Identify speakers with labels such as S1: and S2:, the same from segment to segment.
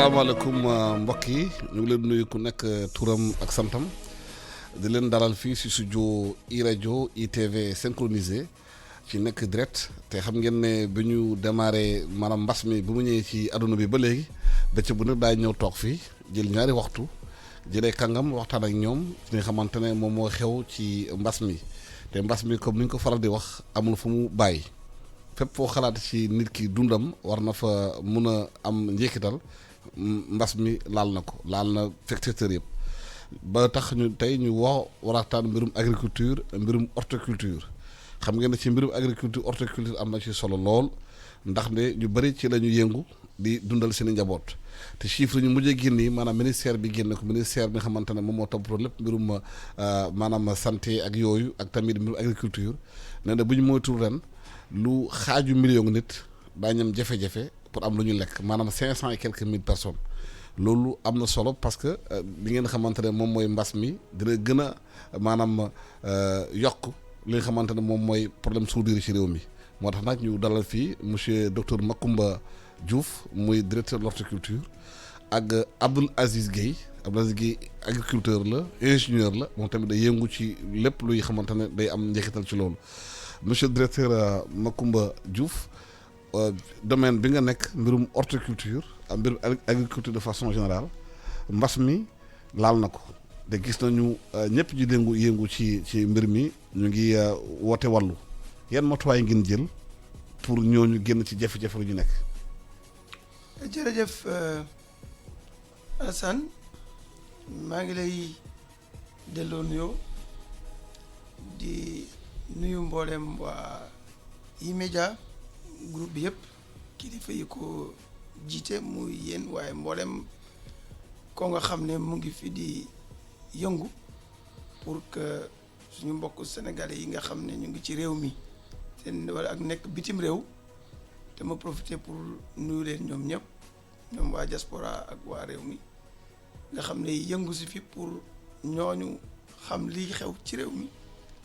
S1: salaamaaleykum mbokk yi ñu ngi leen nuyu ku nekk turam ak santam di leen dalal fii si studio iRadio ITV synchronisé ci nekk direct te xam ngeen ne bi ñu démarré maanaam mbas mi bu mu ñëwee ci àdduna bi ba léegi bëccëg bu nekk daay ñëw toog fii jël ñaari waxtu jëlee kàngam waxtaan ak ñoom ci nga xamante ne moom moo xew ci mbas mi te mbas mi comme ni ñu ko faral di wax amul fu mu bàyyi fépp foo xalaat ci nit ki dundam war na fa mun a am njeexital mbas mi laal na ko laal na secteur yëpp ba tax ñu tey ñu waxtaan mbirum agriculture mbirum horticulture xam ngeen ne ci mbirum agriculture horticulture am na ci solo lool ndax ne ñu bëri ci la ñu yëngu di dundal seen i njaboot te chiffre ñu mujjee génn yi maanaam ministère bi génne ko ministère bi nga xamante ne moom moo toppatoo lépp mbirum maanaam santé ak yooyu ak tamit mbirum agriculture nee na bu ñu moytuwul ren lu xaaju million nit daañu am jafe-jafe pour am lu ñu lekk maanaam 500 et quelques mille personnes loolu am na solo parce que li ngeen xamante ne moom mooy mbas mi dina gën a maanaam yokk li nga xamante ne moom mooy problème soudure ci réew mi moo tax nag ñu dalal fii monsieur docteur Macoumba Diouf muy directeur de l'horticulture ak Abdoul Aziz Guèye agriculteur la ingénieur la moom tamit day yëngu ci lépp luy xamante ne day am njeexital ci loolu monsieur le directeur Macoumba Diouf domaine bi nga nekk mbirum horticulture ak mbirum agriculture de façon générale mbas mi laal na ko te gis nañu ñëpp ji yëngu ci mbir mi ñu ngi woote wàllu yan matuwaay ngeen jël pour ñooñu génn ci jafe-jafe lu ñu nekk.
S2: jërëjëf Alassane maa ngi lay delloo nuyoo di nuyu mboolem waa E-Media groupe bi yëpp kilifa yi ko jiite muy yéen waaye mboolem ko nga xam ne mu ngi fi di yëngu pour que suñu mbokk sénégalais yi nga xam ne ñu ngi ci réew mi seen wala ak nekk bitim réew te ma profité pour nuyu leen ñoom ñëpp ñoom waa diaspora ak waa réew mi nga xam ne yëngu si fi pour ñooñu xam lii xew ci réew mi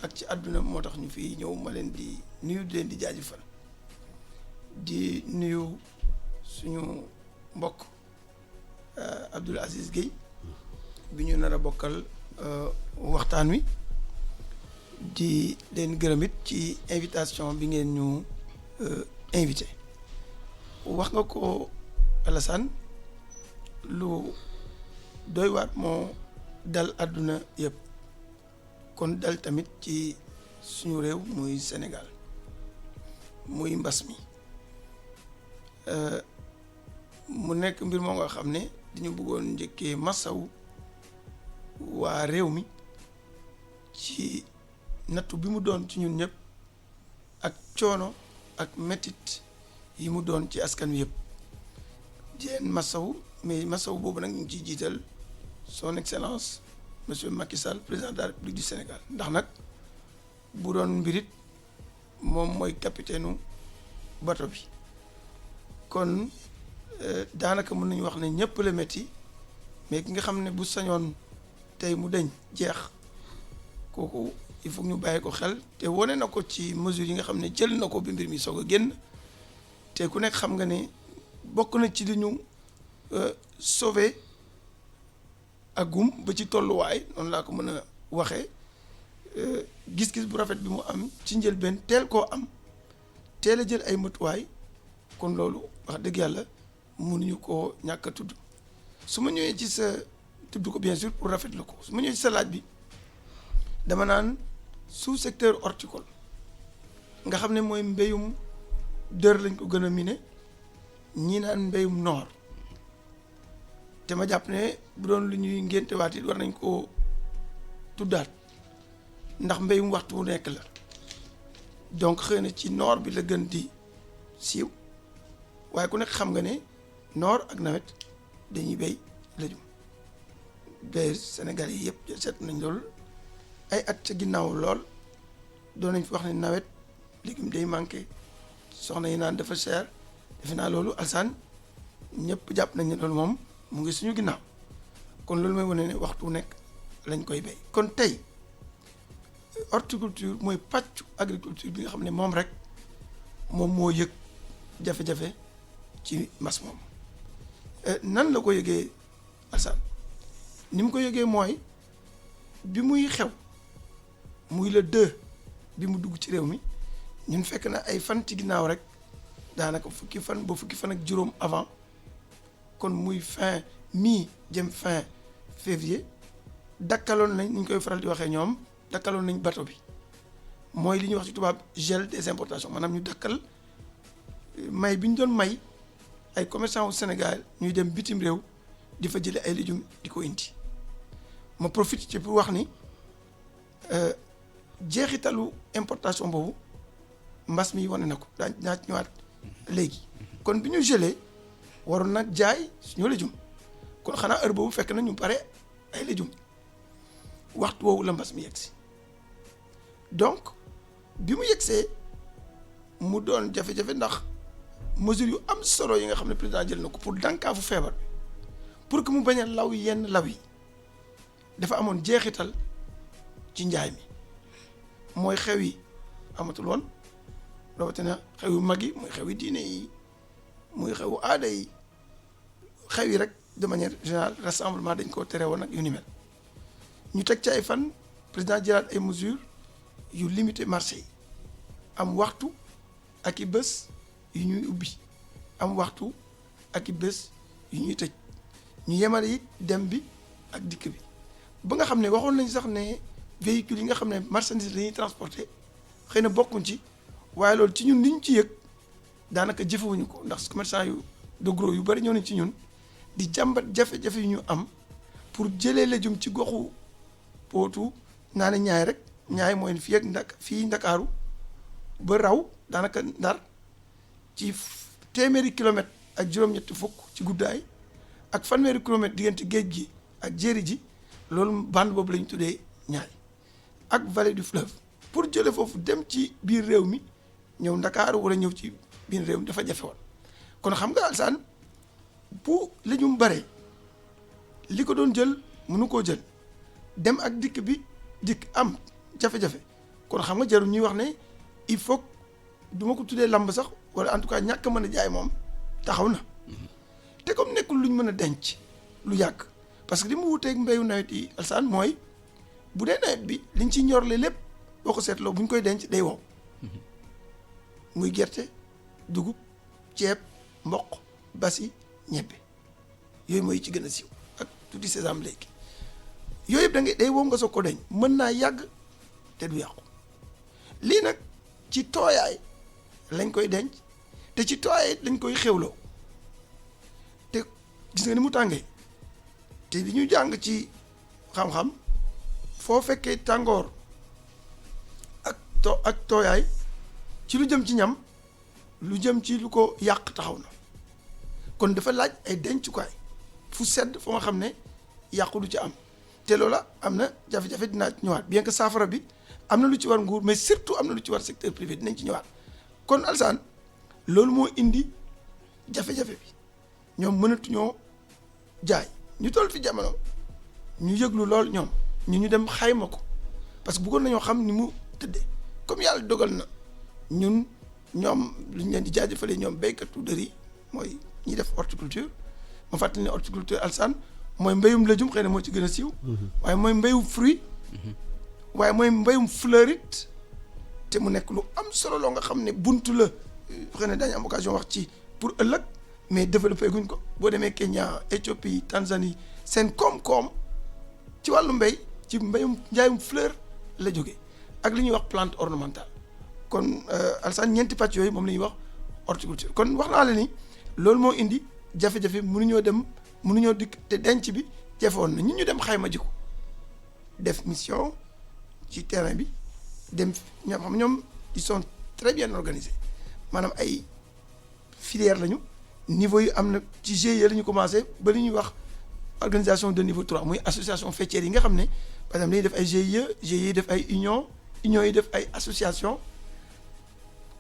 S2: ak ci àdduna moo tax ñu fi ñëw ma leen di nuyu di leen di jaajëfal di nuyu suñu mbokk Abdoul Aziz Guèye bi ñu nar a bokkal waxtaan wi di leen gërëm it ci invitation bi ngeen ñu invité wax nga ko Alassane lu doy waat moo dal àdduna yëpp kon dal tamit ci suñu réew muy Sénégal muy mbas mi mu nekk mbir moo nga xam ne dañu bëggoon njëkkee masawu waa réew mi ci nattu bi mu doon ci ñun ñëpp ak coono ak metit yi mu doon ci askan wi yëpp di leen masawu mais masawu boobu nag ñu ngi ciy jiital son excellence monsieur Macky Sall président de la République du Sénégal ndax nag bu doon mbirit moom mooy capitaine bato bi kon daanaka mën nañu wax ne ñëpp la métti mais ki nga xam ne bu sañoon tey mu deñ jeex kooku il faut ñu bàyyi ko xel te wane na ko ci mesures yi nga xam ne jël na ko bi mbir mi soog a génn te ku nekk xam nga ne bokk na ci li ñu sauver agum ba ci tolluwaay noonu laa ko mën a waxee gis-gis bu rafet bi mu am ci njëlbeen teel koo am teel a jël ay matuwaay kon loolu wax dëgg yàlla mënuñu koo ñàkk a tudd su ma ñëwee ci sa tudd ko bien sûr pour rafetlu ko su ma ñëwee ci sa laaj bi dama naan sous secteur horticole nga xam ne mooy mbéyum dër lañ ko gën a miné ñii naan mbéyum noor te ma jàpp ne bu doon lu ñuy ngéntewaat it war nañ koo tuddaat ndax mbéyum waxtu wu nekk la donc xëy na ci noor bi la gën di siiw waaye ku nekk xam nga ne noor ak nawet dañuy béy lëjum béy Sénégal yi yëpp seet nañ loolu ay at ca ginnaaw lool doon nañ fi wax ne nawet légume day manqué soxna yi naan dafa cher defe naa loolu alsaan ñëpp jàpp nañ ne loolu moom mu ngi suñu ginnaaw kon loolu mooy wane ne waxtu nekk lañ koy béy kon tey horticulture mooy pàccu agriculture bi nga xam ne moom rek moom moo yëg jafe-jafe ci mbas moom nan la ko yëgee Assane ni mu ko yëgee mooy bi muy xew muy le 2 bi mu dugg ci réew mi ñun fekk na ay fan ci ginnaaw rek daanaka fukki fan ba fukki fan ak juróom avant kon muy fin jëm fin février dakkaloon nañ ni ñu koy faral di waxee ñoom dakkaloon nañ bateau bi mooy li ñuy wax ci tubaab gel des importations maanaam ñu dakkal may bi ñu doon may ay commerçants au Sénégal ñuy dem bitim réew di fa jëlee ay légumes di ko indi ma profite ci pour wax ni jeexitalu importation boobu mbas mi wane na ko naa ci ñëwaat léegi kon bi ñu gelé waroon nag jaay suñu légumes kon xanaa heure boobu fekk na ñu pare ay légumes waxtu woowu la mbas mi yegsi donc bi mu yegsee mu doon jafe-jafe ndax mesures yu am solo yi nga xam ne président jël na ko pour dànkaafu feebar bi pour que mu bañ a law yenn law yi dafa amoon jeexital ci njaay mi mooy xew yi amatul woon rawatina xew yu mag yi mooy xew yi diine yi muy xewu aada yi xew yi rek de manière générale rassemblement dañ koo tere woon ak yu ni mel ñu teg ci ay fan président jëlaat ay mesures yu limité marché yi am waxtu ak i bés yu ñuy ubbi am waxtu ak i bés yu ñuy tëj ñu yemale it dem bi ak dikk bi ba nga xam ne waxoon nañ sax ne véhicules yi nga xam ne marchandise la ñuy transporter xëy na bokkuñ ci waaye loolu ci ñun li ñu ci yëg daanaka jëfewuñu ko ndax commerçant yu de gros yu bari ñoo nañ ci ñun di jàmbat jafe-jafe yu ñu am pour jëlee légume ci goxu pootu naa ne ñaay rek ñaay mooy fii ak fii Ndakaaru ba raw daanaka Ndar ci téeméeri kilomètre ak juróom-ñetti fukk ci guddaay ak fanweeri kilomètre diggante géej gi ak jéeri ji loolu bande boobu la ñu tuddee ñaay ak vallée du fleuve pour jële foofu dem ci biir réew mi ñëw Ndakaaru wala ñëw ci biir réew mi dafa jafe woon kon xam nga Alsaan bu la ñu bare li ko doon jël mënu koo jël dem ak dikk bi dikk am jafe-jafe kon xam nga jarul ñuy wax ne il faut du ma ko tuddee lamb sax wala en tout cas ñàkk mën a jaay moom taxaw na te comme nekkul luñ mën a denc lu yàgg parce que li mu wuteeg mbéyu nawet yi Alsaan mooy bu dee nawet bi liñ ci ñorle lépp boo ko seetloo buñ koy denc day wow muy gerte dugub ceeb mboq basi ñebbe yooyu mooy ci gën a siiw ak tuuti sésame léegi yooyu yëpp da ngay day wow nga soog ko denc mën naa yàgg te du yàqu lii nag ci tooyaay lañ koy denc te ci tooyaay lañ koy xewloo te gis nga ni mu tàngee te li ñu jàng ci xam-xam foo fekkee tàngoor ak tooyaay ci lu jëm ci ñam lu jëm ci lu ko yàq taxaw na kon dafa laaj ay dencukaay fu sedd fu nga xam ne yàqu du ci am te loola am na jafe-jafe dinaa ñëwaat bien que saafara bi am na lu ci war nguur mais surtout am na lu ci war secteur privé dinañ ci ñëwaat kon Alsaan loolu moo indi jafe-jafe bi ñoom mënatuñoo jaay ñu toll fi jamono ñu yëglu lool ñoom ñu dem xayma ko parce que bëggoon nañoo xam ni mu tëddee comme yàlla dogal na ñun ñoom lu ñu leen di jaajëfalee ñoom béykatu dër yi mooy ñiy def horticulture ma fàttali ne horticulture Alsaan mooy mbéyum lëjum xëy na moo ci gën a siiw waaye mooy mbéyum fruit waaye mooy mbéyum fleur it te mu nekk lu am solo loo nga xam ne buntu la xëy na daañu am occasion wax ci pour ëllëg mais développé guñ ko boo demee Kenya Éthiopie Tanzanie seen koom-koom ci wàllu mbéy ci mbéyum njaayum fleur la jógee ak li ñuy wax plante ornementale kon Alsaan ñeenti pàcc yooyu moom la ñuy wax horticulture kon wax naa la ni loolu moo indi jafe-jafe mënuñoo dikk te denc bi jafewoon na ñu dem xayma ji ko def mission ci terrain bi dem ñoom ils sont très bien organisés maanaam ay filière lañu niveau yi am na ci GIE la ñu commencé ba li ñuy wax organisation de niveau 3 muy association faîtière yi nga xam ne par exemple dañuy def ay GIE yi def ay union yi def ay association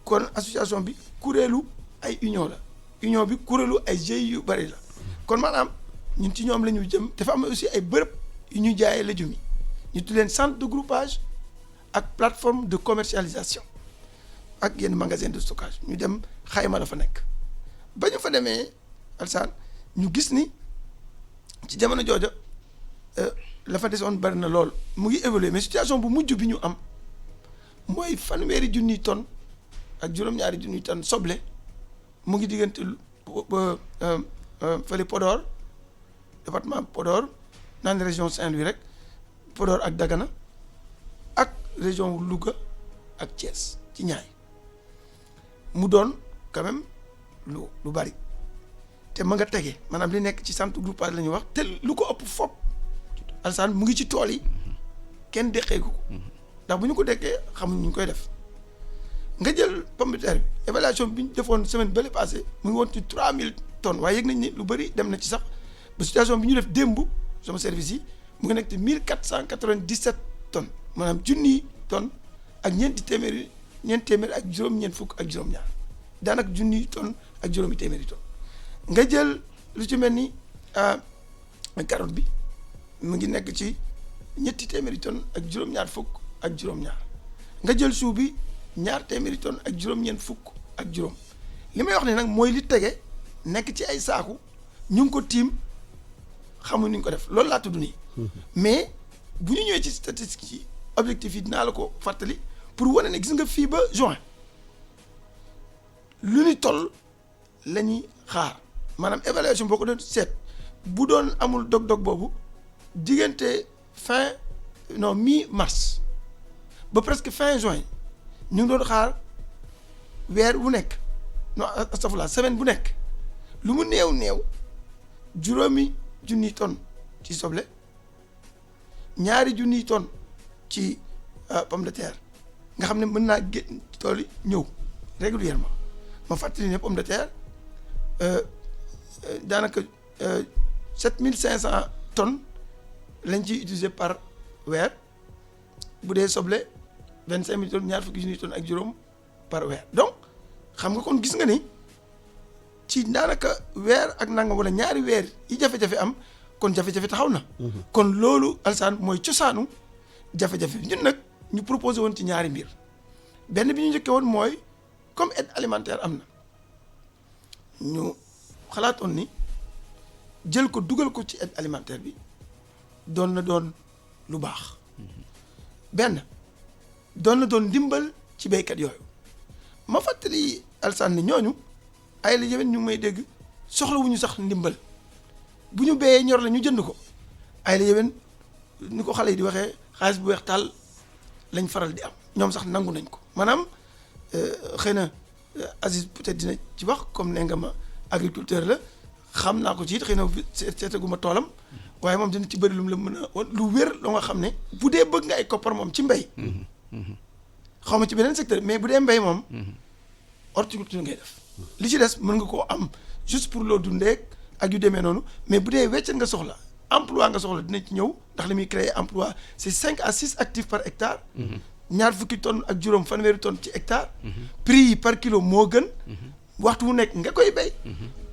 S2: kon association bi kuréelu ay union bi kuréelu ay GIE yu bari la kon maanaam ñun ci ñoom la ñu jëm dafa am aussi ay bërëb yu ñuy jaayee légumes yi ñu tudd leen centre de groupage ak plateforme de commercialisation ak yenn magasin de stockage ñu dem xayma la fa nekk ba ñu fa demee Alsaan ñu gis ni ci jamono jooja la fa desoon bari na lool mu ngi évoluer mais situation bu mujj bi ñu am mooy 1,000 tonnes ak juróom-ñaari junniy tonnes soble mu ngi diggante fële Podor département Podor naan région Saint-Louis rek Podor ak Dagana ak région Louga ak Thiès ci ñaay mu doon quand même lu bari te ma nga tege maanaam li nekk ci centre groupage la ñuy wax te lu ko ëpp fopp Alassane mu ngi ci tool yi kenn deqeeku ko ndax bu ñu ko deqee xamuñ ñu koy def nga jël pomme de terre bi évaluation bi ñu defoon semaine bële passé mu ngi woon ci 3000 tonnes waaye yëg nañ ni lu bëri dem na ci sax ba situation bi ñu def démb sama service yi mu ngi nekk ci 1497 tonnes maanaam junniy tonnes ak ñeent téeméer ak juróom-ñeent fukk ak juróom-ñaar daanaka junniy tonnes ak juróomi téeméeri tonnes nga jël lu ci mel ni carotte bi mu ngi nekk ci ñetti téeméeri tonnes ak juróom-ñaar fukk ak juróom-ñaar nga jël chou bi ñaar téeméeri tonnes ak juróom-ñeent fukk ak juróom li may wax ne nag mooy li tege nekk ci ay saaku ñu ngi ko tiim xamuñ ni ñu ko def loolu laa tudd nii mais bu ñu ñëwee ci statistiques yi objectif yi dinaa la ko fàttali pour wane ne gis nga fii ba juin lu ñu toll la ñuy xaar maanaam évaluation boo ko doon seet bu doon amul dog-dog boobu diggante mi mars ba presque fin juin ñu ngi doon xaar weer wu nekk astafurlah semaine bu nekk lu mu néew juróomi junniy tonnes ci soble ñaari junniy tonnes ci pomme de terre nga xam ne mën naa génn tool yi ñëw régulièrement ma fàttali ne pomme de terre daanaka 7500 tonnes lañ ciy utiliser par weer bu dee soble 25000 tonnes ñaar fukki junniy tonnes ak juróom par weer donc xam nga kon gis nga ni ci daanaka weer ak nangam wala ñaari weer yi jafe-jafe am kon jafe-jafe taxaw na. kon loolu Alassane mooy cosaanu jafe-jafe bi ñun nag ñu proposé woon ci ñaari mbir benn bi ñu njëkkee woon mooy comme aide alimentaire am na ñu xalaatoon ni jël ko dugal ko ci aide alimentaire bi doon na doon lu baax benn doon na doon ndimbal ci béykat yooyu ma fàttali Alassane ni ñooñu ay la yéwén ñu ngi may dégg soxlawuñu sax ndimbal bu ñu béyee ñor la ñu jënd ko ay la yéwén ni ko xale yi di waxee xaalis bu weex tàll lañ faral di am ñoom sax nangu nañ ko maanaam xëy na Aziz peut-être dina ci wax comme ne nga ma agriculteur la xam naa ko ci it xëy na seetaguma toolam waaye moom dina ci bëri lu mu la mën a lu wér loo nga xam ne bu dee bëgg nga ay koppar moom ci mbéy xaw ma ci beneen secteur mais bu dee mbéy moom horticulture ngay def li ci des mën nga koo am juste pour loo dundee ak yu demee noonu mais bu dee weccet nga soxla emploi nga soxla dina ci ñëw ndax li muy créer emploi c'est 5 à 6 actifs par hectare ñaar fukki tonnes ak juróom fanweeri tonnes ci hectare prix yi par kilo moo gën waxtu wu nekk nga koy béy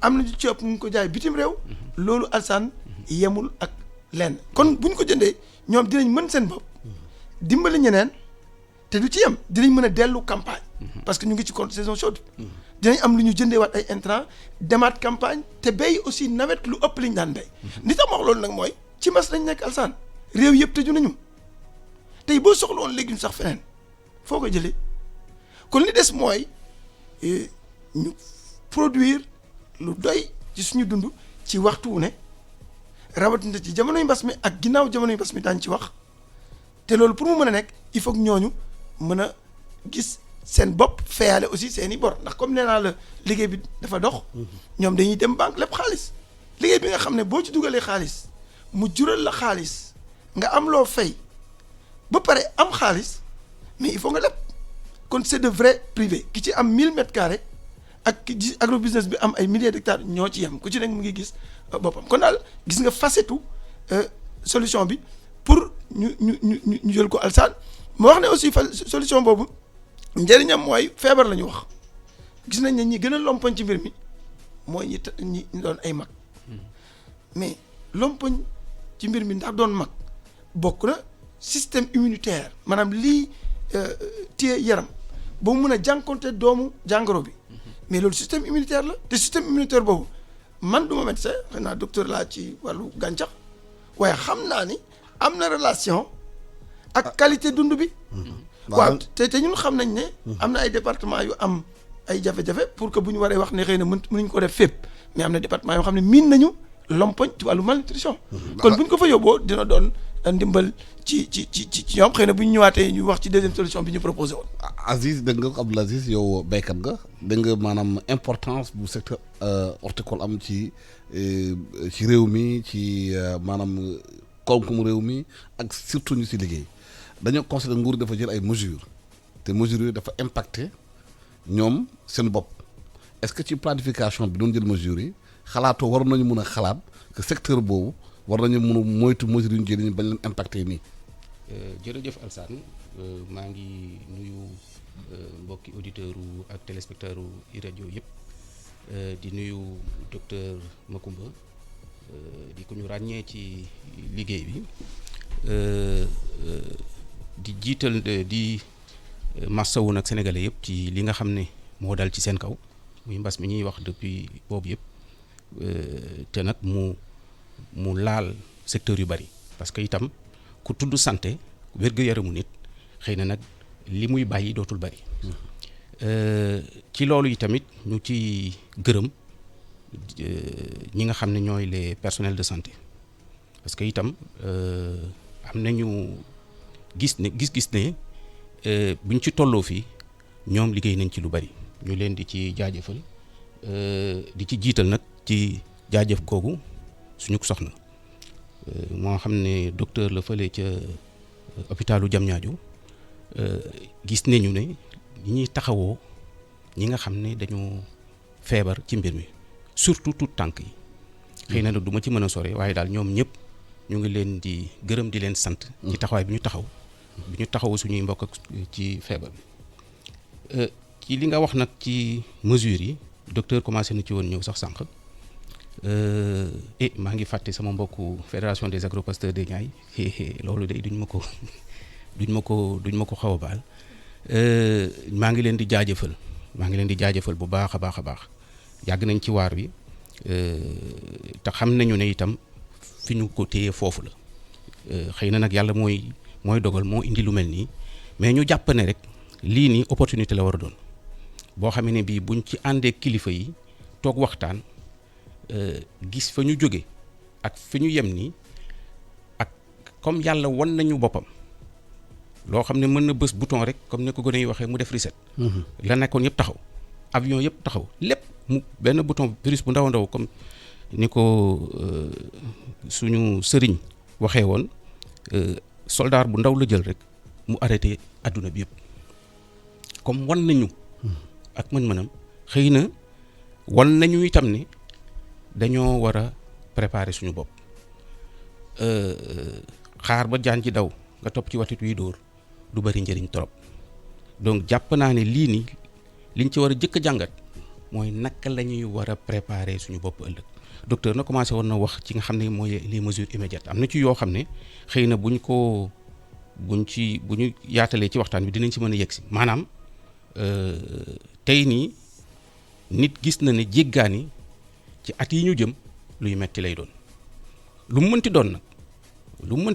S2: am na ci ëpp nga ko jaay bitim réew loolu Alassane yemul ak lenn kon bu ñu ko jëndee ñoom dinañ mën seen bopp dimbali ñeneen te du ci yem dinañ mën a dellu campagne parce que ñu ngi ci contre saison chaude dinañ am lu ñu jëndee waat ay intrants demaat campagne te béy aussi nawet lu ëpp li ñu daan béy li tax ma wax loolu nag mooy ci mas lañ nekk Alassane réew yëpp tëju nañu tey boo soxla woon légume sax feneen foo ko jëlee kon li des mooy ñu produire lu doy ci suñu dund ci waxtu wu ne rawatina ci jamonoy mbas mi ak ginnaaw jamonoy mbas mi daañu ci wax te loolu pour mu mën a nekk il faut que ñooñu mën a gis seen bopp feyaale aussi seen i bor ndax comme nee naa la liggéey bi dafa dox ñoom dañuy dem banque lépp xaalis liggéey bi nga xam ne boo ci dugalee xaalis mu jural la xaalis nga am loo fay ba pare am xaalis mais il faut nga lépp kon c'est de vrai privé ki ci am 1000 mètres carrés ak ki ci agro business bi am ay milliers d'hectares ñoo ci yem ku ci nekk mu ngi gis boppam kon daal gis nga facette solution bi pour ñu jël ko Alassane moo wax ne aussi solution boobu njëriñam mooy feebar la ñu wax gis nañ ne ñi gën a lompoñ ci mbir mi mooy ñi doon ay mag mais lompoñ ci mbir mi ndax doon mag bokk na système immunitaire maanaam lii téye yaram ba mu mën a jànkonte doomu jàngoro bi mais loolu système immunitaire la te système immunitaire boobu man du ma médecin xëy naa docteur laa ci wàllu gàncax waaye xam naa ni am na relation ak qualité dund bi. waaw te ñun xam nañ ne. am na ay département yu am ay jafe-jafe pour que bu ñu waree wax ne xëy na mënuñ ko def fépp mais am na département yoo xam ne miin nañu lompoñ ci wàllu malnutrition. kon bu ñu ko fa yóbboo dina doon ndimbal ci ñoom xëy na bu ñu ñëwaatee ñu wax ci deuxième solution bi ñu proposé woon.
S1: Aziz dégg nga ko Abdoul Aziz yow béykat nga dégg nga maanaam importance bu secteur horticole am ci réew mi ci maanaam koom-koomu réew mi ak surtout ñu si liggéey dañoo considéré nguur dafa jël ay mesures te mesures yooyu dafa impacté ñoom seen bopp est-ce que ci planification bi doon jël mesures yi xalaatoo war nañu mun a xalaat que secteur boobu war nañu mun a moytu mesures yu ñu jël bañ leen impacté nii.
S3: jërëjëf Alsane maa ngi nuyu mbokki auditeurs ak téléspectateurs u rajo yëpp di nuyu docteur Macoumba di ko ñu ràññee ci liggéey bi di jiital di massawu nag sénégalais yëpp ci li nga xam ne moo dal ci seen kaw muy mbas mi ñuy wax depuis boobu yëpp te nag mu laal secteur yu bari parce que itam ku tudd santé wér-gu-yaramu nit xëy na nag li muy bàyyi dootul bari ci loolu yi tamit ñu ci gërëm ñi nga xam ne ñooy les personnels de santé parce que itam am nañu gis ne buñ ci tolloo fii ñoom liggéey nañ ci lu bari ñu leen di ci jaajëfal di ci jiital nag ci jaajëf googu suñu soxna moo xam ne docteur la fële ca hôpitalu Diamniadio gis nañu ne ñi ñuy taxawoo ñi nga xam ne dañoo feebar ci mbir mi surtout tout tànk yi xëy na nag du ma ci mën a sore waaye daal ñoom ñëpp ñu ngi leen di gërëm di leen sant ci taxawaay bi ñu taxaw suñuy mbokk ak ci feebar bi ci li nga wax nag ci mesures yi docteur commencé na ci woon ñëw sax sànq maa ngi fàtte sama mbokku fédération des agropasteurs de Niayes loolu de duñ ma ko xaw a baal maa ngi leen di jaajëfal bu baax a baax yàgg nañ ci waar bi te xam nañu ne itam fi ñu ko téye foofu la xëy na nag yàlla mooy dogal moo indi lu mel nii mais ñu jàpp ne rek lii nii opportunité la war a doon boo xam ne bii buñ ci àndee kilifa yi toog waxtaan gis fa ñu jóge ak fi ñu yem nii ak comme yàlla wan nañu boppam loo xam ne mën na bës bouton rek comme ne ko gone yi waxee mu def reset la nekkoon yëpp taxaw avion yëpp taxaw lépp mu benn bouton virus bu ndaw a ndaw comme ni ko suñu sëriñ waxee woon soldat bu ndaw la jël rek mu arrêté adduna bi yëpp comme wan nañu ak mën-mënam xëy na wan nañu itam ne dañoo war a préparer suñu bopp xaar ba jaan ji daw nga topp ci watit wi dóor du bari njëriñ trop donc jàpp naa ne lii nii liñ ci war a jëkk a jàngat mooy naka la ñuy war a préparer suñu bopp ëllëg docteur na commencé woon na wax ci nga xam ne mooy les mesures immédiates am na ci yoo xam ne xëy na bu ñu yaatalee ci waxtaan bi dinañ ci mën a yegsi maanaam tey nii nit gis na ne jéggaani ci at yi ñu jëm luy metti lay doon lu mu mënti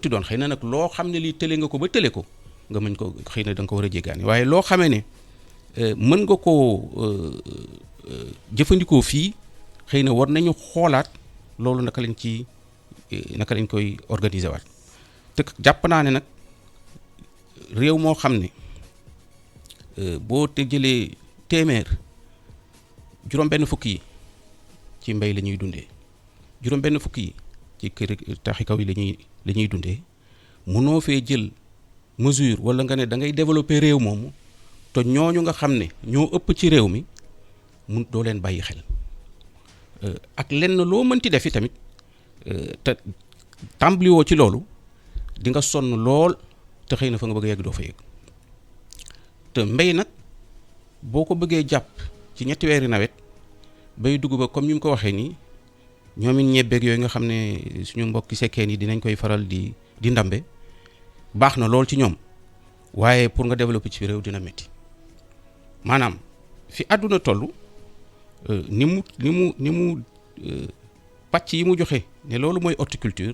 S3: doon xëy na nag loo xam ne lii tële nga ko ba tële ko nga mën ko xëy na da nga ko war a jéggaani waaye loo xamee ne mën nga koo jëfandikoo fii xëy na war nañu xoolaat loolu naka lañ koy organiser waat te jàpp naa ne nag réew moo xam ne boo te jëlee téeméer juróom-benn fukk yi ci mbay la ñuy dundee juróom-benn fukk yi ci kër taxi kaw yi la ñuy dundee mënoo fee jël mesure wala nga ne da ngay développer réew moomu te ñooñu nga xam ne ñoo ëpp ci réew mi mun doo leen bàyyi xel ak lenn loo mënti def i tamit te tàmbaliwoo ci loolu di nga sonn lool te xëy na fa nga bëgg a yegg doo fa yegg te mbay nag boo ko bëggee jàpp ci ñetti weeri nawet bay dugg ba comme ni mu ko waxee nii ñoom it ñebbeeg yooyu nga xam ne suñu mbokki sekkeen yi dinañ koy faral di ndambe baax na lool ci ñoom waaye pour nga développer ci réew dina métti maanaam fi àdduna toll ni mu pàcc yi mu joxe ne loolu mooy horticulture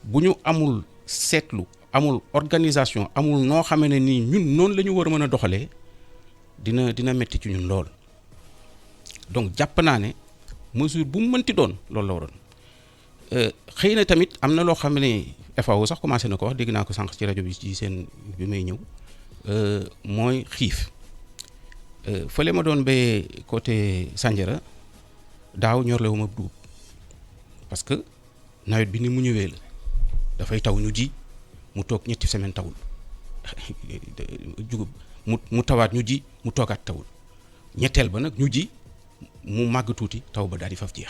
S3: bu ñu amul seetlu amul organisation amul noo xamee ne nii ñun noonu la ñu war a mën a doxalee dina metti ci ñun lool. donc jàpp naa ne mesure bu mu mënti doon loolu la waroon xëy na tamit am na loo xam ne FAO sax commencé na ko wax dégg naa ko sànq ci rajo bi ci seen bi may ñëw mooy xiif fële ma doon béyee côté Sandiara daaw ñorle wu ma dugub parce que nawet bi ni mu ñëwee la dafay taw ñu ji mu toog ñetti semaine tawul dugub mu tawaat ñu ji mu toogaat tawul ñetteel ba nag ñu ji mu màgg tuuti taw ba daal di faf jeex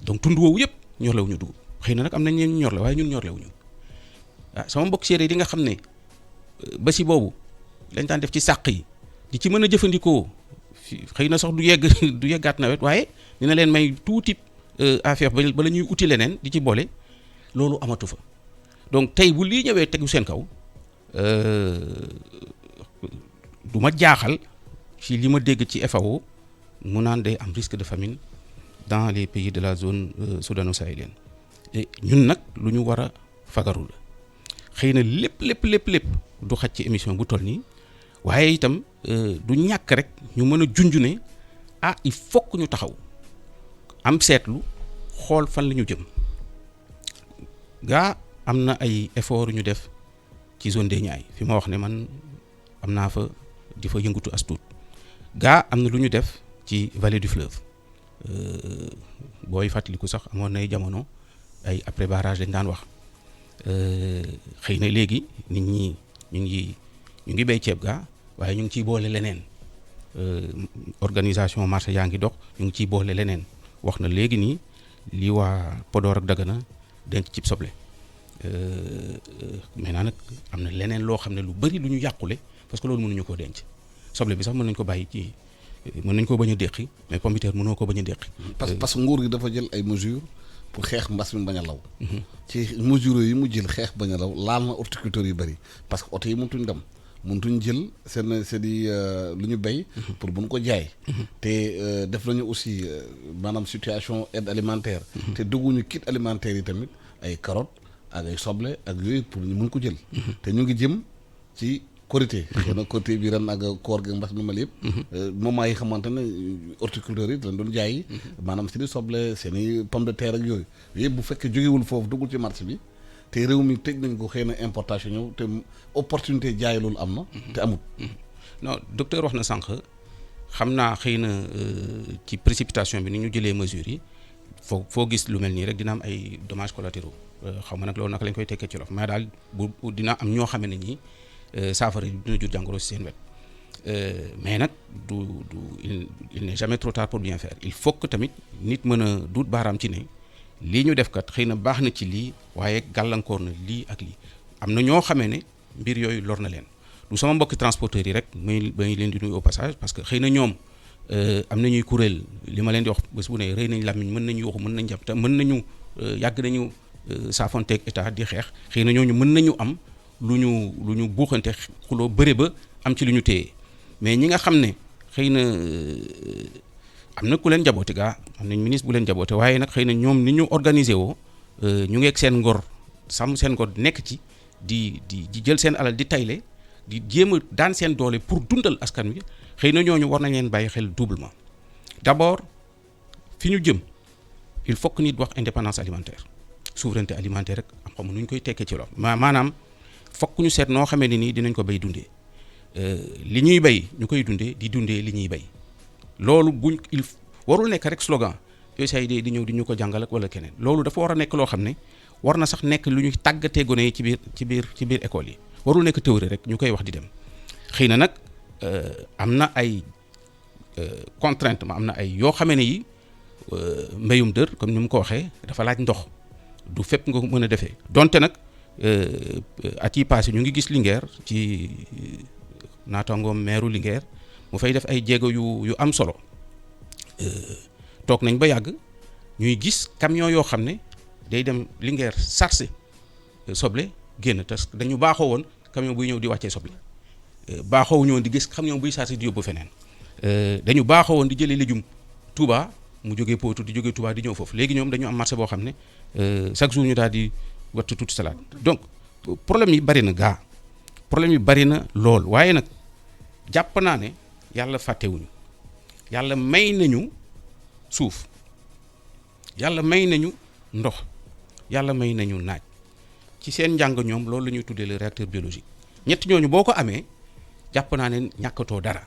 S3: donc tund woowu yëpp ñorlewuñu dugub xëy na nag am nañ ñeen ñorle waaye ñun ñorlewuñu sama mbokk séeréer yi nga xam ne ba si boobu lañ daan def ci sàq yi di ci mën a jëfandikoo xëy na sax du yeggaat nawet waaye dina leen may tuuti affaire ba la ñuy uti leneen di ci boole loolu amatu fa donc tey bu lii ñëwee tegu seen kaw du ma jaaxal ci li ma dégg ci FAO mu naan day am risque de famine dans les pays de la zone soudano-sahélienne et ñun nag lu ñu war a fagaru la xëy na lépp du xaj ci émission bu toll nii waaye itam du ñàkk rek ñu mën a junj ne il faut que ñu taxaw am seetlu xool fan la ñu jëm gaa am na ay effort ñu def ci zone des Niayes fi ma wax ne man am naa fa di fa yëngatu as tuut gaa am na lu ñu def ci vallée du fleuve booy fàttaliku sax amoon nay jamono ay après barrage dañ daan wax xëy na léegi nit ñi ñu ngi béy ceeb gaa waaye ñu ngi ciy boole leneen organisation marché yaa ngi dox ñu ngi ciy boole leneen wax na léegi nii li waa Podor ak Dagana denc cib soble maintenant nag am na leneen loo xam ne lu bari lu ñu yàqule parce que loolu mënuñu koo denc soble bi sax mën nañu ko bàyyi ci mën nañu ko bañ a déqi mais pomme de terre mënoo ko bañ a déqi.
S1: parce que nguur gi dafa jël ay mesures pour xeex mbas mi bañ a law. ci mesures yi mu jël xeex bañ a law laal na horticulteurs yu bari parce que oto yi mëntuñ dem mëntuñ jël seen i lu ñu béy. pour buñ ko jaay. te def nañu aussi maanaam situation aide alimentaire. te dugguñu kit alimentaire yi tamit ay carottes ak ay soble ak yooyu pour ñu mun ko jël. te ñu ngi jëm ci. Korité xëy na Korité bi ren ak koor gi mbas mi mal yëpp moment yi xamante ne horticulteurs yi dañ doon jaay maanaam seen i soble seen i pomme de terre ak yooyu yëpp bu fekkee jógewul foofu duggul ci marché bi te réew mi tëj nañ ko xëy na importation ñëw te opportunité jaay loolu am na te amut
S3: non docteur wax na sànq xam naa xëy na ci précipitation bi ni ñu jëlee mesures yi foo gis lu mel nii rek dina am ay dommages collatéraux xaw ma nag loolu naka lañ koy tekkee ci lof mais daal bu dina am ñoo xam ne ñii saafara dina jur jàngoro ci seen wet mais nag il n'est jamais trop tard pour bien faire il faut que tamit nit mën a duut baaraam ci ne lii ñu def kat xëy na baax na ci lii waaye gàllankoor na lii ak lii am na ñoo xamee ne mbir yooyu lor na leen du sama mbokki transporteurs yi rek may leen di nuyu au passage parce que xëy na ñoom am nañuy kuréel li ma leen di wax bés bu ne rëy nañ làmmiñ mën nañu waxu mën nañ jàpp te mën nañu yàgg nañu saafonteeg état di xeex xëy na ñooñu mën nañu am lu ñu buuxante xuloo bëre ba am ci lu ñu téye mais ñi nga xam ne xëy na am na ku leen jaboote gaa am nañ ministre bu leen jaboote waaye nag xëy na ñoom ni ñu organisé woo ñu ngeeg seen ngor sàmm seen ngor nekk ci di jël seen alal di tayle di jéem a daan seen doole pour dundal askan wi xëy na ñooñu war nañ leen bàyyi xel doublement d'abord fi ñu jëm il faut que nit wax indépendance alimentaire souveraineté alimentaire rek am xam nu ñu koy tekkee ci loolu maanaam fokk ñu seet noo xamee ne nii dinañ ko bay dundee li ñuy bay ñu koy dundee di dundee li ñuy bay loolu il warul nekk rek slogan USAID di ñëw di ñu ko jàngal ak wala keneen loolu dafa war a nekk loo xam ne war na sax nekk lu ñuy tàggatee gone yi ci biir école yi warul nekk théorie rek ñu koy wax di dem xëy na nag am na ay contrainte am na ay yoo xamee ne yi mbéyum dër comme ni mu ko waxee dafa laaj ndox du fépp nga ko mën a defee donte nag at yi passé ñu ngi gis Linguère ci naataangoom meeru Linguère mu fay def ay jéego yu am solo toog nañ ba yàgg ñuy gis camion yoo xam ne day dem Linguère sarse soble génn te dañu baaxoo woon camion buy ñëw di wàccee soble baaxoo ñëwoon di gis camion buy sarse di yóbbu feneen dañu baaxoo woon di jëlee légume Touba mu jógee Potou di jógee Touba di ñëw foofu léegi ñoom dañu am marché boo xam ne chaque jour ñu daal di wattu toute salade donc problème yi bari na gaa problème yi bari na lool waaye nag jàpp naa ne yàlla fàttewuñu yàlla may nañu suuf yàlla may nañu ndox yàlla may nañu naaj ci seen njàng ñoom loolu la ñuy tuddee le réacteur biologique ñett ñooñu boo ko amee jàpp naa ne ñàkkatoo dara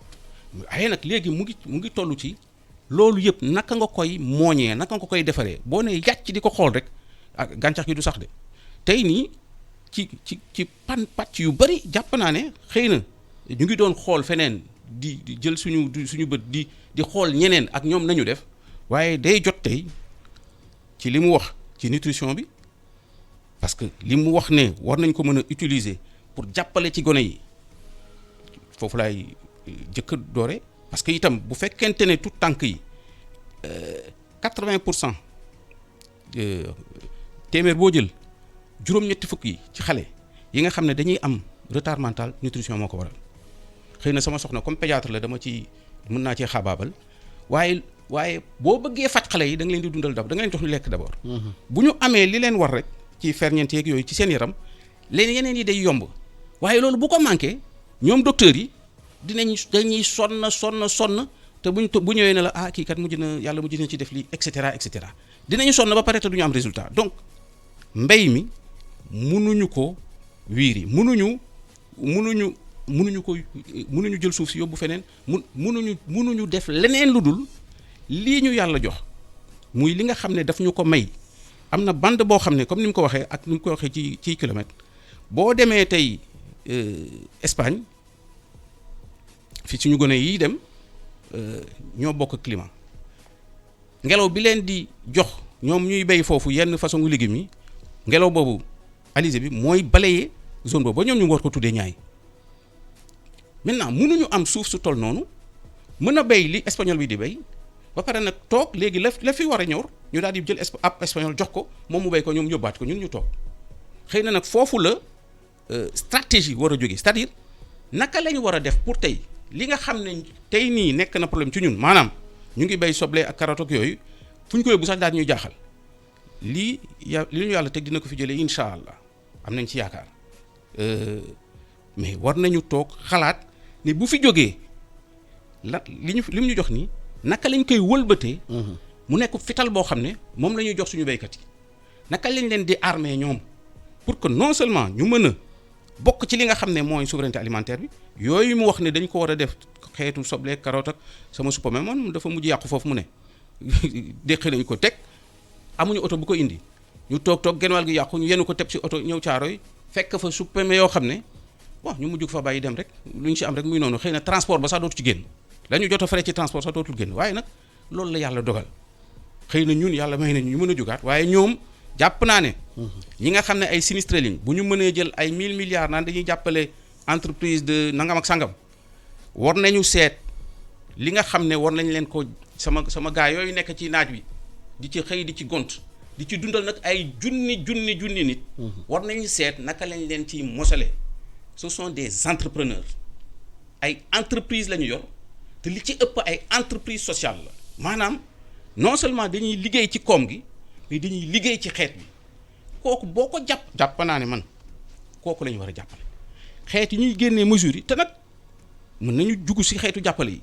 S3: waaye nag léegi mu ngi toll ci loolu yëpp naka nga koy mooñee naka nga koy defaree boo nee yàcc di ko xool rek ak gàncax gi du sax de tey nii ci pàcc yu bari jàpp naa ne xëy na ñu ngi doon xool feneen di jël suñu bët di xool ñeneen ak ñoom nañu def waaye day jot tey ci li mu wax ci nutrition bi parce que li mu wax ne war nañ ko mën a utiliser pour jàppale ci gone yi foofu laay jëkk doore parce que itam bu fekkente ne tout tànk yi 80% téeméer boo jël juróom-ñetti fukk yi ci xale yi nga xam ne dañuy am retard mental nutrition moo ko waral xëy na sama soxna comme pédiatre la mën naa cee xaabaabal waaye boo bëggee faj xale yi da nga leen di dundal da nga leen jox ñu lekk d'abord. bu ñu amee li leen war rek ci ferñeent yeeg yooyu ci seen yaram leen yeneen yi day yomb waaye loolu bu ko manqué ñoom docteurs yi dañuy sonn te bu ñëwee ne la kii kat mujj na ci def lii et cetera dinañu sonn ba pare te duñu am résultat donc mbay mi mënuñu ko wiiri mënuñu jël suuf si yóbbu feneen mënuñu def leneen lu dul lii ñu yàlla jox muy li nga xam ne daf ñu ko may am na bande boo xam ne comme ni mu ko waxee ak ni mu ko waxee ci kilomètre boo demee tey Espagne fi suñu gone yi dem ñoo bokk climat ngelaw bi leen di jox ñoom ñuy bay foofu yenn façon légumes yi ngelaw boobu alizé bi mooy balayer zone boobu ba ñoom ñu war ko tuddee ñaay maintenant mënuñu am suuf su toll noonu mën a bay li espagnol bi di bay ba pare nag toog léegi la fi war a ñor ñu daal di jël ab espagnol jox ko moom mu bay ko ñoom yóbbaat ko ñun ñu toog xëy na nag foofu la stratégie war a jóge c'est-à-dire naka la ñu war a def pour tey li nga xam ne tey nii nekk na problème ci ñun maanaam ñu ngi bay soble ak carotte ak yooyu fu ñu ko yóbbu sax daal ñuy jaaxal li ñu yàlla teg dina ko fi jëlee incha allah am nañ ci yaakaar mais war nañu toog xalaat ne bu fi jógee li mu ñu jox nii naka lañ koy wëlbatee. mu nekk fital boo xam ne moom la ñuy jox suñu béykat yi naka lañ leen di armer ñoom pour que non seulement ñu mën a bokk ci li nga xam ne mooy souveraineté alimentaire bi yooyu mu wax ne dañ ko war a def xeetu soble carotte ak sama suppame moom dafa mujj yàqu foofu mu ne déqi nañ ko teg amuñu oto bu ko indi ñu toog genn wàll gi yàqu ñu yenn ko teg ci oto ñëw Caaroy fekk fa suppame yoo xam ne bon ñu mujj fa bàyyi dem rek lu ñu ci am rek muy noonu xëy na transport ba sax dootu ci génn la ñu jot a frais ci transport sax dootul génn waaye nag loolu la yàlla dogal xëy na ñun yàlla may nañu ñu mën a jugaat waaye ñoom jàpp naa ne ñi nga xam ne ay sinistré liñ bu ñu mënee jël ay 1000 milliards naan dañuy jàppale entreprise de nangam ak sangam war nañu seet li nga xam ne war nañ leen ko sama gaa yooyu nekk ci naaj wi di ci xëy di ci gont di ci dundal nag ay junni nit war nañu seet naka lañ leen ci mosale ce sont des entrepreneurs ay entreprise la ñu yor te li ci ëpp ay entreprise sociale la maanaam non seulement dañuy liggéey ci koom gi mais dañuy liggéey ci xeet bi kooku boo ko jàpp naa ne man kooku la ñu war a jàppale xeet yi ñuy génnee mesures yi te nag mën nañu jugu si xeetu jàppale yi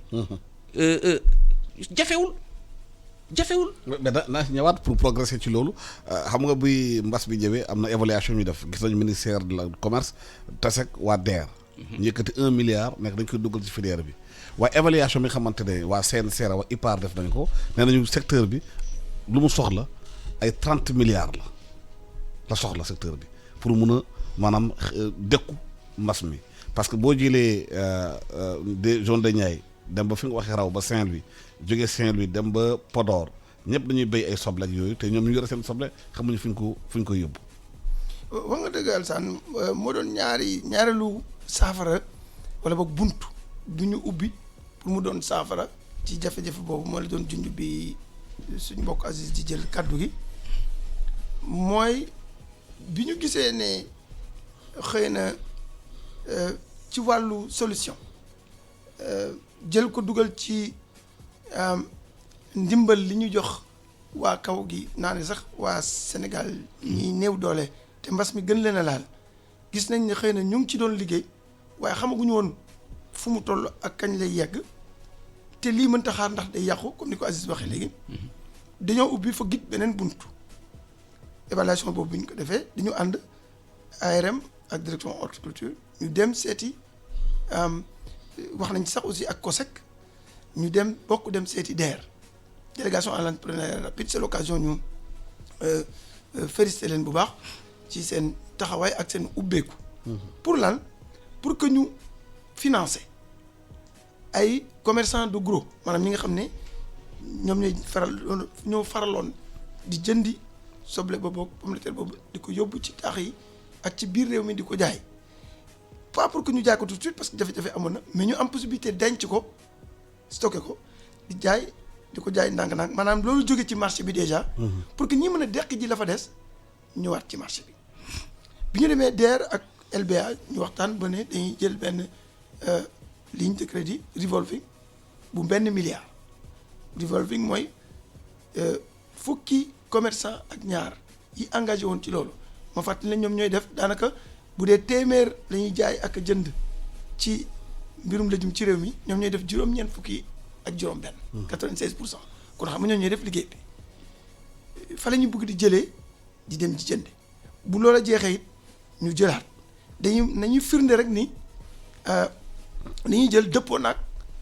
S3: jafewul
S1: mais naa si ñëwaat pour progresser ci loolu xam nga buy mbas bi ñëwee am na évaluation ñu def gis nañu ministère de la commerce tasek waa DER ñu yëkkati 1 milliard nekk dañ koy duggal ci filière bi waaye évaluation bi nga xamante ne waa CNCR waa IPAR def nañ ko nee nañu secteur bi lu mu soxla ay 30 milliards la soxla secteur bi pour mun a maanaam dëkku mbas mi parce que boo jëlee des zones de Niayes dem ba fi nga waxee raw ba Saint-Louis jógee Saint-Louis dem ba Podor ñëpp dañuy béy ay soble ak yooyu te ñoom ñu yore seen soble xamuñu fu ñu koy yóbbu.
S2: wax nga dëgg Alassane moo doon ñaareelu saafara wala boog bunt bu ñu ubbi pour mu doon saafara ci jafe-jafe boobu moo la doon junj bi suñ mbokk Aziz di jël kaddu gi mooy bi ñu gisee ne xëy na ci wàllu solution jël ko dugal ci ndimbal li ñu jox waa kaw gi naa ne sax waa Sénégal ñiy néew doole te mbas mi gën leen a laal gis nañ ne xëy na ñu ngi ci doon liggéey waaye xamaguñu woon fu mu toll ak kañ lay yegg te lii mënta xaar ndax day yàqu comme ni ko Aziz waxee léegi dañoo ubbi fa git beneen buntu évaluation boobu bi ñu ko defee dañu ànd ARM ak direction horticulture ñu dem seeti wax nañ ci sax aussi ak COSEC ñu dem bokk dem seeti DER délégation à l'entrepreneuriat rapide c'est l'occasion ñu féliciter leen bu baax ci seen taxawaay ak seen ubbeeku pour lan pour que ñu financer ay commerçants de gros maanaam ñi nga xam ne ñoom ñoo faraloon di jëndi soble ba boog pomme de terre boobu di ko yóbbu ci taax yi ak ci biir réew mi di ko jaay pas pour que ñu jaay ko tout de suite parce que jafe-jafe amoon na mais ñu am possibilité denc ko stocké ko di jaay di ko jaay ndànk-ndànk maanaam loolu jóge ci marché bi déjà pour que ñi mën a deqi ji la fa des ñëwaat ci marché bi ñu demee DER ak LBA ñu waxtaan ba ne dañuy jël benn ligne de crédit revolving bu $1 milliard revolving mooy fukki commerçant ak ñaar yi engagé woon ci loolu ma fàttali ne ñoom ñooy def daanaka bu dee téeméer la ñuy jaay ak jënd ci mbirum lëjum ci réew mi ñoom ñooy def juróom-ñeent fukki ak juróom-benn. 96% kon xam nga ñoom ñooy def liggéey bi fa la ñu bëgg di jëlee di dem ci jënd bu loola jeexee it ñu jëlaat nañuy firnde rek ni li ñuy jël dëppoo naag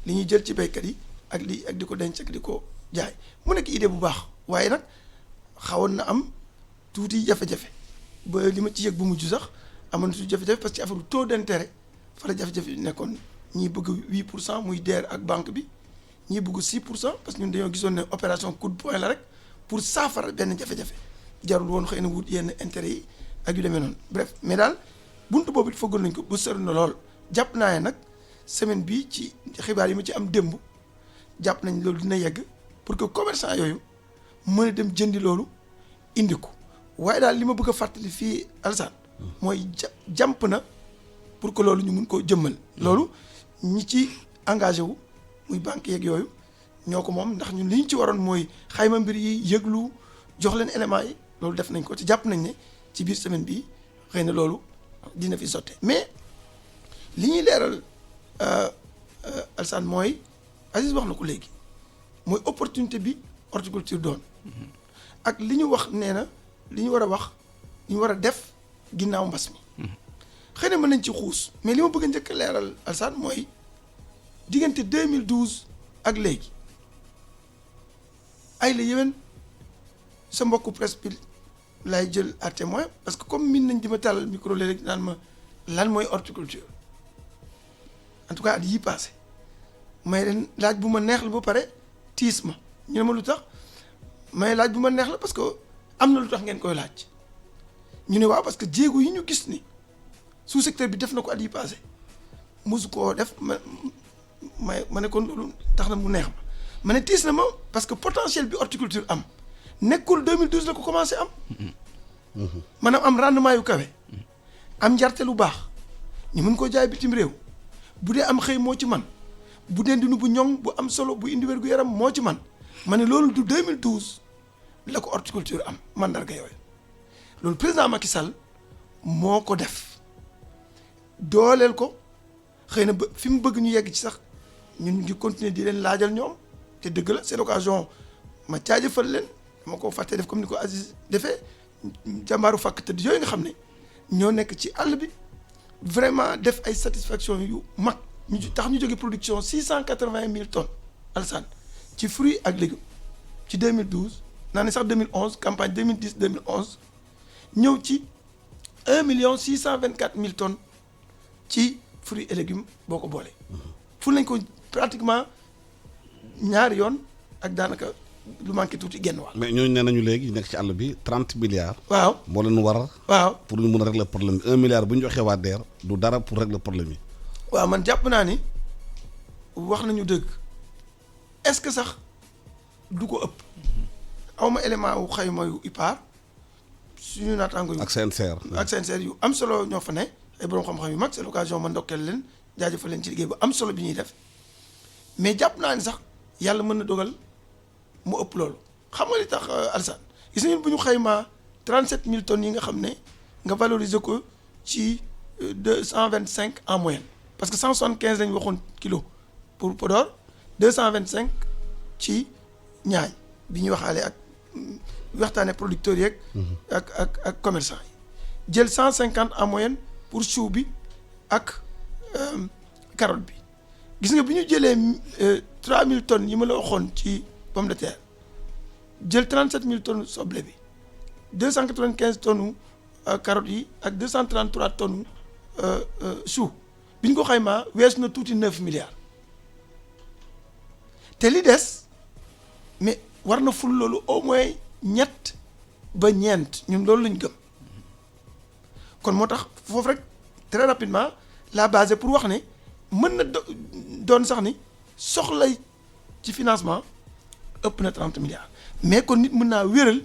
S2: li ñuy jël ci béykat yi ak di ko denc ak di ko jaay mu nekk idée bu baax waaye nag xawoon na am tuuti jafe-jafe ba li ma ci yëg bu mujj sax amoon na tuuti jafe-jafe parce que affaire taux d'intérêt fa la jafe-jafe yi nekkoon ñii bëgg 8% muy DER ak banque bi ñii bëgg 6% parce que ñun dañoo gisoon ne opération coup de poing la rek pour saafara benn jafe-jafe jarul woon xëy na wut yenn intérêt yi ak yu demee noonu bref mais daal buntu boobu it fëggoon nañ ko bu sori na lool jàpp naa ne nag semaine bi ci xibaar yi ma ci am démb jàpp nañ loolu dina yegg pour que commerçant yooyu mën a dem jëndi loolu indi ko waaye daal li ma bëgg a fàttali fii Alassane mooy jàmp na pour que loolu ñu mun koo jëmmal loolu ñi ci engagé wu muy banque yeeg yooyu ñoo ko moom ndax ñun li ñu ci waroon mooy xayma mbir yi yëglu jox leen éléments yi loolu def nañ ko ci jàpp nañ ne ci biir semaine bi xëy na loolu dina fi sotte mais li ñuy leeral Alassane mooy Aziz wax na ko léegi mooy opportunité bi horticulture doon ak li ñu wax nee na li ñu war a wax li ñu war a def ginnaaw mbas mi xëy na mën nañ ci xuus mais li ma bëgg a njëkk a leeral Alassane mooy diggante 2012 ak léegi ay la yéwén sa mbokku presse bi laay jël à témoin parce que comme min nañ di ma tàllal micro léegi naan ma lan mooy horticulture en tout cas at yii passé may leen laaj bu ma neex la ba pare tiis ma ñu ne ma lu tax may laaj bu ma neex la parce que am na lu tax ngeen koy laaj ñu ne waaw parce que jéego yi ñu gis ni sous secteur bi def na ko at yii passé mosu koo def ma ne kon loolu tax na mu neex ma ne tiis na ma parce que potentiel bi horticulture am nekkul 2012 la ko commencé am maanaam am rendement yu kawe am njarte lu baax ñu mën koo jaay bitim réew bu dee am xëy moo ci man bu dee dund bu ñoŋ bu am solo bu indi wér gu yaram moo ci man ma ne loolu du 2012 la ko horticulture am mandarga yooyu loolu président Macky Sall moo ko def dooleel ko xëy na ba fi mu bëgg ñu yegg ci sax ñun ngi continuer di leen laajal ñoom te dëgg la c'est l'occasion ma jaajëfal leen dama ko fàtte def comme ni ko Aziz defee jàmbaaru fàkk tëdd yooyu nga xam ne ñoo nekk ci àll bi vraiment def ay satisfaction yu mag ñu tax ñu jóge production 680 000 tonnes Alassane ci fruits ak légumes ci 2012 naa ne sax 2011 campagne 2010 2011 ñëw ci 1 624 000 tonnes ci fruits et légumes boo ko boolee. fu nañ ko pratiquement ñaari yoon ak daanaka lu manqué tuuti genn wàll.
S1: mais ñooñu nee nañu léegi nekk ci àll bi 30 milliards.
S2: waaw
S1: moo leen war.
S2: waaw
S1: pour ñu mun a régler problème bi 1 milliard bu ñu joxee waa DER du dara pour régler problème yi.
S2: waaw man jàpp naa ni wax nañu dëgg est-ce que sax du ko ëpp. awma élément wu xayma yu IPAR suñu naataango yu.
S1: ak CNCR.
S2: ak CNCR yu am solo ñoo fa ne ay borom xam-xam yu mag c'est l'occasion ma ndokkeel leen jaajëfal leen ci liggéey bu am solo bi ñuy def mais jàpp naa ni sax yàlla mën na dogal mu ëpp loolu xam nga li tax Alassane gis nañu bu ñu xaymaa 37000 tonnes yi nga xam ne nga valoriser ko ci 225 en moyenne parce que 175 lañ waxoon kilo pour Podor 225 ci ñaay bi ñuy waxaale ak waxtaane producteurs yeeg. ak commerçants yi jël 150 en moyenne pour chou bi ak carotte bi gis nga bi ñu jëlee 3000 tonnes yi ma la waxoon ci pomme de terre jël 37000 tonnes soble bi 295 tonnes carottes yi ak 233 tonnes chou bi ñu ko xaymaa weesu na tuuti 9 milliards te li des mais war na ful loolu au moins ñett ba ñeent ñun loolu lañ gëm kon moo tax foofu rek très rapidement la base pour wax ne mën na doon sax ni soxla ci financement ëpp na 30 milliards mais kon nit mën naa wéral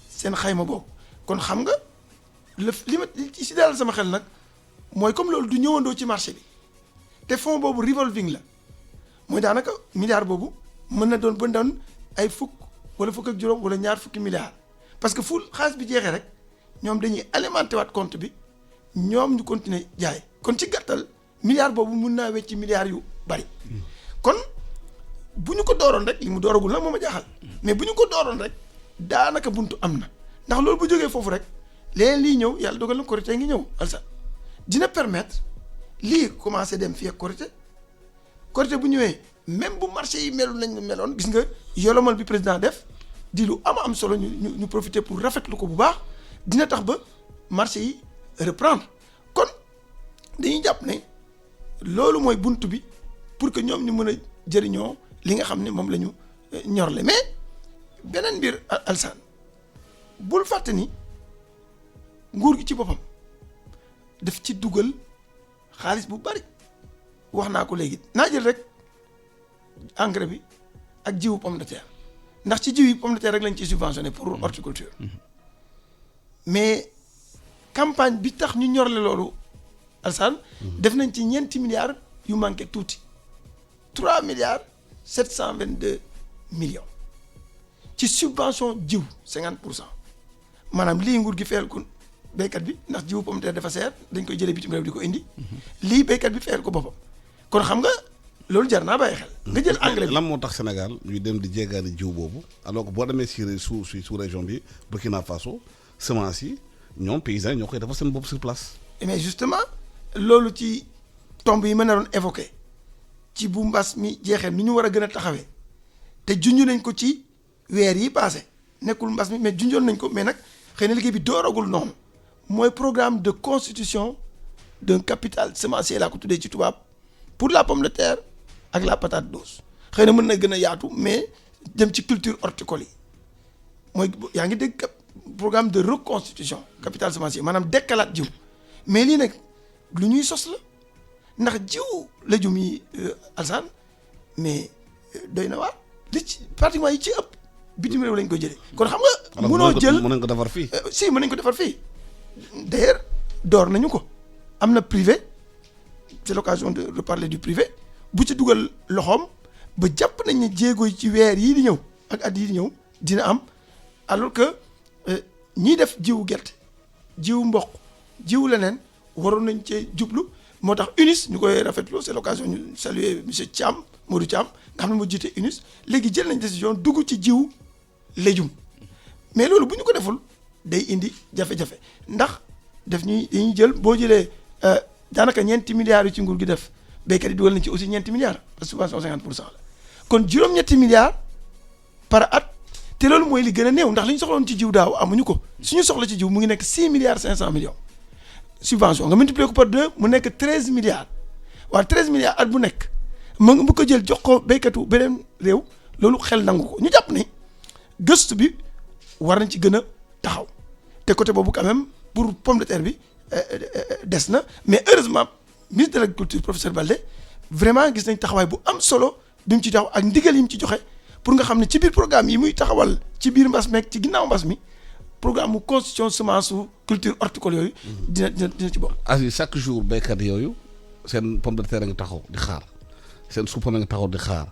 S2: seen xayma boobu kon xam nga li ma ci dalal sama xel nag mooy comme loolu du ñëwandoo ci marché bi te fonds boobu revolving la mooy daanaka milliard boobu mën na doon ay fukk wala fukk ak juróom wala ñaar fukki milliards parce que fu xaalis bi jeexee rek ñoom dañuy alimenté waat compte bi ñoom ñu continuer jaay kon ci gàttal milliard boobu mun naa wecc milliards yu bari kon bu ñu ko dooroon rek li mu dooragul nag moom a jaaxal mais bu ñu ko dooroon rek daanaka buntu am na ndax loolu bu jógee foofu rek leneen lii ñëw yàlla dogal na Korité ngi ñëw alsa dina permettre lii commencé dem fii ak Korité bu ñëwee même bu marché yi melul nañ meloon gis nga yolomal bi président def di lu am solo ñu profiter pour rafetlu ko bu baax dina tax ba marché yi reprendre kon dañuy jàpp ne loolu mooy buntu bi pour que ñoom ñu mën a jëriñoo li nga xam ne moom la ñu ñorle mais beneen mbir Alsaan bul fàtte ni nguur gi ci boppam daf ci dugal xaalis bu bari wax naa ko léegi naa jël rek engrais bi ak jiwu pomme de terre ndax ci jiw yi pomme de terre rek lañ ciy subventionné pour horticulture mais campagne bi tax ñu ñorle loolu Alsaan def nañ ci 4 milliards yu manqué tuuti 3 milliards 722 millions ci subvention jiw 50% maanaam lii nguur gi fayal ko béykat bi ndax jiwu pomme de terre dafa seer dañ koy jëlee bitim réew di ko indi lii béykat bi fayal ko boppam kon xam nga loolu jar naa bàyyi xel. nga jël engrais bi
S1: lan moo tax Sénégal ñuy dem di jéggaani jiw boobu alors que boo demee si sous région bi Burkina Faso semence yi ñoom paysans yi ñoo koy defar seen bopp sur place.
S2: mais justement loolu ci tomb yi ma naroon évoqué ci bu mbas mi jeexee nu ñu war a gën a taxawee te junj nañ ko ci weer yi passé nekkul mbas mi mais junjoon nañ ko mais nag xëy na liggéey bi dooragul noonu mooy programme de constitution d'un capital semencier laa ko tuddee ci tubaab pour la pomme de terre ak la patate douce xëy na mën na gën a yaatu mais jëm ci culture horticole yi mooy yaa ngi dégg programme de reconstitution capital semencier maanaam dekkalaat jiw mais lii nag lu ñuy sos la ndax jiw la jum yi Alsaan mais doy na waar li ci pratiquement yi ci ëpp bitim réew lañ ko jëlee kon xam nga mënoo jël
S1: mën nañ ko defar fii
S2: si mën nañ ko defar fii d'ailleurs door nañu ko am na privé c'est l'occasion de reparler du privé bu ci dugal loxoom ba jàpp nañ ne jéego yi ci weer yii di ñëw ak at yii di ñëw dina am alors que ñiy def jiwu gerte jiwu mboq jiwu leneen waroon nañ cee jublu moo tax UNIS ñu koy rafetlu c'est l'occasion ñu saluer monsieur Thiam Modou Thiam nga xam ne moo jiite UNIS léegi jël nañ décision dugg ci jiwu légume mais loolu bu ñu ko deful day indi jafe-jafe ndax dañuy jël boo jëlee daanaka 4 milliards yu ci nguur gi def béykat yi dugal nañ ci aussi 4 milliards parce que subvention 50% la kon juróom-ñetti milliards par at te loolu mooy li gën a néew ndax li ñu soxloon ci jiw daaw amuñu ko suñu soxla ci jiw mu ngi nekk 6 milliards 500 millions subvention nga multiplier ko par 2 mu nekk 13 milliards waaye 13 milliards at bu nekk bu ko jël jox ko béykatu beneen réew loolu xel nangu ko ñu jàpp ne gëstu bi war nañ ci gën a taxaw te côté boobu quand même pour pomme de terre bi des na mais heureusement ministre de l'agriculture professeur Baldé vraiment gis nañ taxawaay bu am solo bi mu ci taxaw ak ndigal yi mu ci joxe pour nga xam ne ci biir programme yi muy taxawal ci biir mbas meeg ci ginnaaw mbas mi programme mu constitution semence su culture horticole yooyu. dina ci bokk.
S1: asi chaque jour béykat yooyu seen pomme de terre a ngi taxaw di xaar seen supame a ngi taxaw di xaar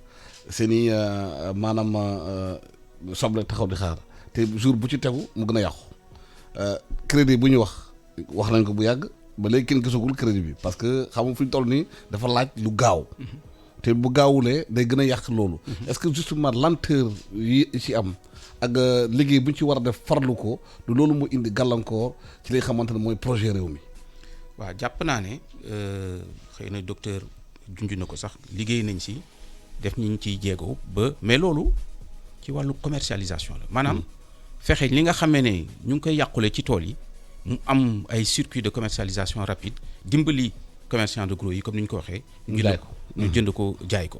S1: seen i maanaam soble taxaw di xaar te jour bu ci tegu mu gën a yàqu crédit bu ñu wax nañ ko bu yàgg ba léegi kenn gisagul crédit bi parce que xam nga fu ñu toll nii dafa laaj lu gaaw te bu gaawulee day gën a yàq loolu. est-ce que justement lenteur yi ci am ak liggéey bu ñu ci war a def farlu ko du loolu mu indi gàllankoor ci li nga xamante ne mooy projet réew mi.
S3: waaw jàpp naa ne xëy na docteur junj na ko sax liggéey nañ ci def ñu ciy jéego ba mais loolu ci wàllu commercialisation la maanaam fexe li nga xamee ne ñu ngi koy yàqule ci tool yi mu am ay circuit de commercialisation rapide dimbali commerçant de gros yi comme ni ñu ko waxee. ñu jënd ko jaay ko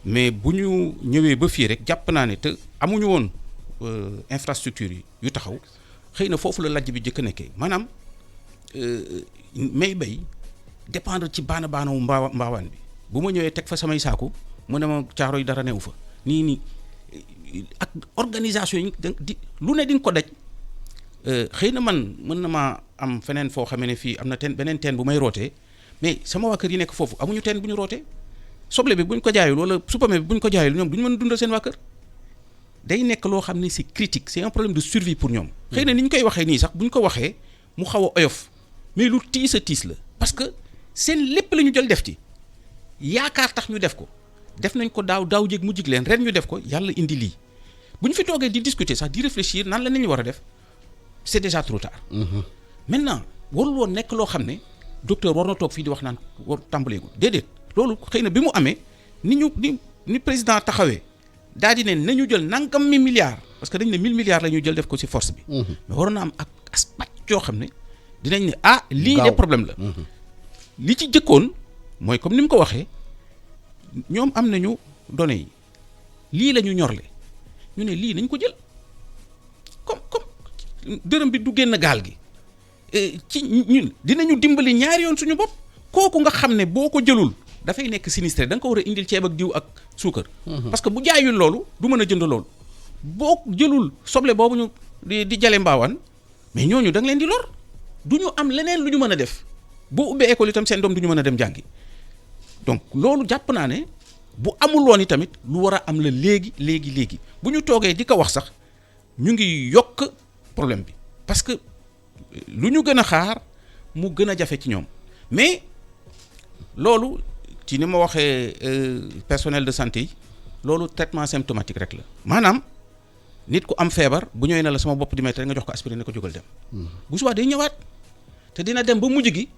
S3: mais bu ñu ñëwee ba fii rek jàpp naa ne te amuñu woon infrastructure yi yu taxaw xëy na foofu la lajj bi jëkk a nekkee maanaam may bay dépendre ci baanawu mbaawaan bi bu ma ñëwee teg fa samay saaku mu ne ma caaro yi dara newu fa nii ak organisation yi di lu ne di nga ko daj xëy na man mën na maa am feneen foo xamee ne fii am na beneen teen bu may rootee mais sama waa kër yi nekk foofu amuñu teen bu ñu rootee soble bi buñ ko jaayul wala supame bi buñ ko jaayul ñoom duñu mën a dundal seen waa kër day nekk loo xam ne c'est critique c'est un problème de survie pour ñoom. xëy na ni ñu koy waxee nii sax buñ ko waxee mu xaw a oyof mais lu tiis a tiis la parce que seen lépp la ñu jël def ci yaakaar tax ñu def ko def nañ ko daaw jéeg mu jig leen ren ñu def ko yàlla indi lii bu ñu fi toogee di discuter sax di réfléchir nan la ñu war a def c'est déjà trop tard. maintenant warul woon nekk loo xam ne docteur war na toog fii di wax naan war tàmbaleegul déedéet loolu xëy na bi mu amee ni président taxawee daal di ne nañu jël nangam mi milliards parce que dañ ne 1000 milliards la ñuy jël def ko ci force bi. mais waroon na am ak aspect yoo xam ne dinañ ne lii de problème la. li ci jëkkoon mooy comme ni mu ko waxee ñoom am nañu données yi lii la ñu ñorle ñu ne lii nañ ko jël comme dërëm bi du génn gaal gi ci ñun dinañu dimbali ñaari yoon suñu bopp kooku nga xam ne boo ko jëlul dafay nekk sinistré da nga ko war a indil ceeb ak diw ak suukar. parce que bu jaayul loolu du mën a jënd loolu boo jëlul soble boobu ñu di jale mbaawaan mais ñooñu da nga leen di lor du ñu am leneen lu ñu mën a def boo ubbee école itam seen doom du ñu mën a dem jàngi donc loolu jàpp naa ne bu amul woon i tamit lu war a am la léegi bu ñu toogee di ko wax sax ñu ngi yokk problème bi parce que lu ñu gën a xaar mu gën a jafe ci ñoom mais loolu ci ni ma waxee personnel de santé yi loolu traitement symptomatique rek la maanaam nit ku am feebar bu ñëwee ne la sama bopp di metti nga jox ko aspirine ne ko jógal dem bu subaa day ñëwaat te dina dem ba mujj gi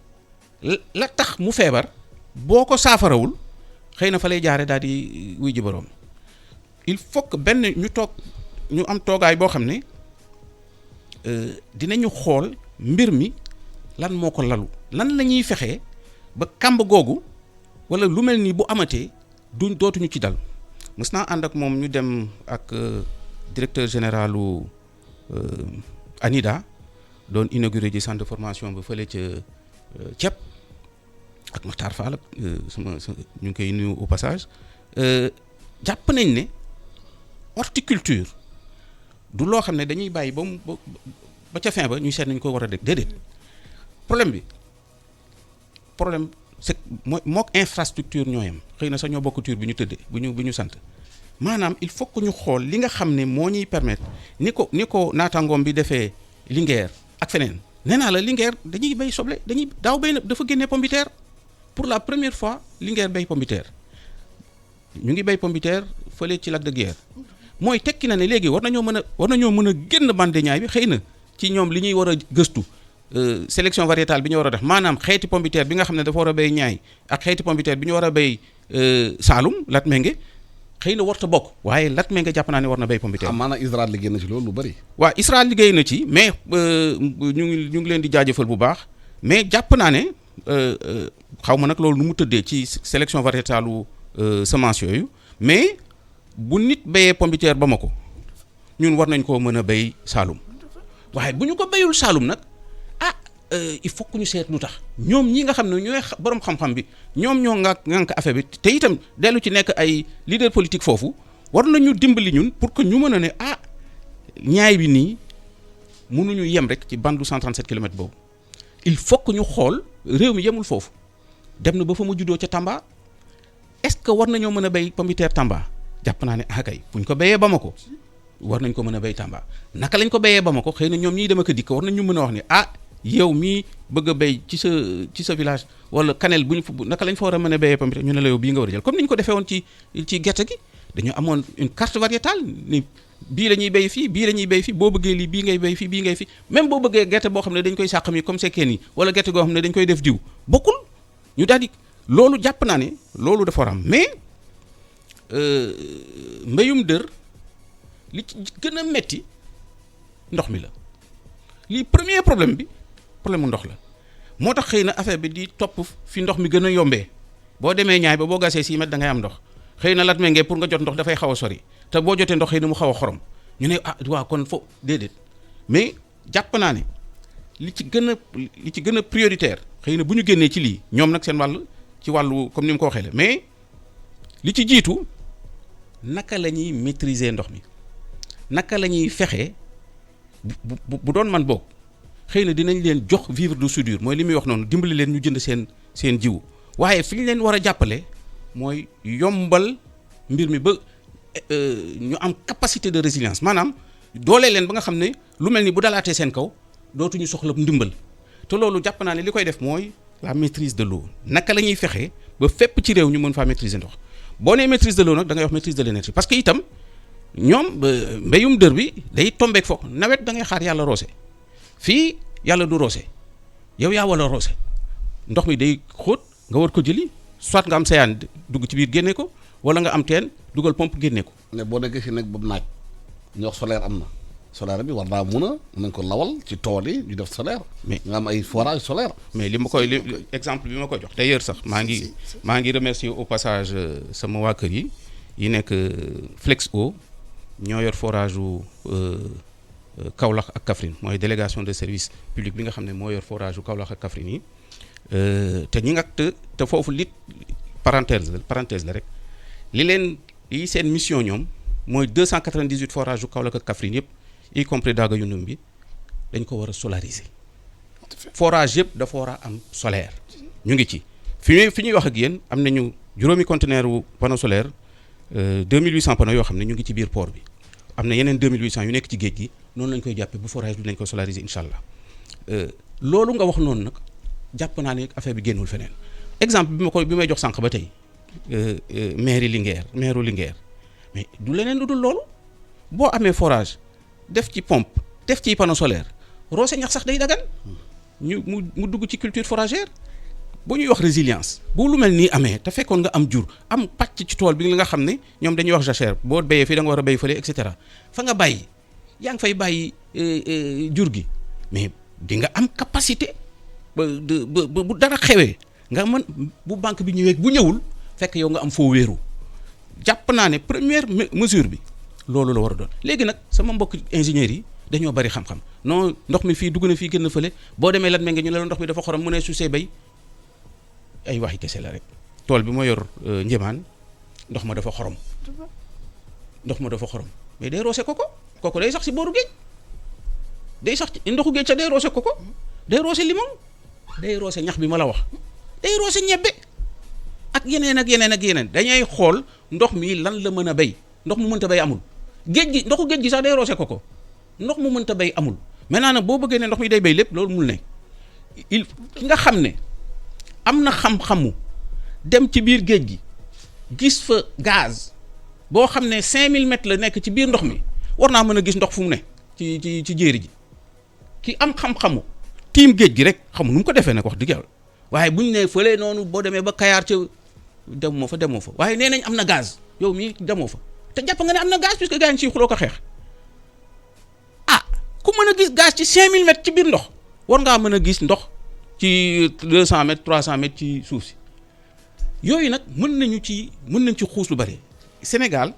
S3: la tax mu feebar boo ko saafarawul xëy na fa lay jaare daal di wuy ji boroom il faut que benn ñu am toogaay boo xam ne dinañu xool mbir mi lan moo ko lalu lan la ñuy fexee ba kàmb googu wala lu mel ni bu amatee dootuñu ci dal mës naa ànd ak moom ñu dem ak directeur généralu ANIDA doon inauguré ji centre de formation ba fële ca Thiep ak Makhtar Fall ak sama ñu ngi koy nuyu au passage jàpp nañ ne horticulture du loo xam ne dañuy bàyyi ba ca fin ba ñuy seet nañ ko war a dégg déedéet problème c'est mook infrastructure ñooyam xëy na sax ñoo bokk tur bi ñu tëddee bu ñu sant maanaam il faut que ñu xool li nga xam ne moo ñuy permettre ni ko naataangoom bi defee Linguère ak feneen nee naa la Linguère dañuy bay soble daaw bay na dafa génnee pomme de terre pour la première fois Linguère bay pomme de terre ñu ngi bay pomme de terre fële ci lac de Guiers mooy tekki na ne léegi war nañoo mën a génn bande ñaay bi xëy na ci ñoom li ñuy war a gëstu sélection variétale bi ñu war a def maanaam xeeti pomme de terre bi nga xam ne dafa war a bay ñaay ak xeeti pomme de terre bi ñu war a bay Saalum Latmingué xëy na warta bokk waaye Latmingué jàpp naa ne war na bay pomme de terre.
S1: maanaam Israël liggéey na ci loolu lu bari.
S3: waaw Israël liggéey na ci mais ñu ngi leen di jaajëfal bu baax mais jàpp naa ne xaw ma nag loolu nu mu tëddee ci sélection variétale semence yooyu mais bu nit béyee pomme de terre Bamako ñun war nañ koo mën a béy Saalum waaye bu ñu ko béyul Saalum nag il faut que ñu seet lu tax ñoom ñi nga xam ne ñooy borom xam-xam bi ñoom ñoo ngànk affaire bi te itam dellu ci nekk ay leader politique foofu war nañu dimbali ñun pour que ñu mën a ne ñaay bi nii mënuñu yem rek ci bandu 137 kilomètres boobu il faut que ñu xool réew mi yemul foofu dem na ba fa ma juddoo ca Tamba est-ce que war nañoo mën a béy pomme de terre Tamba jàpp naa ne kay buñ ko béyee Bamako war nañ ko mën a béy Tamba naka lañ ko béyee Bamako xëy na ñoom ñiy dem ak a dikk war nañ ñu mën a wax ni yow mii bëgg a béy ci sa village wala Kanel naka lañ fa war a mën a béyee pamite ñu ne la yow bii nga war a jël comme ni ñu ko defee woon ci gerte gi dañu amoon une carte variétale ni bii la ñuy béy fii bii la ñuy béy fii boo bëggee lii bii ngay béy fii bii ngay fii même boo bëggee gerte boo xam ne dañ koy sàq mi comme sekkeen yi wala gerte goo xam ne dañ koy def diw bokkul ñu daal di loolu jàpp naa ne loolu dafa war a am mais mbéyum dër li ci gën a metti ndox mi la lii premier problème bi problème mu ndox la moo tax xëy na affaire bi di topp fi ndox mi gën a yombee boo demee ñaay ba boo gasee 6 mètres da ngay am ndox xëy na Latmingué pour nga jot ndox dafay xaw a sori te boo jotee ndox xëy na mu xaw a xorom ñu ne waaw kon déedéet mais jàpp naa ne li ci gën a prioritaire xëy na bu ñu génnee ci lii ñoom nag seen wàllu comme ni mu ko waxee la mais li ci jiitu naka la ñuy maîtriser ndox mi naka la ñuy fexee bu doon man boog xëy na dinañ leen jox vivre de soudure mooy li muy wax noonu dimbali leen ñu jënd seen jiwu waaye fi ñu leen war a jàppale mooy yombal mbir mi ba ñu am capacité de résilience maanaam doole leen ba nga xam ne lu mel ni bu dalaatee seen kaw dootuñu soxla ndimbal te loolu jàpp naa ne li koy def mooy la maîtrise de l'eau naka la ñuy fexee ba fépp ci réew ñu mën faa maîtriser ndox boo nee maîtrise de l'eau nag da ngay wax maîtrise de l'énergie parce que itam ñoom mbéyum dër bi day tombeek foog nawet da ngay xaar yàlla roose fii yàlla du roose yow yaa wala roose ndox mi day xóot nga war ko jëli soit nga am sayaan dugg ci biir génne ko wala nga am teen dugal pompe génne ko.
S1: mais boo nekkee fi nekk boobu naaj ñu wax solaire am na solaire bi war naa nañ ko lawal ci tool yi ñu def solaire. mais nga am ay forage solaire.
S3: mais exemple bi ma koy jox d'ailleurs sax maa ngi remercier au passage sama waa kër yi nekk Flexo ñoo yor forage u Kaolack ak Kaffrine mooy délégation de service public bi nga xam ne moo yor forage u Kaolack ak Kaffrine yi te ñi nga te foofu parenthèse la rek li seen mission ñoom mooy 298 forage u Kaolack ak Kaffrine yëpp y compris Daga Yundum bi dañ ko war a solariser forage yëpp dafa war a am solaire ñu ngi ci fi ñuy wax ak yéen am nañu juróomi conteneur wu panneau solaire 2800 panneaux yoo xam ne ñu ngi ci biir port bi am na yeneen 2800 yu nekk ci géej gi noonu lañ koy jàppee bu forage bi dinañ ko solariser incha allah loolu nga wax noonu nag jàpp naa ne affaire bi génnul feneen exemple bi may jox sànq ba tey maire Linguère mais du leneen lu dul loolu boo amee forage def ci pompe def ci panneau solaire roose ñax sax day dagan mu dugg ci culture foragère bu ñuy wax résilience bu lu mel nii amee te fekkoon nga am jur am pàcc ci tool bi nga xam ne ñoom dañuy wax jachère boo béyee fii da nga war a béy fële et cetera fa nga bàyyi yaa ngi fay bàyyi jur gi mais di nga am capacité ba bu dara xewee nga mën bu banque bi ñëwee bu ñëwul fekk yow nga am foo wéeru jàpp naa ne première mesure bi loolu la war a doon léegi nag sama mbokk ingénieurs yi dañoo bari xam-xam non ndox mi fii dugg na fii gën na fële boo demee Latmingué ñu ne la ndox mi dafa xorom mu ne su see bay ay waxi kese la rek tool bi ma yor njëmaan ndox ma dafa xorom mais day roose koko day sax si booru géej day sax ci ndoxu géej sax day roose koko day roose limon day roose ñax bi ma la wax day roose ñebbe ak yeneen dañuy xool ndox mi lan la mën a béy ndox mu mënta béy amul ndoxu géej gi sax day roose koko ndox mu mënta béy amul maintenant nag boo bëggee ne ndox mi day béy lépp loolu mul ne ki nga xam ne am na xam-xamu dem ci biir géej gi gis fa gaz boo xam ne 5000 mètres la nekk ci biir ndox mi war naa mën a gis ndox fu mu ne ci jéeri ji ki am xam-xamu tiim géej gi rek xamu nu mu ko defee nag wax dëgg yàlla waaye buñ ne fële noonu boo demee ba Kayaar ca demoo fa waaye nee nañ am na gaz yow mii demoo fa te jàpp nga ne am na gaz puisque gars yi ci xuloo ko xeex ku mën a gis gaz ci 5000 mètres ci biir ndox war ngaa mën a gis ndox ci 200 mètres 300 mètres ci suuf si yooyu nag mën nañ ci xuus lu bari Sénégal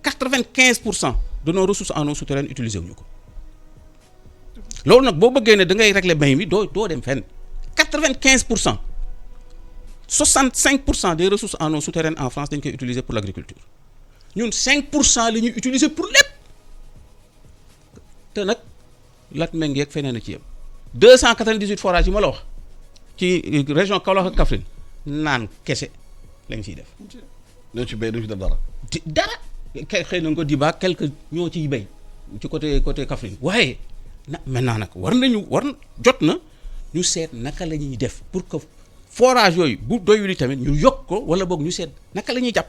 S3: 95% de nos ressources en eau souterraine utilisé wuñu ko loolu nag boo bëggee ne da ngay régler mbay mi doo dem fenn 95% 65% des ressources en eau souterraine en France dañ koy utiliser pour l'agriculture ñun 5% la ñuy utiliser pour lépp te nag Latmingué ak feneen a ci yem 298 forages yi ma la wax ci région Kaolack ak Kaffrine naan kese lañ ciy def.
S1: ñoo ci béy duñ ci def dara.
S3: dara xëy na nga Diba quelque ñoo ciy béy ci côté Kaffrine waaye maintenant nag jot na ñu seet naka la ñuy def pour que forage yooyu bu doyul tamit ñu yokk ko wala boog ñu seet naka la ñuy jàpp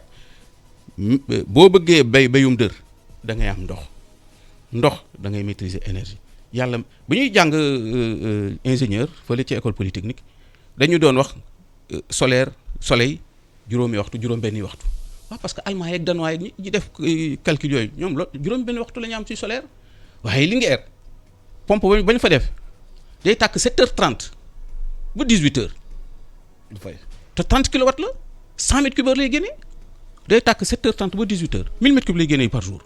S3: boo bëggee béyum dër da ngay am ndox da ngay maîtriser énergie yàlla bu ñuy jàng ingénieur fële ci école polytechnique dañu doon wax soleil juróomi waxtu juróom-benni waxtu waaw parce que allemand yeeg danois yeeg ñi def calcul yooyu ñoom juróom-benni waxtu la ñu am ci solaire waaye Linguère pompe ba ñu fa def day tàkk 7h30 ba 18h.
S1: du fay
S3: te 30 kilowatts la 100 mètres cubes lay génnee day tàkk 7h30 ba 18h 1000 mètres cubes lay génnee par jour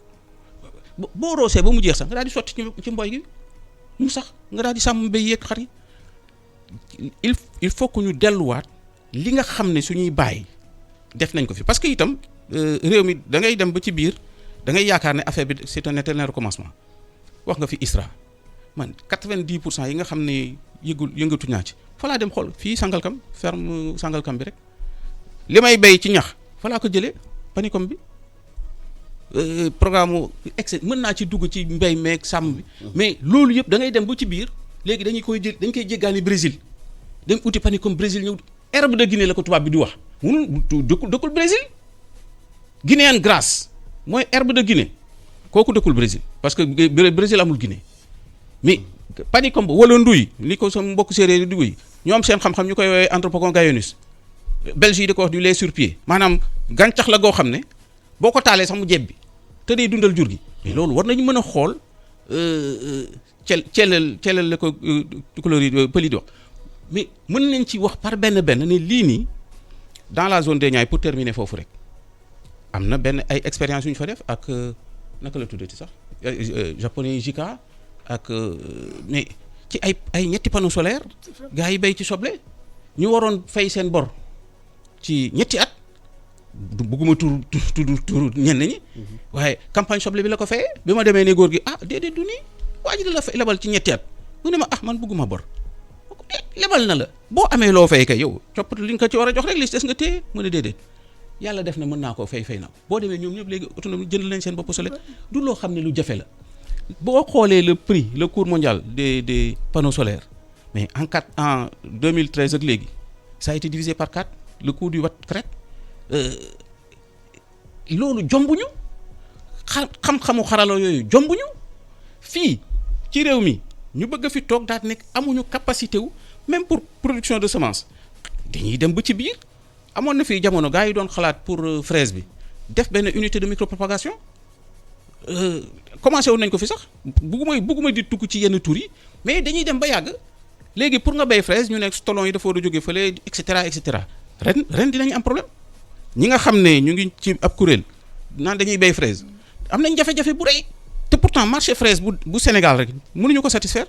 S3: boo roosee ba mu jeex sax nga daal di sotti ci mboy gi mu sax nga daal di sàmm mbéy yeeg xar yi il faut que ñu delluwaat li nga xam ne suñuy bàyyi def nañ ko fi parce que itam réew mi da ngay dem ba ci biir da ngay yaakaar ne affaire bi c'est un éternel recommencement wax nga fi ISRA man 90% yi nga xam ne yëngatu ñaa ci fa laa dem xool fii Sangalkam ferme Sangalkam bi rek li may béy ci ñax fa laa ko jëlee Panicom bi programme mën naa ci dugg ci mbéy meeg sàmm bi mais loolu yëpp da ngay dem ba ci biir léegi dañ koy jéggaani Brésil dem uti Panicom Brésil ñëw herbe de Guinée la ko tubaab bi di wax munul dëkkul Brésil Guinéenne grasse mooy herbe de Guinée kooku dëkkul Brésil parce que Brésil amul Guinée mais Panicom wala nduy li ko sama mbokk séeréer yi dugg yi ñoo am seen xam-xam ñu koy woowee Anthropogon gayonis Belge yi di ko wax du lait sur pied maanaam gàncax la goo xam ne boo ko taalee sax mu jebbi te day dundal jur gi mais loolu war nañu mën a xool celel la ko tukulóor yi pëli di wax mais mën nañ ci wax par benn ne lii nii dans la zone des Niayes pour terminer foofu rek am na ay expérience yu ñu fa def ak naka la tuddati sax japonais yi JICA ak mais ci ay ñetti panneaux solaires gars yi béy ci soble ñu waroon fay seen bor ci ñetti at bugguma tur ñenn ñi waaye campagne soble bi la ko fayee bi ma demee ne góor gi déedéet du nii waa ji da la fay lebal ci ñetti at mu ne ma man bugguma bor lebal na la boo amee loo fay kay yow coppati li nga ko ci war a jox rek li des nga téye mu ne déedéet yàlla def na mën naa koo fay na ko boo demee ñoom ñëpp léegi autonome jënd nañ seen bopp sole du loo xam ne lu jafe la boo xoolee le cours mondial des panneaux solaires mais en 2013 ak léegi ça a été divisé par 4 le coût du watt-crête loolu jombuñu xam-xamu xarala yooyu jombuñu fii ci réew mi ñu bëgg fi toog daal nekk amuñu capacité wu même pour production de semence dañuy dem ba ci biir amoon na fii jamono gars yi doon xalaat pour fraise bi def benn unité de micropropagation commencé woon nañ ko fi sax bugguma di tukk ci yenn tur yi mais dañuy dem ba yàgg léegi pour nga béy fraise ñu nekk stolon yi dafa war a jóge fële et cetera ren dinañ am problème ñi nga xam ne ñu ngi ci ab kuréel naan dañuy béy fraise am nañ jafe-jafe bu rëy te pourtant marché fraise bu Sénégal rek mënuñu ko satisfaire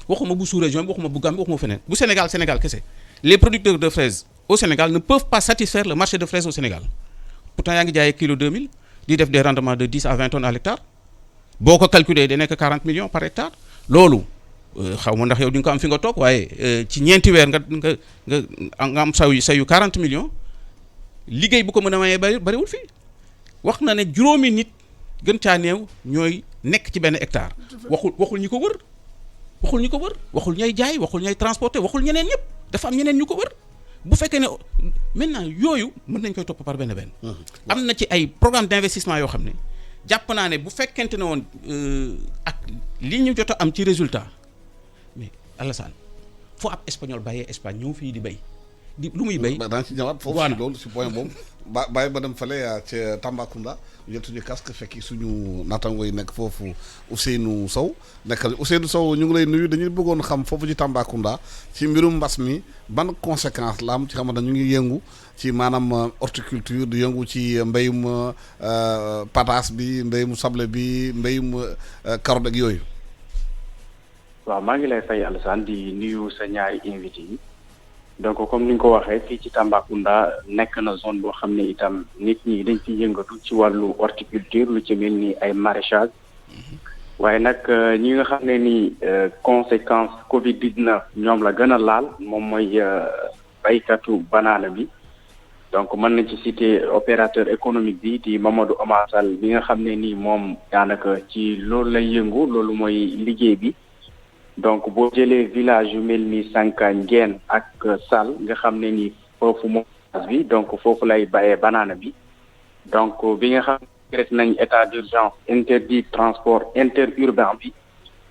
S3: waxuma bu sous-région bi waxuma bu Gambie waxuma feneen bu Sénégal kese les producteurs de fraises au Sénégal ne peuvent pas satisfaire le marché de fraises au Sénégal pourtant yaa ngi jaayee kilo 2000 di def des rendements de 10 à 20 tonnes à l'hectare boo ko calculer day nekk 40 millions par hectare loolu xaw ma ndax yow di nga ko am fi nga toog waaye ci ñeenti weer nga am sayu 40 millions liggéey bu ko mën a mayee bariwul fii wax na ne juróomi nit gën caa néew ñooy nekk ci benn hectare waxul ñi ko wër waxul ñay jaay waxul ñay transporter waxul ñeneen ñëpp dafa am ñeneen ñu ko wër bu fekkee ne maintenant yooyu mën nañ koy topp par benn am na ci ay programme d'investissement yoo xam ne jàpp naa ne bu fekkente ne woon ak li ñu jot a am ci résultat mais Alassane foo ab espagnol bàyyee Espagne ñëw fii di béy lu muy béy
S1: daan ci ñëwaat foofu si loolu si point boobu bàyyi ba dem fale ca Tambacounda jël suñu casque fekki suñu naataango yi nekk foofu Ousseynou Sow ñu ngi lay nuyu dañuy bëggoon xam foofu ci Tambacounda ci mbirum mbas mi ban conséquence la am ci xamante ñu ngi yëngu ci maanaam horticulture di yëngu ci mbéyum pataas bi mbéyum sable bi mbéyum carotte ak yooyu.
S4: waaw maa ngi lay fay Alassane di nuyu sa ñaari invité yi. donc comme ni nga ko waxee fii ci Tambacounda nekk na zone boo xam ne itam nit ñi dañ fi yëngatu ci wàllu horticulture lu ci mel ni ay maraîchage waaye nag ñi nga xam ne ni conséquence Covid-19 ñoom la gën a laal moom mooy baykatu banaana bi donc mën nañ ci citer opérateur économique bi di Mamadou Omar Sall bi nga xam ne nii moom daanaka ci loolu lay yëngu loolu mooy liggéey bi donc boo jëlee village yu mel ni Sankagne Ngeen ak Sall nga xam ne nii foofu moom bi donc foofu lay bàyyee banaana bi donc bi nga xam ne nañ état d'urgence interdit transport interurbain bi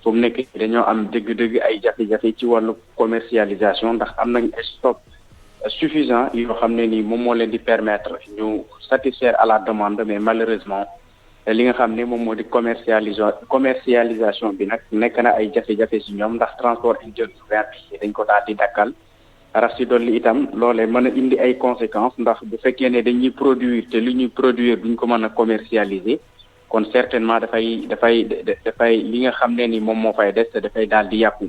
S4: fu mu nekk dañoo am dëgg-dëgg ay jafe-jafe ci wàllu commercialisation ndax am nañ stock suffisant yoo xam ne nii moom moo leen di permettre ñu satisfaire à la demande mais malheureusement li nga xam ne moom moo di commercialisation bi nag nekk na ay jafe-jafe si ñoom ndax transport interurbain bi dañ ko daal di dakkal rax si dolli itam loolee mën a indi ay conséquences ndax bu fekkee ne dañuy produire te li ñuy produire duñ ko mën a commercialiser kon certainement dafay li nga xam ne ni moom moo fay des te dafay daal di yàqu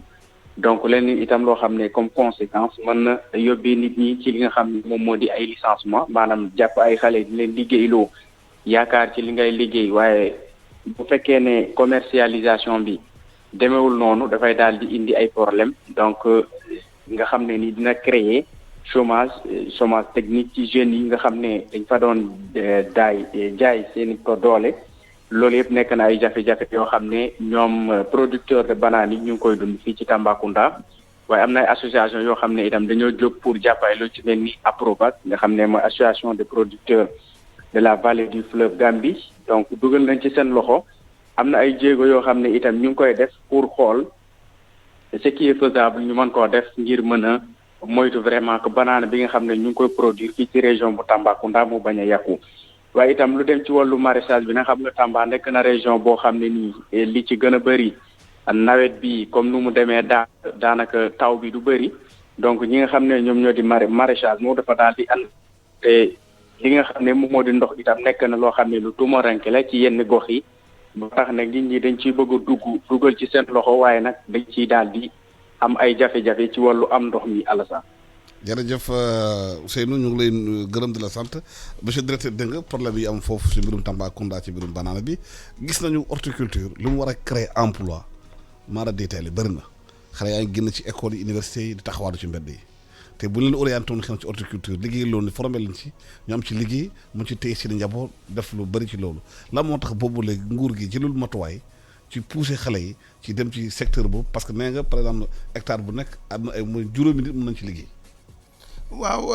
S4: donc leneen itam loo xam ne comme conséquence mën na yóbbee nit ñi ci li nga xam ne moom moo di ay licenciement maanaam jàpp ay xale di leen liggéeyloo yaakaar ci li ngay liggéey waaye bu fekkee ne commercialisation bi demewul noonu dafay daal di indi ay problème donc nga xam ne ni dina créer chômage technique ci jeunes yi nga xam ne dañ fa doon jaay seen ko doole loolu yëpp nekk na ay jafe-jafe yoo xam ne ñoom producteur de banane yi ñu ngi koy dund fii ci Tambacounda waaye am na ay association yoo xam ne itam dañoo jóg pour jàppale lu ci mel ni APROVAC nga xam ne mooy association de producteurs de la vallée du fleuve Gambie donc dugal nañ ci seen loxo am na ay jéego yoo xam ne itam ñu ngi koy def pour xool ce qui est faisable ñu mën koo def ngir mën a moytu vraiment que banane bi nga xam ne ñu ngi koy produire fii ci région bu Tambacounda mu bañ a yàqu waaye itam lu dem ci wàllu maraîchage bi nga xam ne Tamba nekk na région boo xam ne nii li ci gën a bëri nawet bi comme nu mu demee daanaka taw bi du bëri donc ñi nga xam ne ñoom ñoo di maraîchage moo dafa daal di ànd te li nga xam ne moom moo di ndox itam nekk na loo xam ne lu tumaranke la ci yenn gox yi ba tax nag nit ñi dañ ciy bëgg a dugal ci seen loxo waaye nag dañ ciy daal di am ay jafe-jafe ci wàllu am ndox mi Alassane.
S1: jërëjëf Ousseynou ñu ngi lay gërëm di la sant monsieur directeur dégg nga problème yi am foofu ci mbirum Tambacounda ci mbirum banana bi gis nañu horticulture lu mu war a créer emploi maara détail yi bëri na xale yaa ngi génn ci école yi université yi di taxawaatu ci mbedd yi te bu leen orienté woon xel ci horticulture liggéey loolu ni formé leen ci ñu am ci liggéey mu ci téye seen njaboot def lu bëri ci loolu lan moo tax boobu léegi nguur gi jëlul matuwaay ci pousser xale yi ci dem ci secteur boobu parce que nee nga par exemple hectare bu nekk am na ay mooy juróomi nit mën nañ ci liggéey.
S2: waaw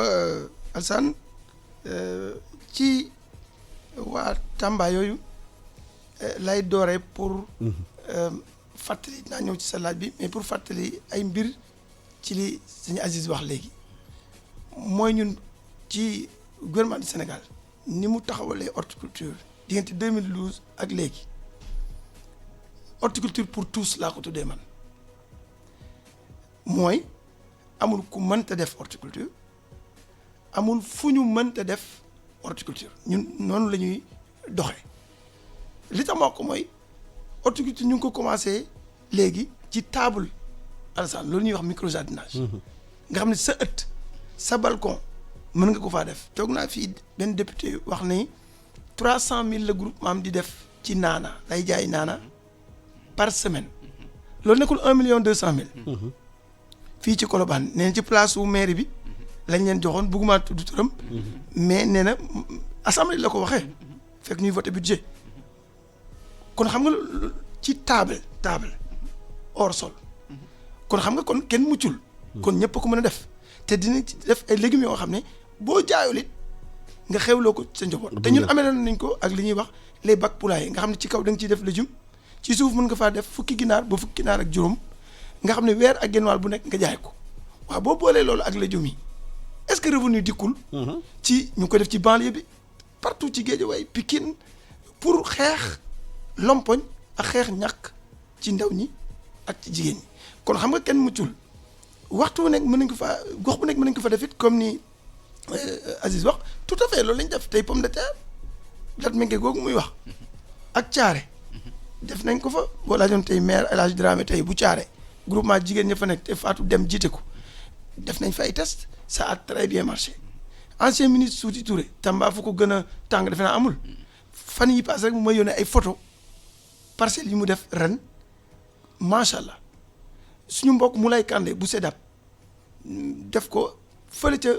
S2: Alsane ci waa Tamba yooyu lay dooree pour fàttali naa ñëw ci sa laaj bi mais pour fàttali ay mbir ci li sëñ Aziz wax léegi mooy ñun ci gouvernement du Sénégal ni mu taxawalee horticulture diggante 2012 ak léegi horticulture pour tous laa ko tuddee man mooy amul ku mënta def horticulture amul fu ñu mënta def horticulture ñun noonu la ñuy doxee li tax ma wax ko mooy horticulture ñu ngi ko commencé léegi ci table Alassane loolu ñuy wax microjardinage nga xam ne sa ëtt sa balcon mën nga ko faa def toog naa fii benn député wax ni 300,000 la groupement am di def ci naana lay jaay naana par semaine loolu nekkul 1,200,000 fii ci Colobane nee na ci place wu mairie bi lañ leen joxoon bëgguma tudd turam mais nee na assemblée la ko waxee fekk ñuy voté budget kon xam nga ci table hors sol kon xam nga kon kenn muccul kon ñëpp ko mën a def te dina ci def ay légumes yoo xam ne boo jaayul it nga xewloo ko sa njaboot te ñun amee nañ ko ak li ñuy wax les bacs poulaillers nga xam ne ci kaw da nga ciy def légume ci suuf mën nga faa def fukki ginaar ba fukki ginaar ak juróom nga xam ne weer ak genn wàll bu nekk nga jaay ko waaw boo boolee loolu ak légumes yi est-ce que revenu dikkul ci ñu ko def ci banlieue bi partout ci Guédiawaye Pikine pour xeex lompoñ ak xeex ñàkk ci ndaw ñi ak ci jigéen ñi kon xam nga kenn muccul waxtu bu nekk mën nañ ko fa gox bu nekk mën nañ ko fa def it comme ni Aziz wax tout à fait loolu lañ def tey pomme de terre Latmingué googu muy wax ak Thiaré def nañ ko fa boo laajoon tey maire El Hadj Dramé tey bu Thiaré groupement jigéen ña fa nekk te Fatou Dem jiite ko def nañ fa ay test ça a très bien marché ancien ministre Souti Touré Tamba fu ko gën a tàng defe naa amul fan yi paase rek mu may yónnee ay photo parcelles yi mu def ren macha allah suñu mbokk Moulay Kandé bu Sedap def ko fële ca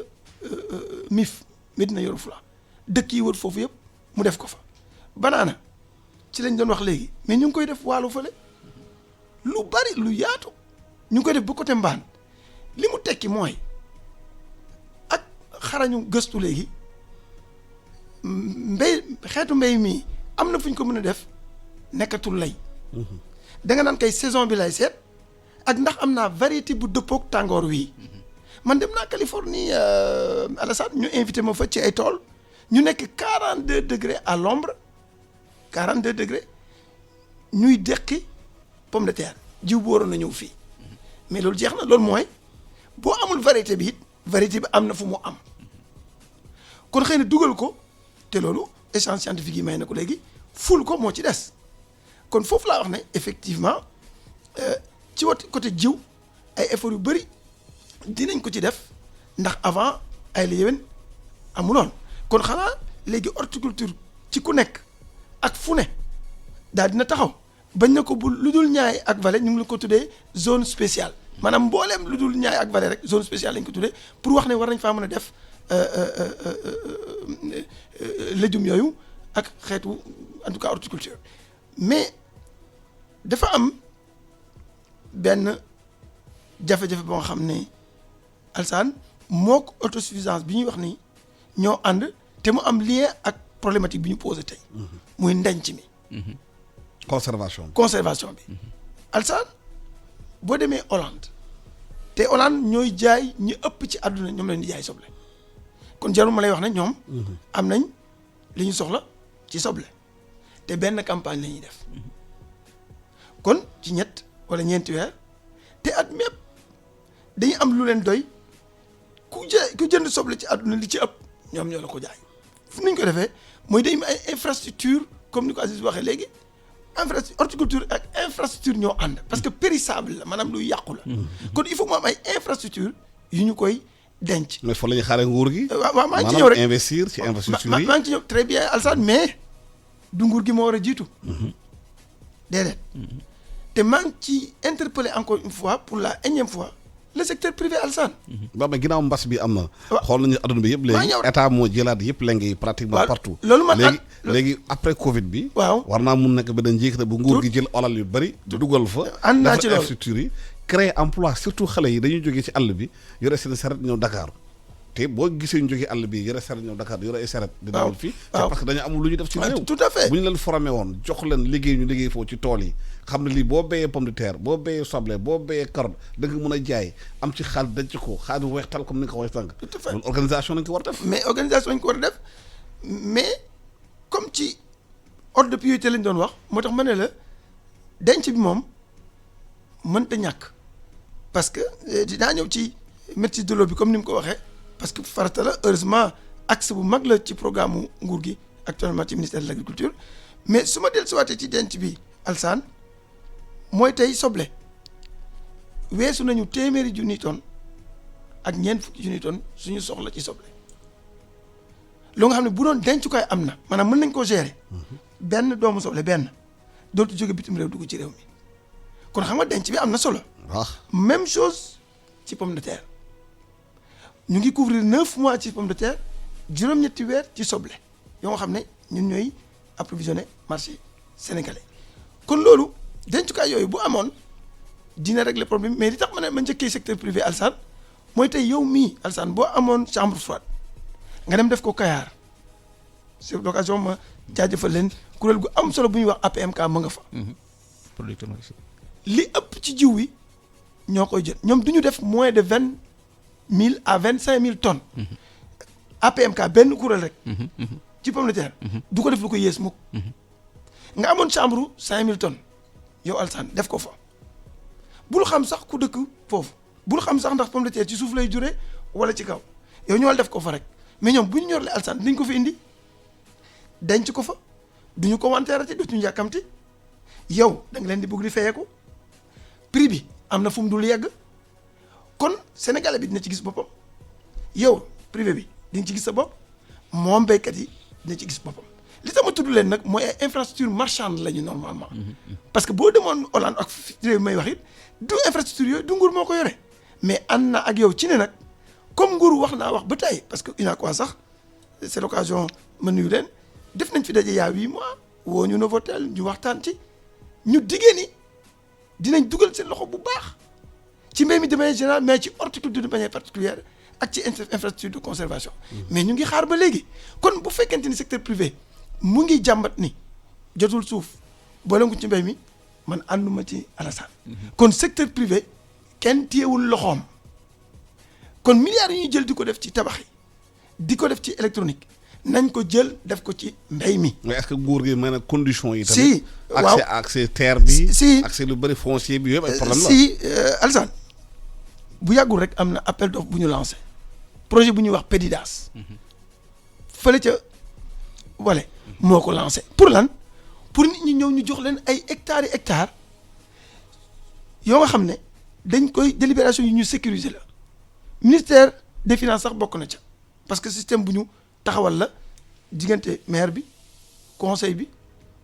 S2: MIF Médina Yoro Fula dëkk yi wër foofu yëpp mu def ko fa. banaana ci lañ doon wax léegi mais ñu ngi koy def waalo fële lu bari lu yaatu ñu ngi koy def ba côté Mbaan li mu tekki mooy ak xarañu gëstu léegi xeetu mbéy mii am na fu ñu ko mën a def nekkatul lay. da nga naan kay saison bi lay seet ak ndax am naa variété bu dëppook tàngoor wii man dem naa Californie Alassane ñu invité ma fa ci ay tool ñu nekk 42 degrés à l'ombre 42 degrés ñuy deqi pomme de terre jiw bu waroon na ñëw fii mais loolu jeex na loolu mooy boo amul variété bi it variété bi am na fu mu am kon xëy na dugal ko te loolu échange scientifique yi may na ko léegi ful ko moo ci des kon foofu laa wax ne effectivement ci côté jiw ay efforts yu bëri dinañ ko ci def ndax avant ay la yéwén amuloon kon xanaa léegi horticulture ci ku nekk ak fu ne daal dina taxaw bañ na ko bu lu dul Niayes ak Vallée ñu ngi la ko tuddee zone spéciale maanaam mbooleem lu dul Niayes ak Vallée rek zone spéciale lañ ko tuddee pour wax ne war nañ faa mën a def légumes yooyu ak xeetu en tout cas horticulture mais dafa am benn jafe-jafe boo xam ne Alassane mook autosuffisance bi ñuy wax ni ñoo ànd te mu am lien ak problématique bi ñu posé tey muy ndenc mi conservation bi Alassane boo demee Hollande te Hollande ñooy jaay ñi ëpp ci àdduna ñoom leen di jaay soble kon jarul ma lay wax ne ñoom am nañ li ñu soxla ci soble te benn campagne la ñuy def kon ci ñett wala ñeenti weer te at mépp dañuy am lu leen doy ku jënd soble ci àdduna li ci ëpp ñoom ñoo la ko jaay fu ñu ko defee mooy day ay infrastructure comme ni ko Aziz waxee léegi horticulture ak infrastructure ñoo ànd parce que périssable la maanaam luy yàqu la kon il faut mu am ay infrastructure yu ñu koy denc.
S1: mais fa la ñuy xaaree nguur gi.
S2: waaw maa ngi ci ñëw rek
S1: investir ci infrastructure yi
S2: maa ngi ci ñëw très bien Alassane mais du nguur gi moo war a jiitu. déedéet te maa ngi ci interpeller encore une fois pour la énième fois le secteur privé Alassane.
S1: waaw mais ginnaaw mbas bi am na. xool nañu adduna bi yëpp léegi état moo jëlaat yëpp léegi pratiquement partout.
S2: loolu man
S1: léegi après Covid bi.
S2: waaw
S1: war naa mun nekk benn njiit bu nguur gi jël alal yu bëri. dugal fa
S2: ànd naa ci loolu
S1: infrastructure yi. créer emploi surtout xale yi dañuy jógee ci àll bi yore seen saret ñëw Dakar te boo gisee ñu jógee àll bi yore saret ñëw Dakar yore ay saret di dawal fii c'est parce que dañu amul lu ñu def ci réew.
S2: tout à fait
S1: bu ñu leen formé woon jox leen liggéey ñu liggéey foofu ci tool yi xam ne lii boo béyee pomme de terre boo béyee soble boo béyee carotte da nga mën a jaay am ci xaalis denc ko xaalis weex tal comme ni nga ko waxee sànq.
S2: tout à fait
S1: loolu organisation nañ ko war a def.
S2: mais organisation nañ ko war a def mais comme ci ordre de priorité lañ doon wax moo tax ma ne la denc bi moom mënta ñàkk parce que dinaa ñëw ci maîtrise de l'eau bi comme ni mu ko waxee parce que farata la heureusement axe bu mag la ci programme nguur gi actuellement ci ministère de l'agriculture mais su ma dellusiwaatee ci denc bi Alassane mooy tey soble weesu nañu téeméeri junni tonnes ak ñeent fukki junni tonnes suñu soxla ci soble loo nga xam ne bu doon dencukaay am na maanaam mën nañ koo gérer benn doomu soble benn dootu jóge bitim réew dugg ci réew mi kon xam nga denc bi am na solo.
S1: waaw
S2: même chose ci pomme de terre ñu ngi couvrir 9 mois ci pomme de terre juróom-ñetti weer ci soble yoo nga xam ne ñun ñooy approvisionner marché sénégalais kon loolu dencukaay yooyu bu amoon dina régler problème mais li tax ma njëkkee secteur privé Alassane mooy tey yow mii Alassane boo amoon chambre froide nga dem def ko Kayar c'est l'occasion ma jaajëfal leen kuréel gu am solo bu ñuy wax APMK ma nga fa.
S3: producteur
S2: li ëpp ci jiw wi ñoo koy jël ñoom du ñu def moins de 20 000 à 25 000 tonnes. APMK benn kuréel rek. ci pomme de terre. du ko def lu ko yées mukk. nga amoon chambre 5000 tonnes yow Alassane def ko fa bul xam sax ku dëkk foofu bul xam sax ndax pomme de terre ci suuf lay juree wala ci kaw yow ñëwal def ko fa rek mais ñoom bu ñu ñorlee Alassane dinañ ko fi indi denc ko fa du ñu ko wanteerati dootuñu yàkkamti yow da nga leen di bëgg di fayeeku prix bi am na fu mu dul yegg kon sénégalais bi dina ci gis boppam yow privé bi dina ci gis sa bopp moom béykat yi dina ci gis boppam li tax ma tudd leen nag mooy ay infrastructure marchande la ñu normalement parce que boo demoon Hollande ak réew may wax it du infrastructure yooyu du nguur moo ko yore mais ànd na ak yow ci ne nag comme nguur wax naa wax ba tey parce que UNACOIS sax c'est l'occasion ma nuyu leen def nañ fi daje yaa 8 mois woo ñu Novotel ñu waxtaan ci ñu diggee ni dinañ dugal seen loxo bu baax ci mbéy mi de manière générale mais ci horticulture de manière particulière ak ci infrastructure de conservation mais ñu ngi xaar ba léegi kon bu fekkente ni secteur privé mu ngi jàmbat ni jotul suuf boole ko ci mbéy mi man ànduma ci Alassane kon secteur privé kenn téyewul loxoom kon milliards yi ñuy jël di ko def ci tabax yi di ko def ci électronique nañ ko jël def ko ci mbéy mi.
S1: mais est-ce que nguur gi mën na condition yi.
S2: si waaw
S1: accès terre bi.
S2: si
S1: accès lu bëri foncier bi yëpp ay problème la.
S2: si Alassane bu yàggul rek am na appel d'offre bu ñu lancé projet bu ñuy wax PEDIDAS fële ca wale moo ko lancé pour lan pour nit ñi ñëw ñu jox leen ay hectares yi hectares yoo nga xam ne dañ koy délibération yi ñu sécuriser la ministère des finances sax bokk na ca parce que système bu ñu taxawal la diggante maire bi conseil bi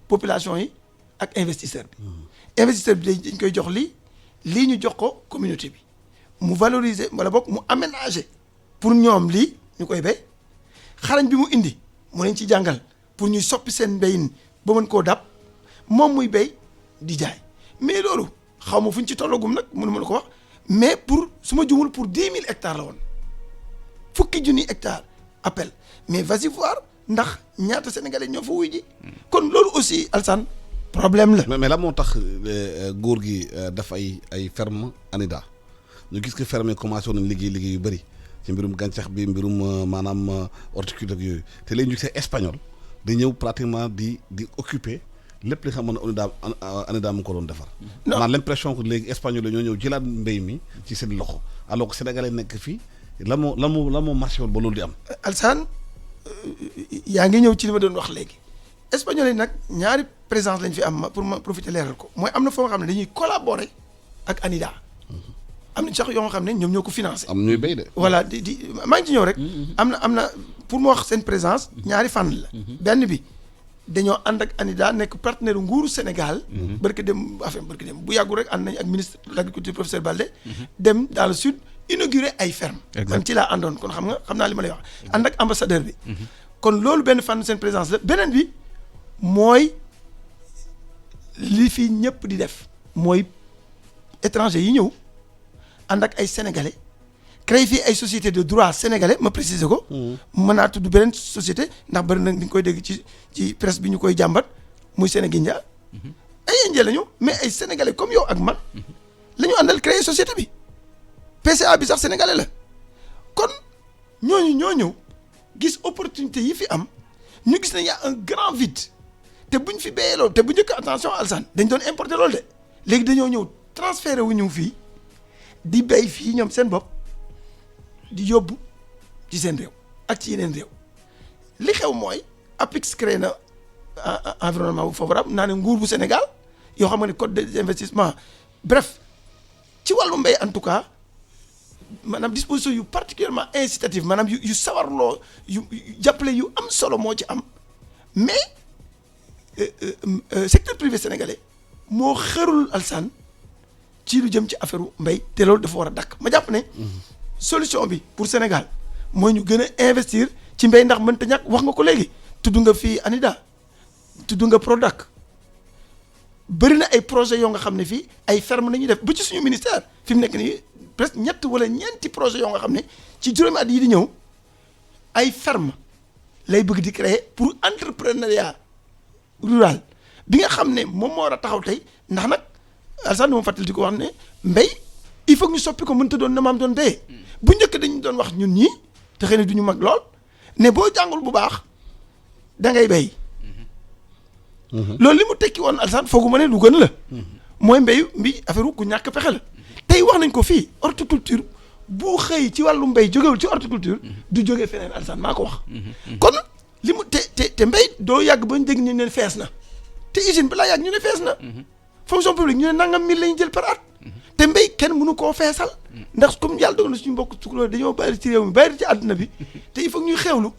S2: population yi ak investisseur bi investisseur bi dañ koy jox lii ñu jox ko communauté bi mu valoriser wala boog mu aménager pour ñoom lii ñu koy béy xarañ bi mu indi mu leen ci jàngal pour ñuy soppi seen mbéyin ba mën koo dab moom muy béy di jaay mais loolu xaw ma fu ñu ci tollagum nag mënu ma la ko wax mais pour su ma jumul pour 10 000 hectares la woon fukki junni hectares appel mais vas-y voir ndax ñaata sénégalais ñoo fa wuy ji kon loolu aussi Alassane problème la.
S1: mais la moo tax góor gi daf ay ferme ANIDA ñu gis que ferme yi commencé woon nañ liggéey yu bëri ci mbirum gàncax bi mbirum maanaam horticulture ak yooyu te léegi ñu gisee espagnol da ñëw pratiquement di occuper lépp li nga xam ne ANIDA mu ko doon defar. non on a l'impression que léegi espagnol la ñoo ñëw jëlaat mbéy mi ci seen loxo alors que sénégalais nekk fii la moo marché woon ba loolu di am.
S2: Alassane yaa ngi ñëw ci li ma doon wax léegi espagnol yi nag ñaari présence lañ fi am pour ma profiter leeral ko mooy am na foo nga xam ne dañuy collaborer ak ANIDA am na sax yoo nga xam ne ñoom ñoo ko financé.
S1: am ñuy béy de.
S2: voilà maa ngi ci ñëw rek. am na pour mu wax seen présence ñaari fànn la. benn bi dañoo ànd ak ANIDA nekk partenaire nguuru Sénégal. barke dem bu yàggul rek ànd nañ ak ministre de l'agriculture professeur Baldé. dem dans le sud inaugurer ay fermes. man ci laa àndoon kon xam naa li ma lay wax. ànd ak ambassadeur bi. kon loolu benn fànn seen présence la beneen bi mooy li fi ñëpp di def mooy étranger yi ñëw. ànd ak ay sénégalais créé fii ay société de droit sénégalais ma préciser ko. mën naa tudd beneen société ndax bari na di nga koy dégg ci presse bi ñu koy jàmbat muy Sénégindia. ay indien la ñu mais ay sénégalais comme yow ak man. la ñu àndal créé société bi. PCA bi sax sénégalais la kon ñooñu ñoo ñëw gis opportunité yi fi am ñu gis ne y a un grand vide te buñ fi béyee loolu te bu njëkk attention Alassane dañ doon importer loolu de léegi dañoo ñëw transféré wu ñu fii. di béy fii ñoom seen bopp di yóbbu ci seen réew ak ci yeneen réew li xew mooy APIX créé na environnement bu favorable naa ne nguur bu Sénégal yoo xam ne code d'investissement bref ci wàllu mbéy en tout cas maanaam disposition yu particulièrement incitative maanaam yu sawarloo yu jàppale yu am solo moo ci am mais secteur privé sénégalais moo xërul Alassane ci lu jëm ci affaire mbéy te loolu dafa war a dakk ma jàpp ne solution bi pour Sénégal mooy ñu gën a investir ci mbéy ndax mënta ñàkk wax nga ko léegi tudd nga fii ANIDA tudd nga Prodac bëri na ay projets yoo nga xam ne fii ay ferme nañuy def ba ci suñu ministère fi mu nekk nii presque ñett wala ñeenti projets yoo nga xam ne ci juróomi at yi di ñëw ay ferme lay bëgg di créer pour entrepreneuriat rural bi nga xam ne moom moo war a taxaw tey ndax nag Alassane moom fàttali di ko wax ne mbéy il faut que ñu soppi ko mënta doon na maam doon béyee bu njëkk dañu doon wax ñun ñii te xëy na du ñu mag lool ne boo jàngul bu baax da ngay béy loolu li mu tekki woon Alassane foogu ma ne lu gën la mooy mbéyu affaire ku ñàkk pexe la tey wax nañ ko fii horticulture bu xëy ci wàllu mbéy jógewul ci horticulture du jógee feneen Alassane maa ko wax kon li mu te mbéy doo yàgg ba ñu dégg ñu ne fees na te usine balaa yàgg ñu ne fees na fonction publique ñu ne nangam 1000 la ñu jël par at te mbéy kenn mënu koo feesal ndax comme yàlla dogal na suñu mbokk tukulóor dañoo bàyyi ci réew mi bàyyi ci àdduna bi te il faut ñuy xewlu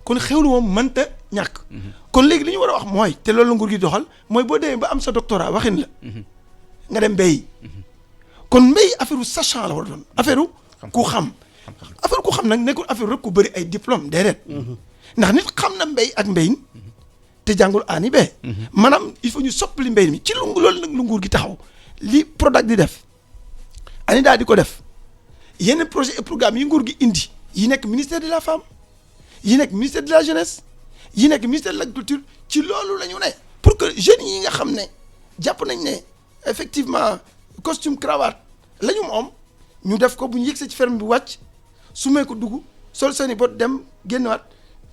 S2: kon xewlu moom mënta ñàkk kon léegi li ñu war a wax mooy te loolu la nguur gi doxal mooy boo demee ba am sa doctorat waxin la nga dem mbéy kon mbéy affaire sachant la war a doon affaire ku xam affaire ku xam nag nekkul affaire rek ku bëri ay diplôme déedéet ndax nit xam na mbéy ak mbéyin te jàngul aani bee maanaam il faut ñu soppali mbéy mi ci lu loolu nag lu nguur gi taxaw li Prodac di def ani daal di ko def yenn projet et programme yi nguur gi indi yi nekk ministère de la femme yi nekk ministère de la jeunesse yi nekk ministère de l'agriculture ci loolu la ñu ne pour que jeunes yi nga xam ne jàpp nañ ne effectivement costume cravate la ñu moom ñu def ko bu ñu yëgsee ci ferme bi wàcc su mee ko dugg sol seeni bot dem génnaat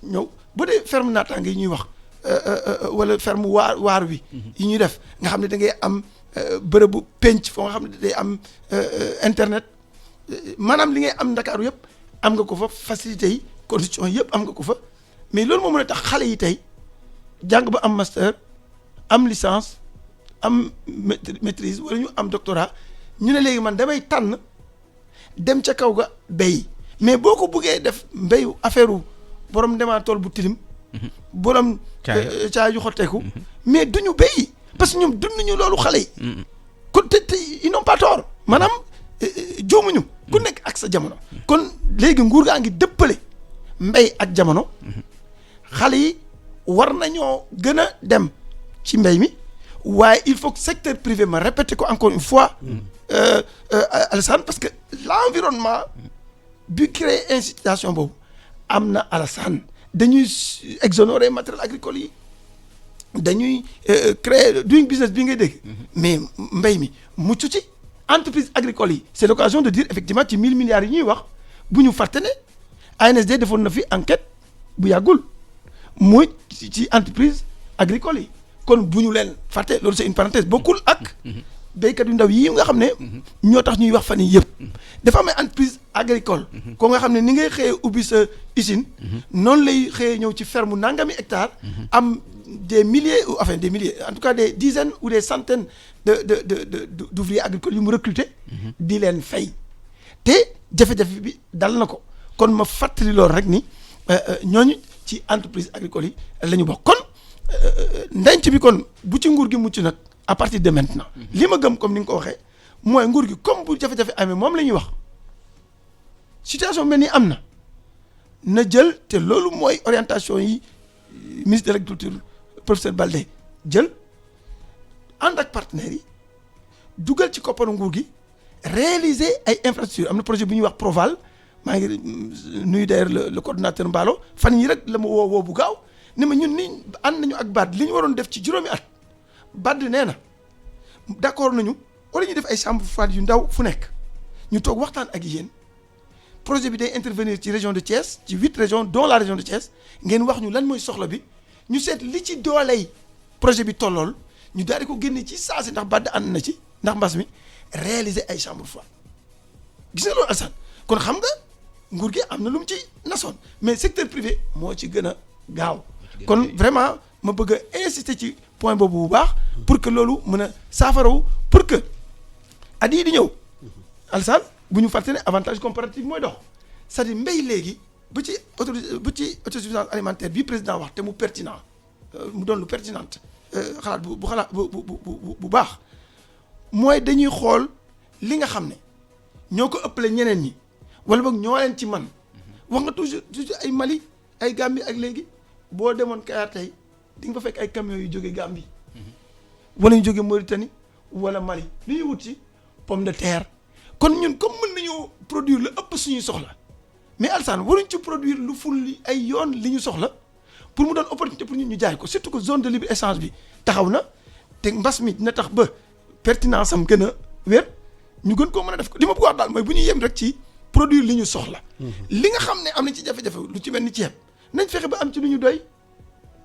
S2: ñëw bu dee ferme naataange yi ñuy wax wala ferme waar wi yi ñuy def nga xam ne da ngay am bërëbu penc foo nga xam ne day am internet maanaam li ngay am Ndakaaru yëpp am nga ko fa facilité yi conditions yëpp am nga ko fa mais loolu moo mën a tax xale yi tey jàng ba am master am licence am maîtrise wala ñu am doctorat ñu ne léegi man damay tànn dem ca kaw ga béy mais boo ko buggee def mbéyu affaire borom demaa tool bu tilim borom caay yu xotteeku mais duñu béy parce que ñoom dunduñu loolu xale yi kon te ils n'ont pas tort maanaam juumuñu ku nekk ak sa jamono kon léegi nguur gaa ngi dëppale mbéy ak jamono xale yi war nañoo gën a dem ci mbéy mi waaye il faut que secteur privé ma répéter ko encore une fois Alassane parce que l'environnement bi créé incitation boobu am na Alassane dañuy exonérer matériel agricole yi dañuy créer doing business bi ngay dégg mais mbéy mi mucc ci entreprise agricole yi c'est l'occasion de dire effectivement ci 1000 milliards yi ñuy wax bu ñu fàtte ne ANSD defoon na fi enquête bu yàggul muy ci entreprise agricole yi kon bu ñu leen fàtte loolu c'est une parenthèse bokkul ak béykat yu ndaw yi nga xam ne ñoo tax ñuy wax fan yii yëpp dafa am entreprise agricole ko nga xam ne ni ngay xëyee ubbi sa usine noonu lay xëyee ñëw ci ferme nangami hectare am des milliers ou enfin des milliers en tout cas des dizaines ou des centaines d'ouvriers agricoles yu mu recruter di leen fay te jafe-jafe bi dal na ko kon ma fàttali loolu rek ni ñooñu ci entreprise agricole yi la ñu bokk kon ndenc bi kon bu ci nguur gi mucc nag à partir de maintenant li ma gëm comme ni nga ko waxee mooy nguur gi comme bu jafe-jafe amee moom la ñuy wax situation mel ni am na jël te loolu mooy orientation yi ministre de l'agriculture professeur Baldé jël ànd ak partenaires yi dugal ci kopparu nguur gi réaliser ay infrastructures am na projet bu ñuy wax Proval maa ngi nuyu d'ailleurs le coordonnateur Mballo fan yi rek la ma woo bu gaaw ne ma ñun ni ànd nañu ak BAD li ñu waroon def ci juróomi at BAD nee na d'accord nañu wala ñu def ay chambres froides yu ndaw fu nekk ñu toog waxtaan ak yéen projet bi day intervenir ci région de Thiès ci 8 régions dont la région de Thiès ngeen wax ñu lan mooy soxla bi ñu seet li ci dooley projet bi tollool ñu daal di ko génne ci saa si ndax BAD ànd na ci ndax mbas mi réaliser ay chambres froides gis nga loolu Alassane kon xam nga nguur gi am na lu mu ci nasoon mais secteur privé moo ci gën a gaaw kon vraiment ma bëgg a insister ci point boobu bu baax pour que loolu mën a saafarawu pour que at yii di ñëw Alassane bu ñu fàtte ne avantage comparatif mooy dox c'est-à-dire mbéy léegi bu ci autosuffisance alimentaire bi président wax te mu pertinent mu doon lu pertinente xalaat bu baax mooy dañuy xool li nga xam ne ñoo ko ëppale ñeneen ñi wala boog ñoo leen ci man wax nga toujours ay Mali ay Gambie ak léegi boo demoon Kayar tey di nga fa fekk ay camions yu jóge Gambie wala ñu jóge Mauritanie wala Mali li ñuy wut ci pomme de terre kon ñun comme mën nañoo produire lu ëpp suñuy soxla mais Alassane waruñ ci produire lu ful li ay yoon li ñu soxla pour mu doon opportunité pour ñun ñu jaay ko surtout que zone de libre échange bi taxaw na te mbas mi dina tax ba pertinence am gën a wér ñu gën koo mën a def ko li ma bëgg wax daal mooy bu ñu yem rek ci produire li ñu soxla li nga xam ne am na ci jafe-jafe lu ci mel ni ceeb nañ fexe ba am ci lu ñu doy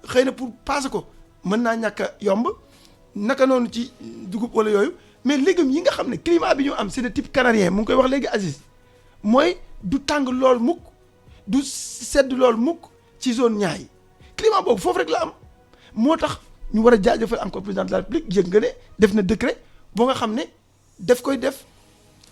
S2: xëy na pour passer ko mën naa ñàkk a yomb naka noonu ci dugub wala yooyu mais légumes yi nga xam ne climat bi ñu am c'est de type canarien mu ngi koy wax léegi Aziz mooy du tàng lool mukk du sedd lool mukk ci zone ñaay climat boobu foofu rek la am moo tax ñu war a jaajëfal encore président de la République yëg nga ne def na décret boo nga xam ne daf koy def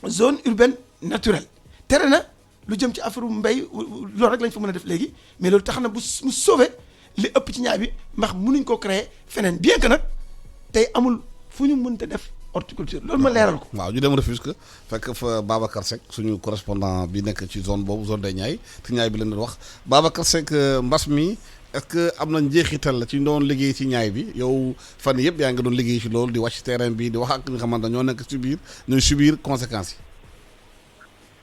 S2: zone urbaine naturelle tere na lu jëm ci affaire mbéy loolu rek lañ fa mën a def léegi mais loolu tax na mu sauver li ëpp ci ñaay bi ndax mënuñ ko créer feneen bien que nag tey amul fu ñu mënta def horticulture loolu ma leeral ko.
S1: waaw ñu dem Rufisque fekk fa Babacar Seck suñu correspondant bi nekk ci zone boobu zone des Niayes te Niayes bi leen doon wax Babacar Seck mbas mi est-ce que am na njeexital la ci doon liggéey ci Niayes bi yow fan yëpp yaa ngi doon liggéey ci loolu di wàcc terrain bi di wax ak ñi nga xamante ñoo nekk ci biir ñooy subir conséquences yi.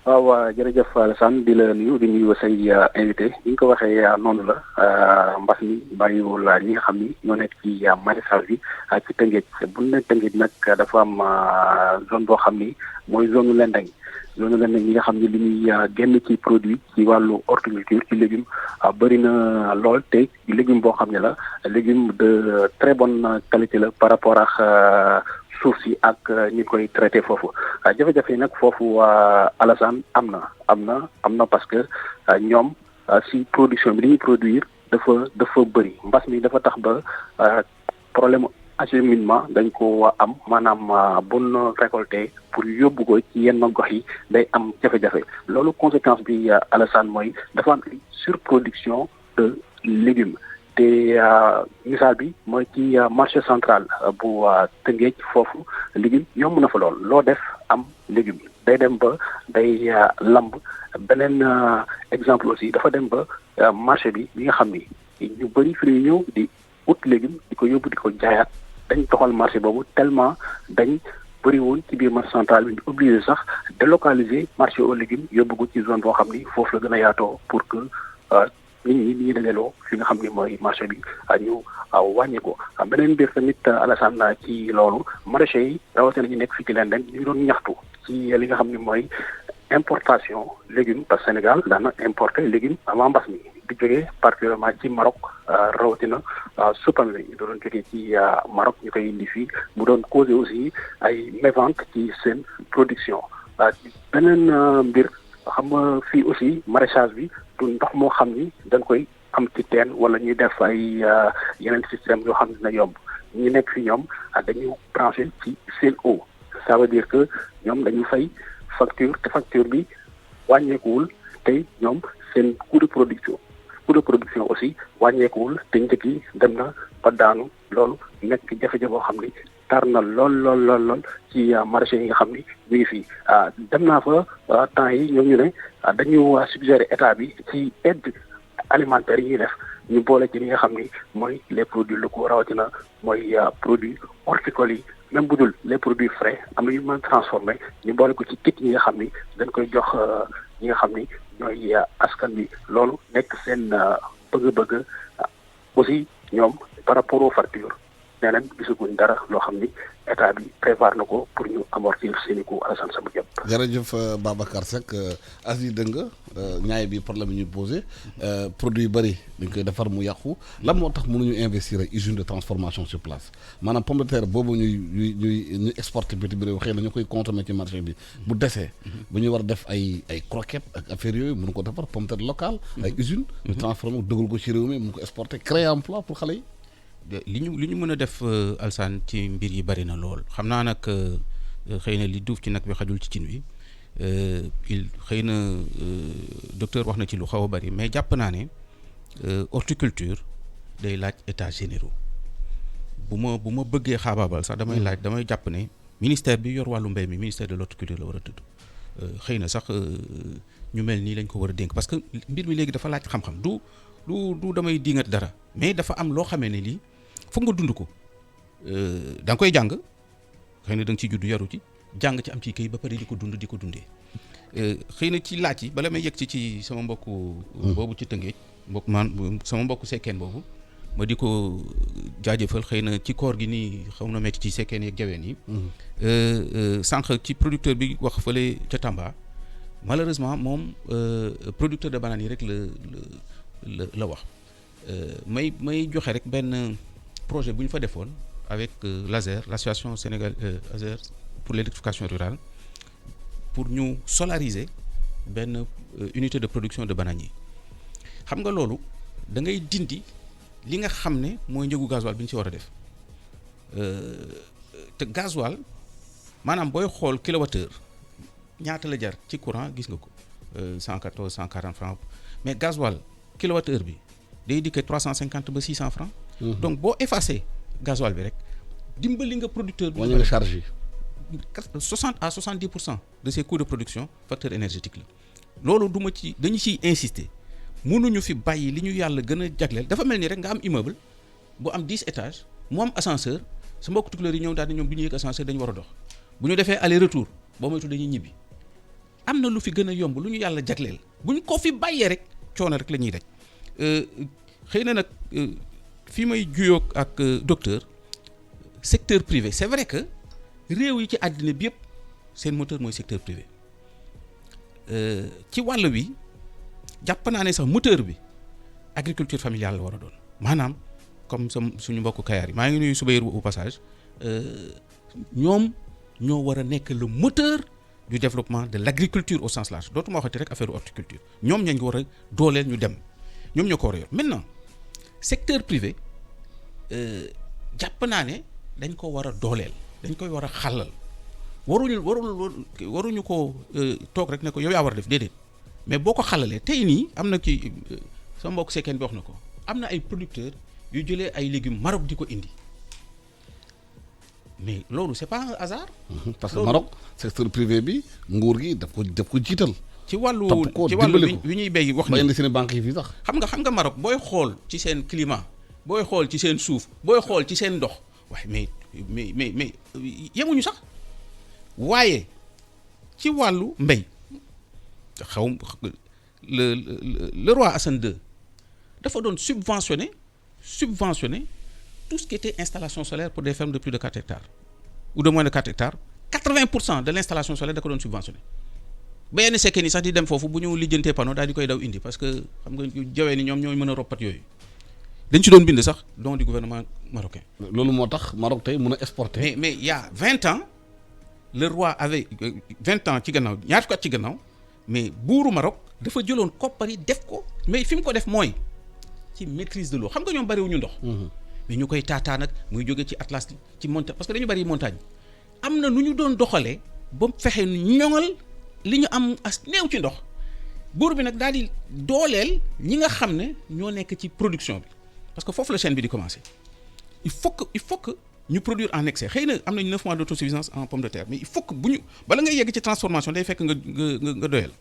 S4: waaw jërëjëf Alassane di la nuyu di nuyu say invité ni nga ko waxee noonu la mbas mi bàyyiwul ñi nga xam ni ñoo nekk ci maraîchage bi ci Tëngéej bu ñu nee Tëngéej nag dafa am zone boo xam ni mooy zone Lendeng ñi nga xam ni li ñuy génn ci produit ci wàllu horticulture ci légume bëri na lool te légume boo xam ne la légume de très bonne qualité la par rapport ak suuf si ak ñi koy traité foofu jafe-jafe yi nag foofu Alassane am na parce que ñoom si production bi li ñuy produire dafa bëri mbas mi dafa tax ba problème acheminement dañ ko am maanaam bu ñu récolté pour yóbbu ko ci yenn gox yi day am jafe-jafe loolu conséquence bi Alassane mooy dafa am surproduction de légumes te misaal bi mooy ci marché central bu Tëngéej foofu légume yomb na fa lool loo def am légume day dem ba day lamb beneen exemple aussi dafa dem ba marché bi nga xam ni ñu bëri fi ñuy ñëw di ut légume di ko yóbbu di ko jaayaat dañ toxal marché boobu tellement dañ bëri woon ci biir marché central bi ñu obligé sax délocaliser marché aux légumes yóbbu ko ci zone boo xam ni foofu la gën a yaatoo pour que nit ñi ñuy dajaloo fi nga xam ni mooy marché bi ñu wàññi ko beneen mbir tamit Alassane ci loolu maraîchers yi rawatina ñu nekk fii ci Lendeng ñu doon ñaxtu ci li nga xam ni mooy importation légumes parce que Sénégal daana importer légumes avant mbas mi di jógee particulièrement ci Maroc rawatina supame yi doon jógee ci Maroc ñu koy indi fii mu doon causé aussi ay mévente ci seen production beneen mbir xam nga fii aussi maraîchage bi du ndox moo xam ni dañ koy am ci teen wala ñuy def ay yeneen système yoo xam ne dina yomb ñu nekk fi ñoom dañu branché ci seen eau ça veut dire que ñoom dañu fay facture te facture bi wàññeekuwul te ñoom seen coût de production aussi wàññeekuwul te njëg yi dem na ba daanu loolu nekk jafe-jafe boo xam ni tar na lool ci marché yi nga xam ni ñu ngi fii dem naa fa temps yi ñoom ñu ne dañu suggéré état bi ci aide alimentaire yi ñuy def ñu boole ci li nga xam ni mooy les produits locaux rawatina mooy produits horticoles yi même bu dul les produits frais am na yu mën transformé ñu boole ko ci kit yi nga xam ni dañ koy jox ñi nga xam ni ñooy askan bi loolu nekk seen bëgg-bëgg aussi ñoom par rapport aux factures nee nañ gisaguñ dara loo xam ni état bi prévoir na ko pour ñu amortir seeni coût Alassane Samba Diop.
S1: jërëjëf Babacar Seck Aziz dégg nga ñaay bi problème yi ñu posé produit yu bëri dañ koy defar mu yàqu lan moo tax mënuñu investir usine de transformation sur place maanaam pomme de terre boobu ñuy exporter bitim réew xëy na ñu koy consommer ci marché bi bu desee bu ñuy war a def ay croquettes ak affaire yooyu mënu ko defar pomme de terre locale ay usine ñu transformer dëggal ko ci réew mi mënu ko exporter créer emploi pour xale yi.
S3: li ñu mën a def Alsaan ci mbir yi bari na lool xam naa nag xëy na li duuf ci nag bi xajul ci cin wi xëy na docteur wax na ci lu xaw a bari mais jàpp naa ne horticulture day laaj états généraux bu ma bëggee xaabaabal sax damay jàpp ne ministère bi yor wàllu mbéy mi ministère de l'horticulture la war a tudd xëy na sax ñu mel nii lañ ko war a dénk parce que mbir mi léegi dafa laaj xam-xam du damay dingat dara mais dafa am loo xamee ne lii foog nga dund ko da nga koy jàng xëy na da nga ciy juddu yaru ci jàng ci am ci kay ba pare di ko dundee xëy na ci laaj yi bala may yegg ci sama mbokku boobu ci Tëngéej sama mbokku sekkeen boobu ma di ko jaajëfal xëy na ci koor gi nii xaw na metti ci sekkeen yeeg jaween yi sànq ci producteur bi wax fële ca Tamba malheureusement moom producteur de bananes yi rek la wax may joxe rek benn projet bu ñu fa defoon avec l'ASER l'association Sénégal ASER pour l'électrification rurale pour ñu solariser benn unité de production de bananes yi xam nga loolu da ngay dindi li nga xam ne mooy njëgu gasoil bi ñu ci war a def te gasoil maanaam booy xool kilowattheure ñaata la jar ci courant gis nga ko 114 140 francs mais gasoil kilowattheure bi day dikkee 350 ba 600 francs donc boo effacé gasoil bi rek dimbali nga producteur bi.
S1: wàññi nga charge yi.
S3: 60 à 70% de ces coûts de production facteur énergétique la loolu dañu ciy insister mënuñu fi bàyyi li ñu yàlla gën a jagleel dafa mel ni rek nga am immeuble bu am 10 étages mu am ascenseur sa mbokk tukulóor yi ñëw daal di ñoom du ñu yëg ascenseur dañu war a dox bu ñu defee aller retour boo moytu dañuy ñibbi am na lu fi gën a yomb lu ñu yàlla jagleel bu ñu ko fi bàyyee rek coono rek la ñuy daj xëy na nag fi may juyoog ak docteur secteur privé c'est vrai que réew yi ci àddina bi yëpp seen moteur mooy secteur privé ci wàll wi jàpp naa ne sax moteur bi agriculture familiale la war a doon maanaam comme suñu mbokku Kayar yi maa ngi nuyu Soubayrou au passage ñoom ñoo war a nekk le moteur du développement de l'agriculture au sens large dootuma waxati rek affaire horticulture ñoom ñañ ko war a dooleel ñu dem ñoom ñoo ko war a yor maintenant secteur privé jàpp naa ne dañ ko war a dooleel dañ koy war a xàllal waruñu ko toog rek ne ko yow yaa war a def déedéet mais boo ko xàllalee tey nii am na ci sama mbokk sekkeen bi wax na ko am na ay producteurs yu jëlee ay légumes Maroc di ko indi mais loolu c'est pas un hasard.
S1: parce que Maroc secteur privé bi nguur gi daf ko jiital.
S3: ci wàllu wi ñuy béy wax
S1: ba indi seen banque yi fii sax.
S3: xam nga Maroc booy xool ci seen climat booy xool ci seen suuf booy xool ci seen ndox waaye mais yemuñu sax waaye ci wàllu mbéy xaw le roi Hassan II dafa doon subventionner tout ce qui était installation solaire pour des fermes de plus de 4 hectares ou de moins de 4 hectares 80% de l'installation solaire da ko doon subventionné ba yenn sekkee ni sax di dem foofu bu ñu lijjantee panneau daal di koy daw indi parce que xam nga jawee ni ñoom ñooy mën a roppat yooyu dañ ci doon bind sax don du gouvernement marocain.
S1: loolu moo tax Maroc tey mën a exporter.
S3: mais il y a 20 ans le roi avait 20 ans ci gannaaw ñaar fukki at ci gannaaw mais buuru Maroc dafa jëloon koppar yi def ko mais fi mu ko def mooy ci maîtrise de l'eau xam nga ñoom bariwuñu ndox. mais ñu koy taataa nag muy jóge ci Atlas ci montagne parce que dañu bari montagne am na nu ñu doon doxalee ba fexe ñoŋal li ñu am as néew ci ndox buur bi nag daal di dooleel ñi nga xam ne ñoo nekk ci production bi parce que foofu la chaîne bi di commencer il faut que ñu produire en excès xëy na am nañu 9 mois d'autosuffisance en pomme de terre mais il faut que bu ñu bala ngay yegg ci transformation day fekk nga doyal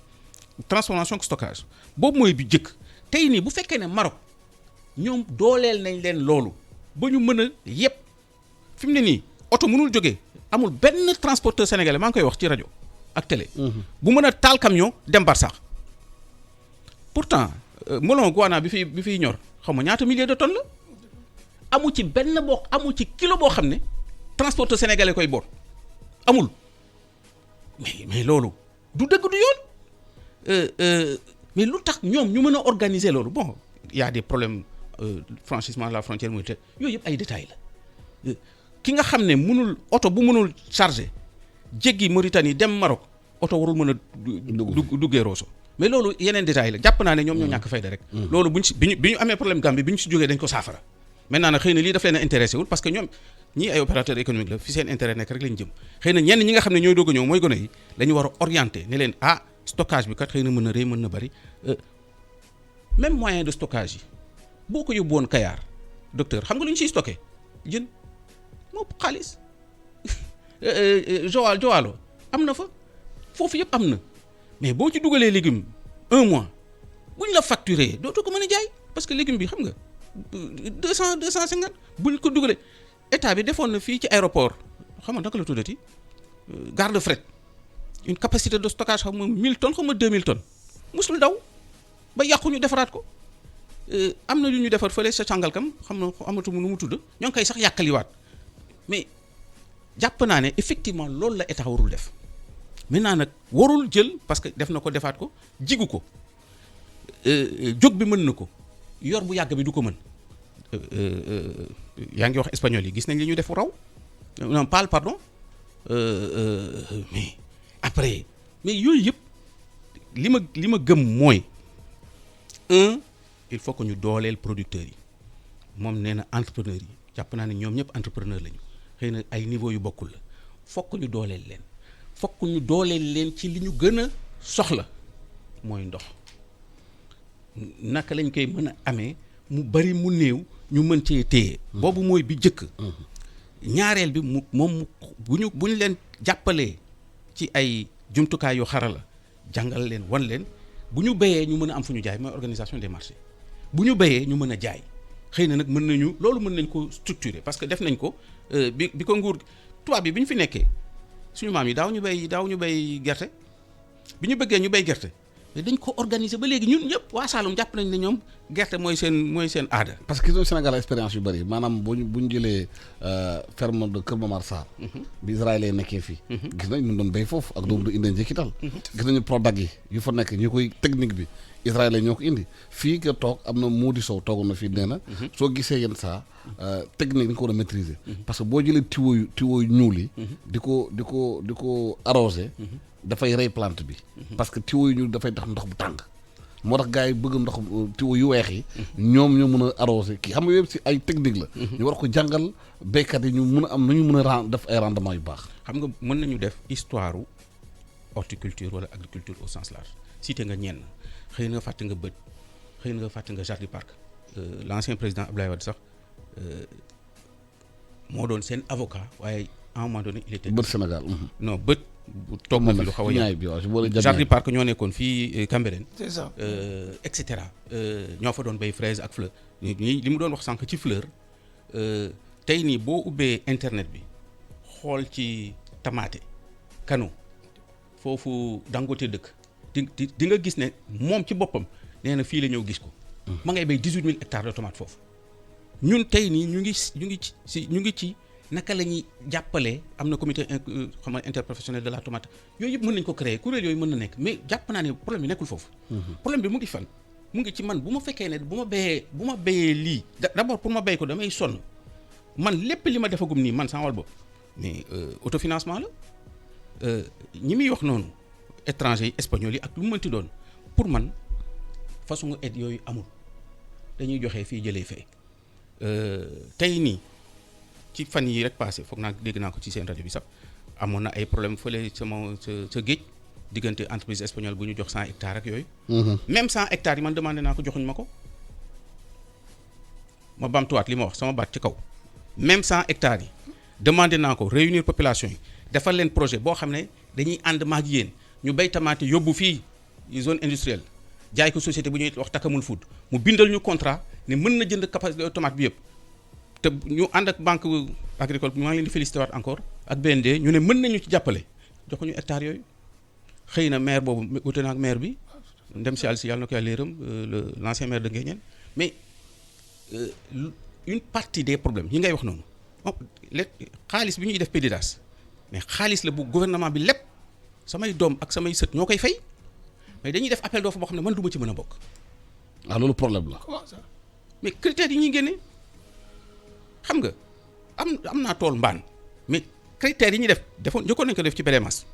S3: transformation ak stockage boobu mooy bi jëkk tey nii bu fekkee ne Maroc ñoom dooleel nañ leen loolu ba ñu mën a yëpp fi mu ne nii oto mënul jógee amul benn transporteur sénégalais maa ngi koy wax ci rajo ak télé. bu mën a taal camion dem Barsax pourtant melon Guana bi fiy ñor xaw ma ñaata milliers de tonnes la amu ci benn amu ci kilo boo xam ne transporteur sénégalais koy boot amul mais loolu du dëgg du yoon mais lu tax ñoom ñu mën a organiser loolu bon y a des problèmes. Franchissement de la frontière muy te yooyu yëpp ay détails la ki nga xam ne mënul oto bu mënul charger jéggi Mauritanie dem Maroc oto warul mën a duggee Rosso mais loolu yeneen détails la jàpp naa ne ñoom ñoo ñàkk fayda rek loolu bi ñu amee problème Gambie bi ñu si jógee dañ ko saafara maintenant nag xëy na lii daf leen a intéressé wul parce que ñoom ñii ay opérateurs économiques la fi seen intérêt nekk rek lañ jëm xëy na ñenn ñi nga xam ne ñooy doog a ñëw mooy gone yi la ñu war a orienter ne leen stockage bi kat xëy na mën na rëy mën na bari même moyen de stockage yi boo ko yóbbu woon Kayar docteur xam nga lu ñu siy stocké jën moo xaalis Joalo am na fa foofu yëpp am na mais boo ci dugalee légume 1 mois buñ la facturé dootoo ko mën a jaay parce que légume bi xam nga 250 buñ ko dugalee état bi defoon na fii ci aéroport xam nga naka la tuddati gare de fret une capacité de stockage xam nga 1000 tonnes xam nga 2000 tonnes musul daw ba yàqu ñu defaraat ko. am na lu ñu defar fële sa Sangalkam xam na amatu nu mu tudd ñoo ngi koy sax yàkkaliwaat mais jàpp naa ne effectivement loolu la état warul def maintenant nag warul jël parce que def na ko defaat ko jigu ko jóg bi mën na ko yor bu yàgg bi du ko mën yaa ngi wax espagnol yi gis nañ li ñu def raw non pardon mais après mais yooyu yëpp li ma gëm mooy il faut que ñu dooleel producteurs yi moom nee na entrepreneurs yi jàpp naa ne ñoom ñëpp entrepreneur lañu xëy na ay niveau yu bokkul la fokk ñu dooleel leen ci li ñu gën a soxla mooy ndox naka lañ koy mën a amee mu bari mu néew ñu mën cee téye boobu mooy bi jëkk ñaareel bi bu ñu leen jàppalee ci ay jumtukaay yu xarala jàngal leen wan leen bu ñu béyee ñu mën a am fu ñu jaay mooy organisation des marchés bu ñu béyee ñu mën a jaay xëy na nag mën nañu loolu mën nañ ko structurer parce que def nañ ko bi ko nguur tubaab bi ñu fi nekkee suñu maam yi daaw ñu béy gerte bi ñu bëggee ñu béy gerte mais dañ ko organiser ba léegi ñun ñëpp waa Saloum jàpp nañ ne ñoom gerte mooy seen aada.
S1: parce que Sénégal expérience yu bëri maanaam bu ñu jëlee ferme de Kër Momar Sarr. bi israélien nekkee fii. gis nañ ñu doon béy foofu ak doomu du indi njëkkital. gis nañu Prodac yi yu fa nekk ñu koy technique bi israélien ñoo ko indi fii nga toog am na Moudi Sow toogoon na fii nee na. soo gisee yenn saa technique dañ ko war a maîtriser. parce que boo jëlee tuyau yu ñuul yi. di ko arroser. dafay rey plante bi. parce que tuyau yu ñuul dafay tax ndox bu tàng. moo tax gars yi bëgg ndox tuyau yu weex yi. ñoom ñoo mën a arroser kii xam nga yëpp si ay technique la. ñu war ko jàngal béykat yi ñu mun a am nu ñu mën a def ay rendement yu baax.
S3: xam nga mën nañu def histoire horticulture wala agriculture au sens large cité nga ñenn xëy na fàtte nga bët xëy na fàtte nga Jardin Park l'ancien président Abdoulaye Wade sax moo doon seen avocat waaye à un moment donné il était.
S1: bët Sénégal.
S3: non bët. toog na fi lu xaw a yàgg Jardin Park ñoo nekkoon fii Cambérène.
S2: c'est ça
S3: et cetera ñoo fa doon béy fraise ak fleur li mu doon wax sànq ci fleur tey nii boo ubbee internet bi xool ci tamaate kano foofu Dangote dëkk di nga gis ne moom ci boppam nee na fii la ñëw gis ko. ma ngay béy 18000 hectares de tomate foofu ñun tey nii ñu ngi ci. naka la ñuy jàppalee am na comité xam nga interprofessionnel de la tomate yooyu yëpp mën nañ ko créer kuréel yooyu mën na nekk mais jàpp naa ne problème bi nekkul foofu. problème bi mu ngi fan mu ngi ci man bu ma fekkee ne bu ma béyee lii d'abord pour ma béy ko damay sonn man lépp li ma defagum nii man sama wàll bopp mais autofinancement la ñi muy wax noonu étranger yi espagnol yi ak lu mu mënti doon pour man façon aide yooyu amul dañuy joxe fii jëlee fee tey nii. ci fan yi rek passé foog naa dégg naa ko ci seen rajo bi sax amoon na ay problème fële sa géej diggante entreprise espagnole bu ñu jox 100 hectares ak yooyu. même 100 hectares yi man demandé naa ko joxuñ ma ko. ma bamtuwaat li ma wax sama baat ci kaw même 100 hectares yi demandé naa ko réunir population yi defal leen projet boo xam ne dañuy ànd maag yéen ñu béy tamaate yóbbu fii zone industrielle jaay ko société bu ñuy wax Takamul Food mu bindal ñu contrat ne mën na jënd capacité tomate bi yëpp. te ñu ànd ak banque agricole maa ngi leen di félicité waat encore ak BND ñu ne mën nañu ci jàppale joxuñu hectares yooyu xëy na maire boobu wute na ak maire bi ndem si yàlla na ko yàlla yërëm l'ancien maire de Nguéniène mais une partie des problèmes yi ngay wax noonu xaalis bi ñuy def PDIDAS mais xaalis la bu gouvernement bi lépp samay doom ak samay sët ñoo koy fay mais dañuy def appel d'offre boo xam ne man du ma ci mën a bokk.
S1: ah loolu problème la.
S2: comment ça.
S3: mais critères yi ñuy génne. xam nga am naa tool mbaan mais critères yi ñuy defoon njëkkoon nañu ko def ci BDMAS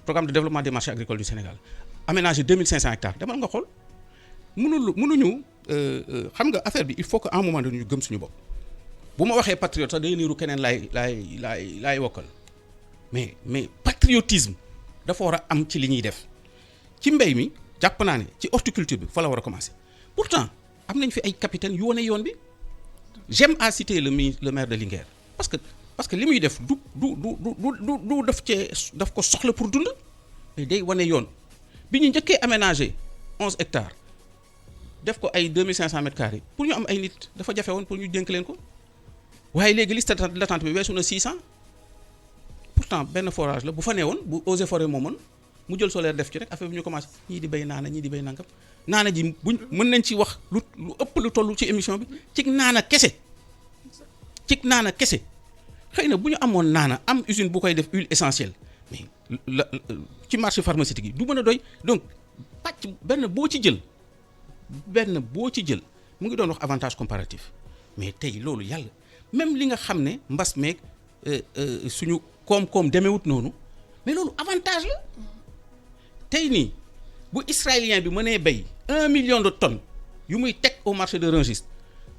S3: programme de développement des marchés agricoles du Sénégal aménagé 2500 hectares demal nga xool mënuñu xam nga affaire bi il faut que à un moment donné ñu gëm suñu bopp bu ma waxee patriote sax day niru keneen laay wokkal mais patriotisme dafa war a am ci li ñuy def ci mbéy mi jàpp naa ne ci horticulture bi fa la war a commencer pourtant am nañ fi ay capitaine yu wane yoon bi. J'aime à citer le maire de Linguère parce que li muy def du daf ko soxla pour dund mais day wane yoon bi ñu njëkkee aménager 11 hectares def ko ay 2500 mètres carrés pour ñu am ay nit dafa jafe woon pour ñu dénk leen ko waaye léegi liste d'attente bi weesu na 600 pourtant benn forage la bu fa nee woon bu eaux et forêts moomoon mu jël solaire def ci rek affaire bi ñu commencé ñii di béy naana ñii di béy nangam naana ji buñ mën nañ ci wax lu ëpp lu toll ci émission bi cig naana kese xëy na bu ñu amoon naana am usine bu koy def huile essentielle mais ci marché pharmaceutique yi du mën a doy donc pàcc benn boo ci jël mu ngi doon wax avantage comparatif mais tey loolu yàlla même li nga xam ne mbas meeg suñu koom-koom demewut noonu mais loolu avantage la tey nii bu israélien bi mënee béy 1 million de tonnes yu muy teg au marché de Rungis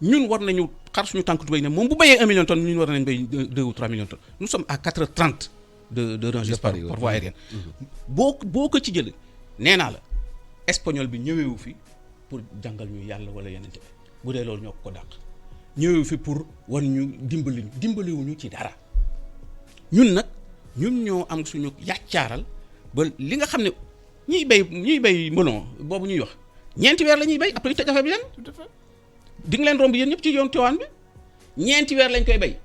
S3: ñun war nañu xar suñu tànk tubéy ne moom bu béyee 1 million de tonnes ñun war nañ béy 2 ou 3 millions de tonnes nous sommes à 4h30 de Rungis par voie aérienne boo ko ci jël nee naa la espagnol bi ñëwewu fi pour jàngal ñu yàlla wala yenente bi bu dee loolu ñoo ko dàq ñëwewu fi pour war ñu dimbaliwuñu ci dara ñun nag ñun ñoo am suñu yàccaaral ba li nga xam ne ñiy bay melon boobu ñuy wax ñeenti weer la ñuy bay après ñu tëj affaire bi leen
S2: tout à fait.
S3: di nga leen romb yéen ñëpp ci yoon Tivaouane bi ñeenti weer lañ koy bay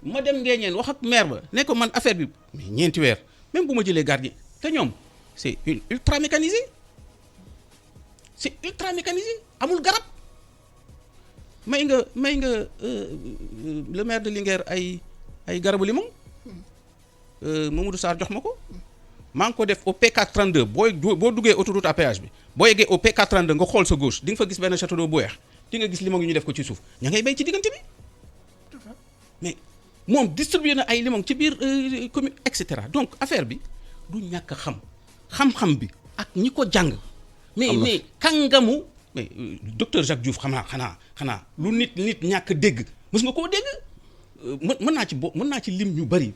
S3: ma dem Nguéniène wax ak maire ba ne ko man affaire bi mais ñeenti weer même bu ma jëlee gardien te ñoom c'est ultra mécanisé amul garab may nga le maire de Linguère ay garabu limon Mamadou Sarr jox ma ko maa ngi ko def au P432 boo duggee autoroute à péage bi boo yeggee au P432 nga xool sa gauche di nga fa gis benn château d'eau bu weex di nga gis limon yu ñu def ko ci suuf ña ngay bay ci diggante bi mais moom distribué na ay limon ci biir commune et cetera donc affaire bi du ñàkk xam-xam bi ak ñi ko jàng. mais kàngamu mais docteur Jacques Diouf xanaa lu nit ñàkk dégg mës nga koo dégg mën naa ci lim ñu bari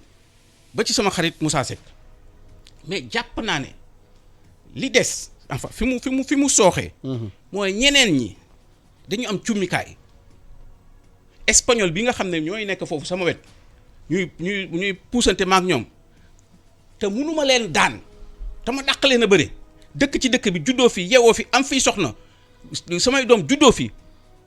S3: ba ci sama xarit Moussa Seck mais jàpp naa ne li des enfin fi mu sooxee. mooy ñeneen ñi dañu am cummikaay espagnol bi nga xam ne ñooy nekk foofu sama wet ñuy puusante maak ñoom te mënuma leen daan te ma dàq leen a bëre dëkk ci dëkk bi juddoo fi yeewoo fi am fiy soxna samay doom juddoo fi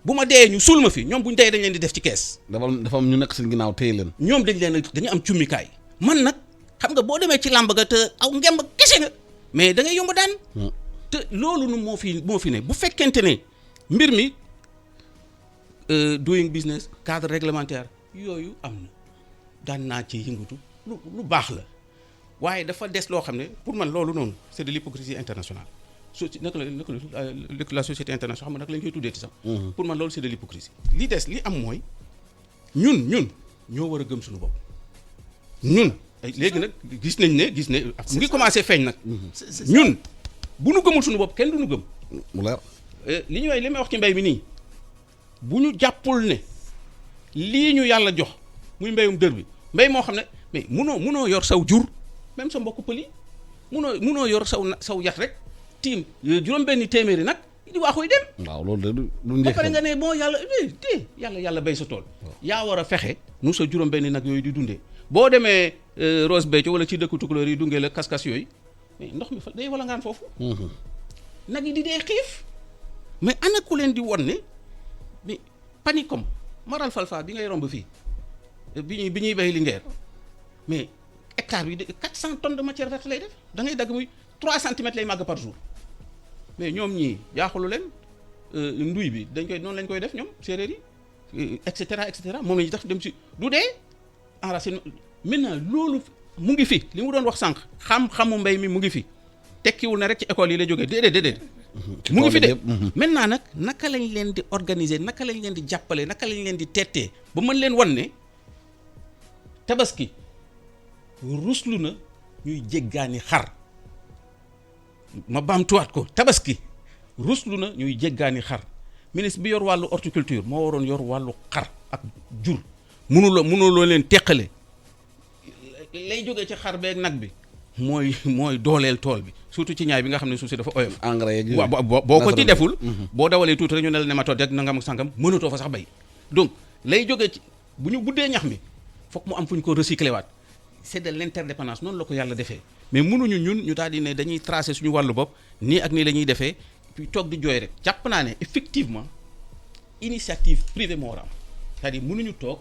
S3: bu ma dee ñu suul ma fi ñoom bu ñu dee dañ leen di def ci kees.
S1: dafa am ñu nekk seen ginnaaw téye leen.
S3: ñoom dañu am cummikaay man nag xam nga boo demee ci làmb ga te aw ngemb kese nga mais da ngay yomb daan. te loolu nu moo fi ne bu fekkente ne mbir mi doing business cadre réglementaire yooyu am na daan naa ci yëngatu lu baax la waaye dafa des loo xam ne pour man loolu noonu c'est de l'hypocrisie internationale la société internationale xam nga nag la ñu koy tuddee ci sax. pour man loolu c'est de l'hypocrisie li des li am mooy ñun ñoo war a gëm suñu bopp ñun. léegi nag gis ne mu ngi commencé feeñ nag. ñun bu nu gëmul suñu bopp kenn du nu gëm.
S1: mu leer.
S3: li may wax ci mbay mi nii bu ñu jàppul ne lii ñu yàlla jox muy mbayum dër bi mbay moo xam ne mais munoo yor saw jur même sa mbokku pël yi munoo yor saw yat rek tiim juróom-benni téeméeri nag di waaxuy dem.
S1: waaw loolu de du njëkk.
S3: ba pare nga ne bon yàlla bay sa tool. yaa war a fexe nu sa juróom-benni nag yooyu di dundee boo demee Ross Béthio wala ci dëkku tukulóor yi dungee la kas-kas yooyu mais ndox mi fa day wala ngaan foofu. nag yi di dee xiif. mais ana ku leen di won ne mais Panicom Maral Falfa bi ngay romb fii bi ñuy bay Linguère mais hectare bi 400 tonnes de matière verte lay def da ngay dagg muy 3 centimètres lay màgg par jour mais ñoom ñii jaaxalu leen nduy bi noonu lañ koy def ñoom séeréer yi et cetera moom la ñu tax dem si du dee enracine maintenant loolu mu ngi fi li mu doon wax sànq xam-xamu mbay mi mu ngi fi tekkiwul na rek ci école yi la jógee déedéet. mu ngi fi de maintenant nag naka lañ leen di organiser naka lañ leen di jàppale naka lañ leen di tettee ba mën leen wan ne tabaski ruslu na ñuy jéggaani xar ma baamtuwaat ko tabaski ruslu na ñuy jéggaani xar ministre bi yor wàllu horticulture moo waroon yor wàllu xar ak jur mënuloo leen teqale lay jógee ci xar beeg nag bi mooy dooleel tool bi surtout ci ñaay bi nga xam ne suuf si dafa oyof.
S1: engrais yeeg
S3: waaw boo ko ci deful. boo dawalee tuuti rek ñu ne la nématode rek nangam ak sangam mënatoo fa sax bay donc lay jógee ci bu ñu buddee ñax mi foog mu am fu ñu ko recycler waat c'est de l'interdépendance noonu la ko yàlla defee mais mënuñu ñun ñu daal di ne dañuy tracer suñu wàllu bopp nii ak nii la ñuy defee puis toog di jooy rek jàpp naa ne effectivement initiative privée moo war a am c'est-à-dire mënuñu toog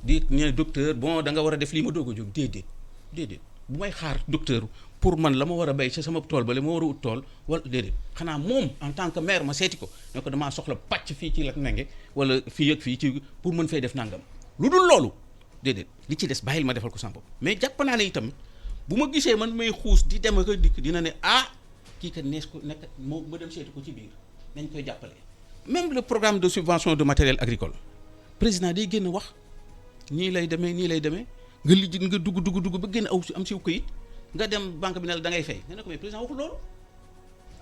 S3: di ne docteur bon da nga war a def lii ma doog a jóg déedéet bu may xaar docteur pour man la ma war a béy ci sama tool ba la ma war a ut tool wala déedéet xanaa moom en tant que maire ma seeti ko ne ko damaa soxla pàcc fii ci la nenge wala fii ak fii ci pour mën fay def nangam lu dul loolu déedéet li ci des bàyyil ma defal ko sama bopp mais jàpp naa ne itam bu ma gisee man may xuus di dem ak a dikk dina ne kii kat nees ko nekk moo ma dem seeti ko ci biir nañ koy jàppale. même le programme de subvention de matériel agricole président day génn wax nii lay demee nga lijji nga dugg ba génn am siw këyit nga dem banque bi ne la da ngay fay nga ne ko mais président waxul loolu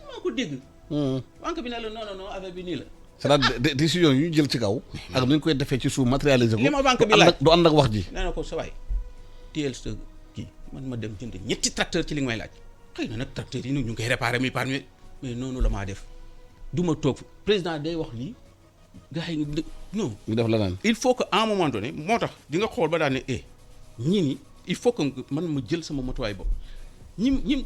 S3: maa ko dégg. banque bi ne la non affaire bi nii la.
S1: c'est-à-dire décision yu ñu jël ci kaw. ak nu ñu koy defee ci suuf matérialisé ko.
S3: li ma banque bi laaj
S1: du ànd ak wax ji.
S3: nee na ko sa waay téyel sa kii man ma dem jënd ñetti tracteur ci li nga may laaj xëy na nag tracteur yi ñu ngi koy réparé mi par mais noonu la maa def du ma toog président day wax lii gars yi non.
S1: ñu def leneen.
S3: il faut que à un moment donné moo tax di nga xool ba daan ne ñii ni il faut que man ma jël sama motuwaay bopp ñi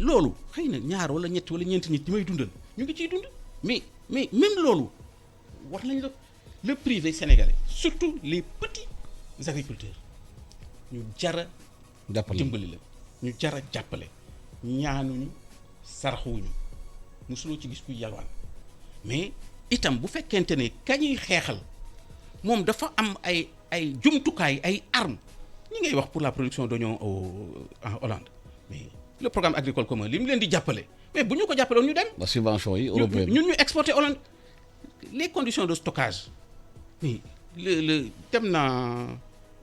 S3: loolu xëy na ñaar wala ñett wala ñeenti nit ñi may dundal ñu ngi ciy dund mais même loolu war nañ la le privé sénégalais surtout les petits agriculteurs ñu jara dimbali la ñu jara jàppale ñaanuñu saraxuwuñu mosuloo ci gis kuy yalwaan mais itam bu fekkente ne kañuy xeexal moom dafa am ay jumtukaay ay armes ñi ngay wax pour la production d'oignons en Hollande mais le programme agricole commun li mu leen di jàppale mais bu ñu ko jàppale woon ñu dem.
S1: la subvention yi européenne
S3: ñun ñu exporter Hollande les conditions de stockage mais le dem na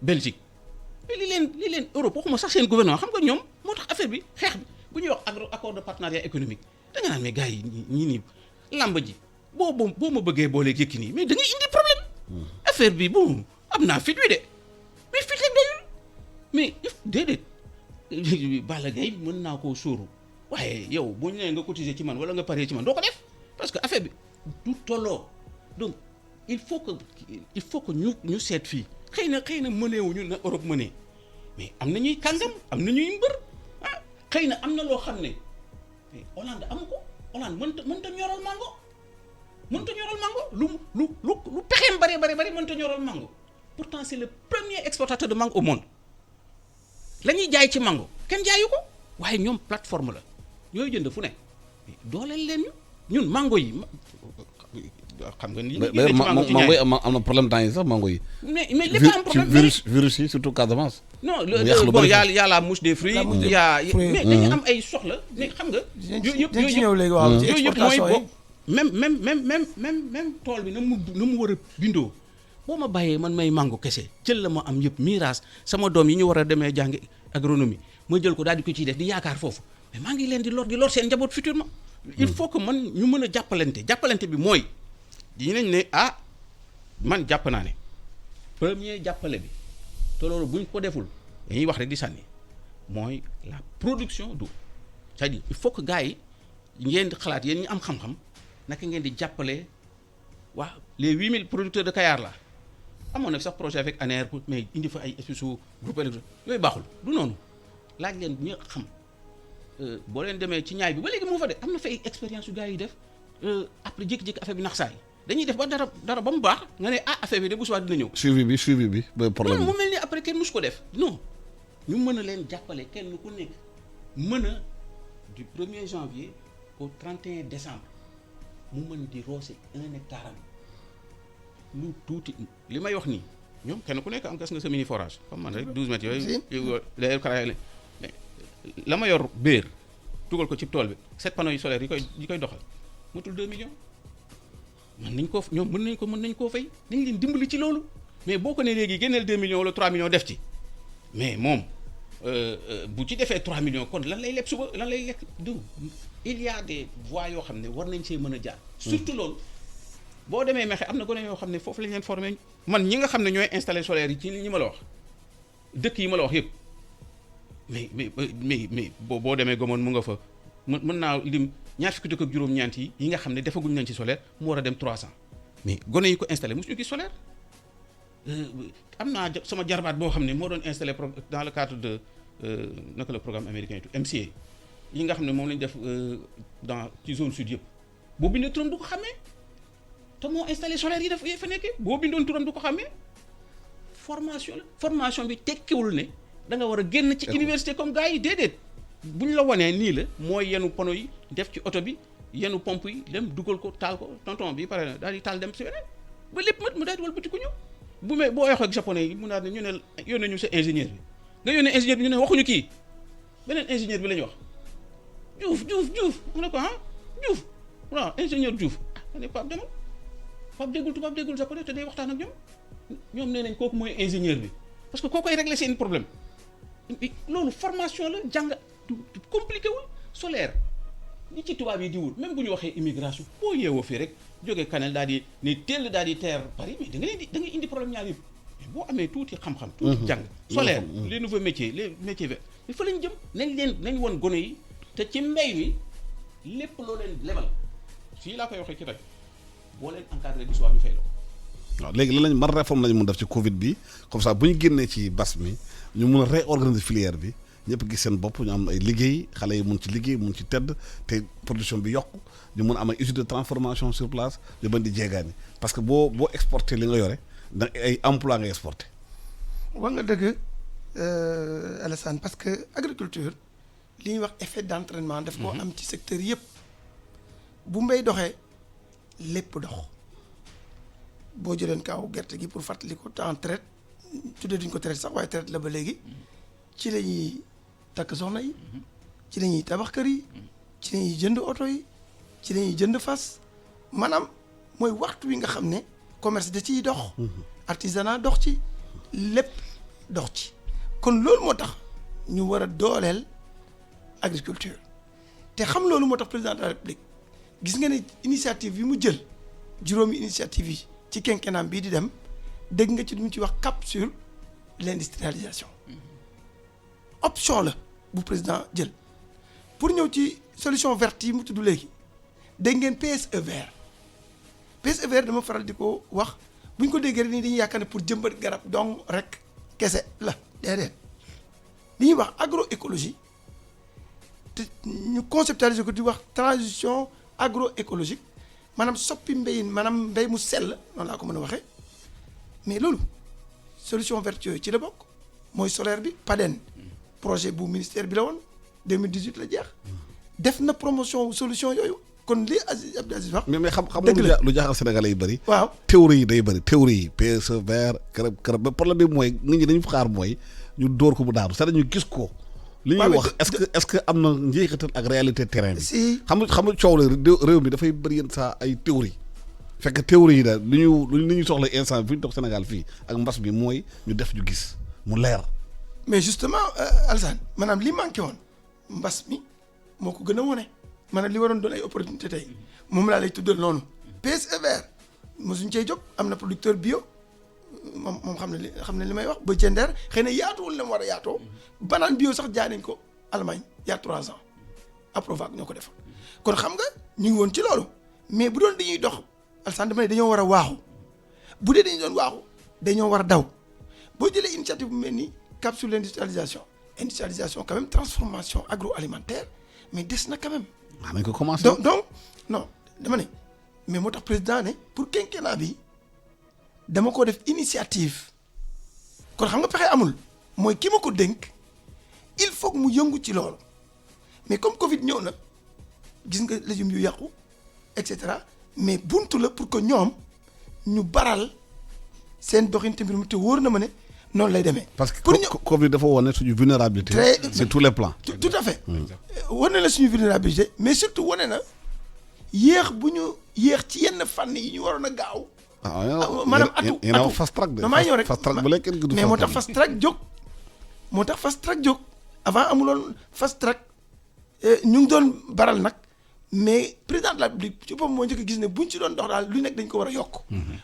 S3: Belgique mais li leen Europe waxuma sax seen gouvernement xam nga ñoom moo tax affaire bi xeex bi bu ñuy wax accord de partenariat économique da nga naan mais gars yi ñii nii làmb ji boo ma bëggee booleeg Yékini mais da ngay indi problème affaire bi bon am naa fit wi de mais fit rek doyul mais déedéet Balla Gaye mën naa koo sóoru waaye yow boo ñu nee nga cotiser ci man wala nga parier ci man doo ko def parce que affaire bi du tolloo donc il faut que ñu seet fii xëy na mëneewuñu na Europe mënee mais am na ñuy kàngam am na ñuy mbër xëy na am na loo xam ne mais Hollande amu ko Hollande mënta ñoral mango lu pexeem bari mënta ñoral mango pourtant c'est le premier exportateur de mangue au monde la ñuy jaay ci mango kenn jaayu ko waaye ñoom plateforme la ñooy jënd fu ne dooleel leen ñun mango yi xam nga ni
S1: mango yi am na problème temps yi sax mango yi
S3: mais lépp am problème
S1: virus yi surtout Casamance
S3: non bon y a la mouche des fruits mais dañu am ay soxla mais xam nga yooyu yëpp mooy même tool bi na mu war a bindoo boo ma bàyyee man may mango kese jël la ma am yëpp miraas sama doom yi ñu war a demee jàngi agronomie ma jël ko daal di ko ciy def di yaakaar foofu mais maa ngi leen di lor seen njaboot futurement il faut que man ñu mën a jàppalante bi mooy dinañ ne man jàpp naa ne premier jàppale bi te loolu buñ ko deful dañuy wax rek di sànni mooy la production d'eau c'est-à-dire il faut que gars yi ngeen di xalaat yéen ñi am xam-xam naka ngeen di jàppale waa les 8000 producteurs de Kayar la amoon na sax projet avec ANER mais indi fa ay espèces su groupe électrique yooyu baaxul du noonu laaj leen ñu xam boo leen demee ci ñaay bi ba léegi moo fa de am na fa ay expérience yu gars yi def après jékki-jékki affaire bi nax saay dañuy def ba dara ba mu baax nga ne affaire bi de bu subaa dina ñëw.
S1: suivi bi ba problème
S3: mu mel ni après kenn musu ko def non ñu mën a leen jàppale kenn ku nekk mën a du 1er janvier au 31 décembre mu mën di roose 1 hectare am lu tuuti li may wax nii ñoom kenn ku nekk am gas nga sa mini forage comme man rek 12 mètres yooyu la ma yor béer dugal ko ci tool bi 7 panneaux solaires yi koy doxal matul 2 millions mën nañ koo fay nañ leen dimbali ci loolu mais boo ko ne léegi génneel 2 millions wala 3 millions def ci mais moom bu ci defee 3 millions kon lan lay leb suba lan lay lekk du il y a des voies yoo xam ne war nañ see mën a jaar surtout loolu boo demee mexe am na gone yoo xam ne foofu lañ leen formé man ñi nga xam ne ñooy installé solaire yi ci ñi ma la wax dëkk yi ma la wax yëpp mais boo demee gomoon mu nga fa mën naa lim ñaar fukki dëkk ak juróom-ñeent yi nga xam ne defaguñ nañ ci solaire mu war a dem 300 mais gone yi ko installé mosuñu gis solaire am naa sama jarbaat boo xam ne moo doon installé dans le cadre de naka la programme américain yi MCA yi nga xam ne moom lañ def ci zone sud yëpp boo bindee turam du ko xamee te moo installé solaire yi def fa nekkee boo bindoon turam du ko xamee formation bi tekkiwul ne da nga war a génn ci université comme gars yi déedéet bu ñu la wanee nii la mooy yenu pono yi def ci oto bi yenu pompe yi dem dugal ko taal ko tonton bi pare na daal di taal dem si weneen ba lépp mat mu daal di wal bëti ko ñëw bu may boo waxee ak japonais yi mu naa ne ñu ne yónnee ñu sa ingénieur bi nga yónnee ingénieur bi ñu ne waxuñu kii beneen ingénieur bi la ñu wax Diouf mu ne ko Diouf waaw ingénieur Diouf ma ne Pape demal Pape déggul tubaab déggul japonais te day waxtaan ak ñoom nee nañ kooku mooy ingénieur bi parce que koo koy régler seen problème loolu formation la jàng du compliqué wul solaire li ci tubaab yi di wul même bu ñu waxee immigration boo yeewoo fii rek jógee Kanel daal di ne teel daal di teer Paris mais da ngay indi problème ñaar yëpp mais boo amee tuuti xam-xam. tuuti jàng solaire les nouveaux métiers les métiers verts il faut lañ jëm nañ won gone yi te ci mbay mi lépp loo leen lebal fii laa koy waxee ci rajo boo leen encadré bi soit ñu fay la
S1: waaw léegi lan lañ man réforme lañu mun def ci Covid bi comme ça bu ñu génnee ci bas mi ñu mun a réorganiser filière bi ñëpp gis seen bopp ñu am ay liggéey xale yi mun ci liggéey mun ci tedd te production bi yokku ñu mun am ay usine de transformation sur place ñu mën di jeegaani parce que boo exporté li nga yore da ay emploi ngay exporté.
S2: wax nga dëgg Alassane parce que agriculture li ñuy wax effet d'entraînement daf koo am ci secteur yëpp bu mbéy doxee lépp dox boo jëleen kaw gerte gi pour fàttali ko temps traite tuddee duñ ko traite sax waaye traite la ba léegi ci la ñuy takk soxna yi ci la ñuy tabax kër yi ci la ñuy jënd oto yi ci la ñuy jënd fas maanaam mooy waxtu wi nga xam ne commerce da ciy dox artisanat dox ci lépp dox ci kon loolu moo tax ñu war a dooleel agriculture te xam loolu moo tax président de la république gis nga ne initiative yi mu jël juróomi initiative yi ci quinquennat bii di dem dégg nga ci lu mu ci wax cap sur l'industrialisation option la bu président jël pour ñëw ci solution verte yi mu tudd léegi dégg ngeen PSE vert PSE vert dama faral di ko wax bu ñu ko déggee rek nii dañuy yaakaar ne pour jëmbat garab donc rek kese la déedéet li ñuy wax agroécologie te ñu conceptualiser ko di wax transition agroécologique maanaam soppi mbéyin maanaam mbéy mu sell noonu laa ko mën a waxee mais loolu solution verte yooyu ci la bokk mooy solaire bi PADEN projet bu ministère bi la woon 2018 la jeex def na promotion solution yooyu kon li Abdou Aziz wax.
S1: mais xam lu jaaxal Sénégalais yi bëri.
S2: waaw
S1: théorie yi day bëri théorie yi PSE vert kërëb ba problème bi mooy nit ñi dañu xaar mooy ñu dóor ko mu daanu c'est ñu gis ko. li ñuy wax est-ce que am na njeexital ak réalité terrain bi.
S2: si
S1: xam nga coow la réew mi dafay bëri yenn saa ay théorie fekk théorie yi daal li ñu soxla instant bi ñu toog Sénégal fii ak mbas bi mooy ñu def ñu gis mu leer.
S2: mais justement Alassane maanaam li manqué woon mbas mi moo ko gën a wone maanaam li waroon doon ay opportunité tey moom laa lay tuddal noonu PSE vert mosuñ cey jóg am na producteur bio moom xam ne li may wax ba jëndeer xëy na yaatuwul la mu war a yaatoo banaan bio sax jaay nañ ko Allemagne il y a 3 ans Aprovac ñoo ko defoon kon xam nga ñu ngi woon ci loolu mais bu doon dañuy dox Alassane dama ne dañoo war a waaxu bu dee dañu doon waaxu dañoo war a daw boo jëlee initiative bu mel ni cap sur l'industrialisation quand même transformation agroalimentaire mais des na quand même.
S1: waaw nañ ko commencé.
S2: donc non dama ne mais moo tax président ne pour quinquennat bi dama ko def initiative kon xam nga pexe amul mooy ki ma ko dénk il faut que mu yëngu ci loolu mais comme Covid ñëw na gis nga légumes yu yàqu et cetera mais buntu la pour que ñoom ñu baral seen doxin te mbir mi te wóor na ma ne noonu lay demee.
S1: parce que Covid dafa wane suñu vulnérabilité. sur tous les plans.
S2: tout à fait. wane na suñu vulnérabilité mais surtout wane na yéex bu ñu yéex ci yenn fànn yi ñu waroon a gaaw. maanaam atu
S1: fast track de.
S2: maa ñëw rek
S1: fast track bu lekk kenn
S2: mais moo tax fast track jóg avant amuloon fast track ñu ngi doon baral nag mais président de la République ci boppam moo njëkk a gis ne buñ ci doon dox daal lu nekk dañ ko war a yokk.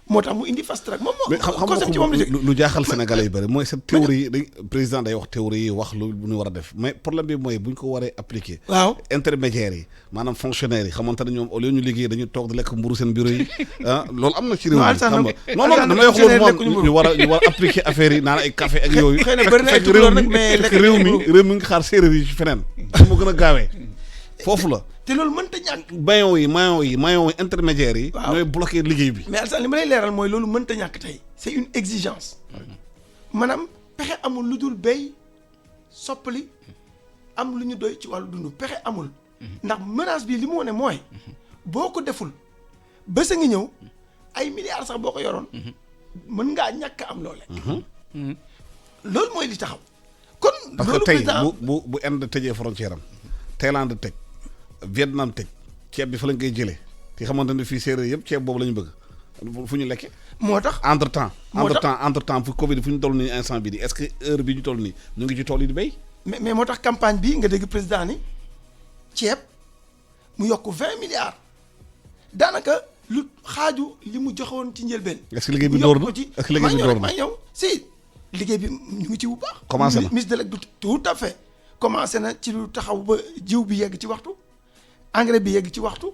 S2: moo tax mu indi fast track moom moo. concept ci moom la
S1: lu jaaxal Sénégalais yi bëri mooy cette théorie yi président day wax théorie yi wax lu ñu war a def mais problème bi mooy buñ ko waree appliquer.
S2: waaw
S1: intermédiaires yi maanaam fonctionnaires yi xamante ne ñoom au lieu ñu liggéey dañu toog di lekk mburu seen bureau yi loolu am na ci réew mi. xam nga non damay wax loolu moom ñu war a appliquer affaire yi naan ay café ak yooyu.
S2: xëy na bëri na ay tukulóor nag mais
S1: réew mi ngi xaar séeréer yi ci feneen mu gën a gaawee foofu la.
S2: te loolu mënta ñàkk.
S1: maillons yi intermédiaires yi.
S2: waaw
S1: ñooy bloqué liggéey bi.
S2: mais Alassane li ma lay leeral mooy loolu mënta ñàkk tey. c'est une exigence. maanaam pexe amul lu dul béy soppali am lu ñu doy ci wàllu dund pexe amul. ndax menace bi li mu wane mooy. boo ko deful bés a ngi ñëw ay milliards sax boo ko yoroon. mën ngaa ñàkk am loole. loolu mooy li taxaw. kon loolu président
S1: parce que tey bu Inde tëjee frontière am Thaïlande tëj. Vietnam tëj ceeb bi fa lañ koy jëlee te xamante ne fii séeréer yëpp ceeb boobu la ñu bëgg fu ñu lekke
S2: moo tax
S1: entre temps fu Covid fu ñu toll nii instant bi di est-ce que heure bi ñu toll nii ñu ngi ci tool yi di béy.
S2: mais moo tax campagne bi nga dégg président ni ceeb mu yokk 20 milliards daanaka lu xaaju li mu joxewoon ci njëlbeen.
S1: est-ce que liggéey bi door na est-ce que liggéey bi door na
S2: maa ñëw si liggéey bi ñu ngi ci bu baax.
S1: commencé na
S2: ministre de l'Agriculture tout à fait commencé na ci lu taxaw ba jiw bi yegg ci waxtu. engrais bi yegg ci waxtu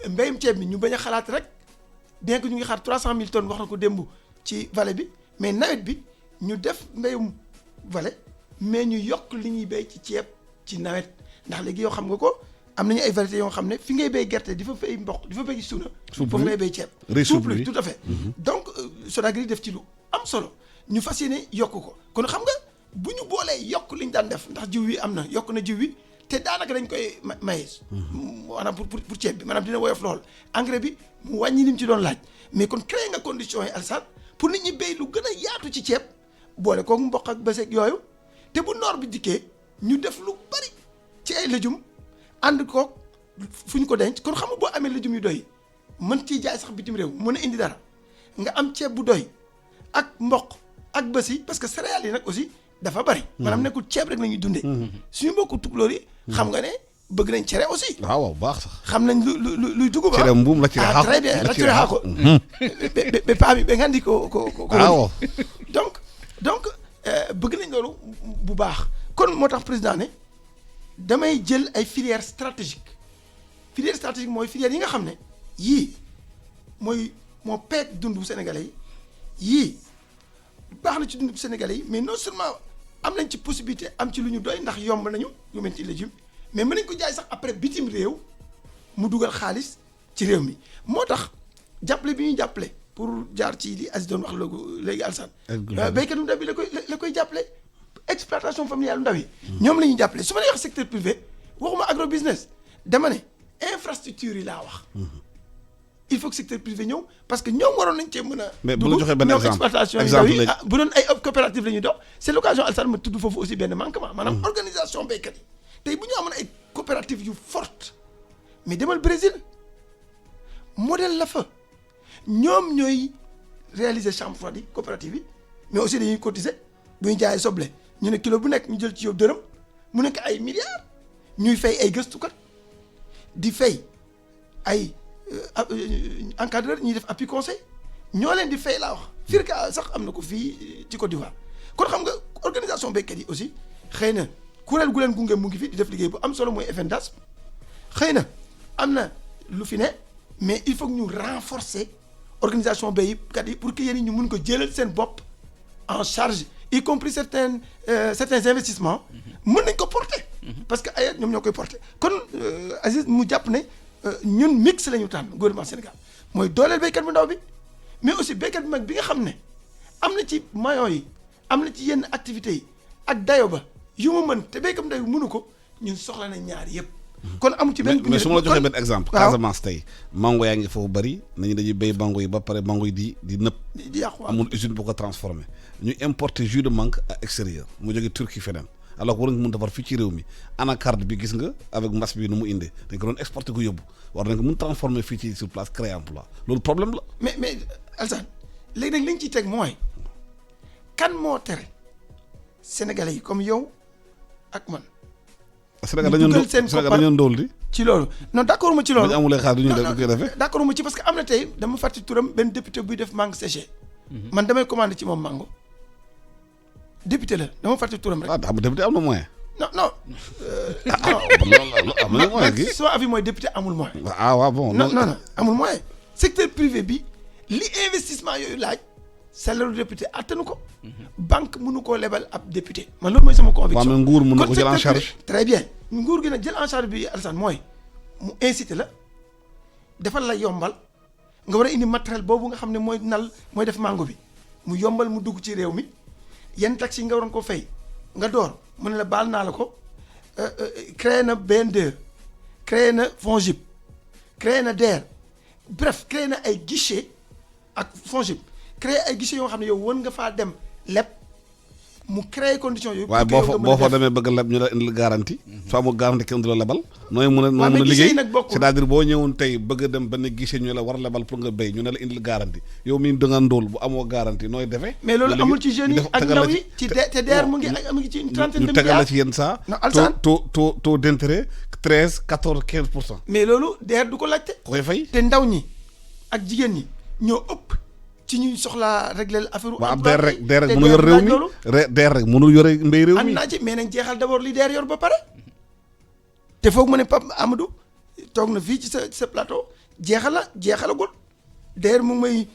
S2: mbéyum ceeb bi ñu bañ a xalaat rek bien que ñu ngi xaar 300 000 tonnes wax na ko démb ci vallée bi mais nawet bi ñu def mbéyum vallée mais ñu yokk li ñuy béy ci ceeb ci nawet ndax léegi yow xam nga ko am nañu ay variétés yoo xam ne fi ngay béy gerte di fa béy mboq di fa béy suuna foofu ngay béy ceeb souple tout à fait donc Sonagri def ci lu am solo ñu fas yéene yokk ko kon xam nga bu ñu boolee yokk li ñu daan def ndax jiw wi am na yokk na jiw wi te daanaka dañ koy maye maanaam pour ceeb bi maanaam dina woyof lool engrais bi mu wàññi ni mu ci doon laaj mais kon créé nga conditions yi Alassane pour nit ñi béy lu gën a yaatu ci ceeb boole koog mboq ak bëseeg yooyu te bu noor bi dikkee ñu def lu bari ci ay légumes ànd koog fu ñu ko denc kon xam nga boo amee légumes yu doy mën ciy jaay sax bitim réew mën a indi dara nga am ceeb bu doy ak mboq ak bës yi parce que céréales yi nag aussi dafa bari. maanaam nekkul ceeb rek la ñuy dundee. suñu mbokku tukulóor yi. xam nga ne bëgg nañ cere aussi.
S1: waaw baax sax.
S2: xam nañ luy dugub.
S1: cere mbuum la cere xaako
S2: très bien la cere xaako. ba paa bi ba nga andi ko.
S1: waaw
S2: donc bëgg nañ loolu bu baax kon moo tax président ne damay jël ay filières stratégiques filière stratégique mooy filières yi nga xam ne yii moo peeg dundu Sénégalais yi yii baax na ci dundu Sénégalais yi mais non seulement am nañ ci possibilité am ci lu ñu doy ndax yomb nañu yu mel ci légume mais mën nañ ko jaay sax après bitim réew mu dugal xaalis ci réew mi moo tax jàppale bi ñuy jàppale pour jaar ci li Aziz doon wax léegi Alassane béykatu ndaw bi la koy jàppale exploitation familiale ndaw yi ñoom la ñuy jàppale su ma nee wax secteur privé waxuma agro business dama ne infrastructure yi laa wax il faut que secteur privé ñëw parce que ñoom waroon nañ cee mën a
S1: mais bu la joxee benn exemple
S2: exploitation yi ndaw yi bu doon ay coopérative la ñuy dox c'est l'occasion Alassane ma tudd foofu aussi benn manquement maanaam organisation béykat yi tey bu ñu amoon ay coopérative yu forte mais demal Brésil modèle la fa ñoom ñooy réaliser chambre froide yi coopérative yi mais aussi dañuy cotiser bu ñu jaayee soble ñu ne kilo bu nekk ñu jël ci yow dërëm mu nekk ay milliards ñuy fay ay gëstukat di fay ay encadreur ñuy def appui conseil ñoo leen di fay laa wax FIRCA sax am na ko fii ci Côte d'Ivoire kon xam nga organisation béykat yi aussi xëy na kuréel gu leen gunge mu ngi fi di def liggéey bu am solo mooy FNDAS xëy na am na lu fi ne mais il faut que ñu renforcer organisation béykat yi pour que yéen ñu mun ko jëlal seen bopp en charge y compris certains investissements mën nañ ko porter parce que ay ñoom ñoo koy porter kon Aziz mu jàpp ne ñun mix la ñu tànn gouvernement Sénégal mooy dooleel béykat bu ndaw bi mais aussi béykat bu mag bi nga xam ne am na ci maillons yi am na ci yenn activités yi ak dayo ba yu mu mën te béykat bu ndaw bi mënu ko ñun soxla nañ ñaar yëpp. kon amu ci benn
S1: mais su ma la joxee benn exemple. Casamance tey mango yaa ngi foofu bari nañu dañuy béy mango yi ba pare mango yi di nëpp.
S2: di yàqu
S1: amul usine bu ko transformé ñu importer jus de mangue à extérieur mu jóge Turquie feneen alors que war nga mun defar fii ci réew mi anacarde bi gis nga avec mbas bi nu mu indee dañ ko doon exporter ko yóbbu war nañ ko mun transformer fii ci sur place créer emploi loolu problème la.
S2: mais Alassane léegi nag li ñu ciy teg mooy kan moo tere Sénégalais yi comme yow ak man.
S1: Sénégal dañoo ndóol di
S2: ci loolu non d'accord ma ci loolu.
S1: dañu amulee xaar du ñu koy defee.
S2: d'accord ma ci parce que am na tey dama fàttali turam benn député buy def mangue séché. man damay commandé ci moom mango. député la dama fàttali turam rek.
S1: ah député am na moyen.
S2: non.
S1: loolu am na moyen gi.
S2: sama avis mooy député amul moyen.
S1: waaw bon.
S2: non amul moyen. secteur privé bi li investissement yooyu laaj salaire député attanu ko. banque mënu koo lebal ab député. man loolu mooy sama conviction.
S1: waaw mais nguur mën na ko jël en charge.
S2: très bien nguur gi nag jël en charge bi Alassane mooy mu inciter la defal la yombal nga war a indi matériel boobu nga xam ne mooy mooy def mango bi mu yombal mu dugg ci réew mi yenn taxes yi nga waroon ko fay nga door mu ne la baal naa la ko créé na BN2 créé na FONGIP créé na DER bref créé na ay guichet ak FONGIP créé ay guichet yoo xam ne yow wën nga faa dem leb mu créé condition yooyu.
S1: waaye boo fa demee bëgg leb ñu la indil garantie. soo amul garantie kenn du la lebal. nooy mun a liggéey c'est-à-dire boo ñëwoon tey bëgg a dem benn guichet ñu la war lebal pour nga béy ñu ne la indil garantie yow mii da nga ndóol bu amoo garantie nooy defee.
S2: mais loolu amul ci jeunes yi ak ndaw yi ci te DER mu ngi ci une trentaine de milliards.
S1: ñu tegal la ci yenn saa.
S2: non Alassane
S1: taux d'intérêt 13 14 15%.
S2: mais loolu DER du ko laajte.
S1: koy fay
S2: te ndaw ñi ak jigéen ñi ñoo ëpp. ci ñuy soxlaa régler affaire.
S1: waaw DER rek mënul yor réew mi DER rek mënul yore mbéy réew mi.
S2: am naa ci mais nañ jeexal d'abord li DER yor ba pare te foog ma ne Pape Amadou toog na fii ci sa plateau jeexalagul d'ailleurs mu ngi may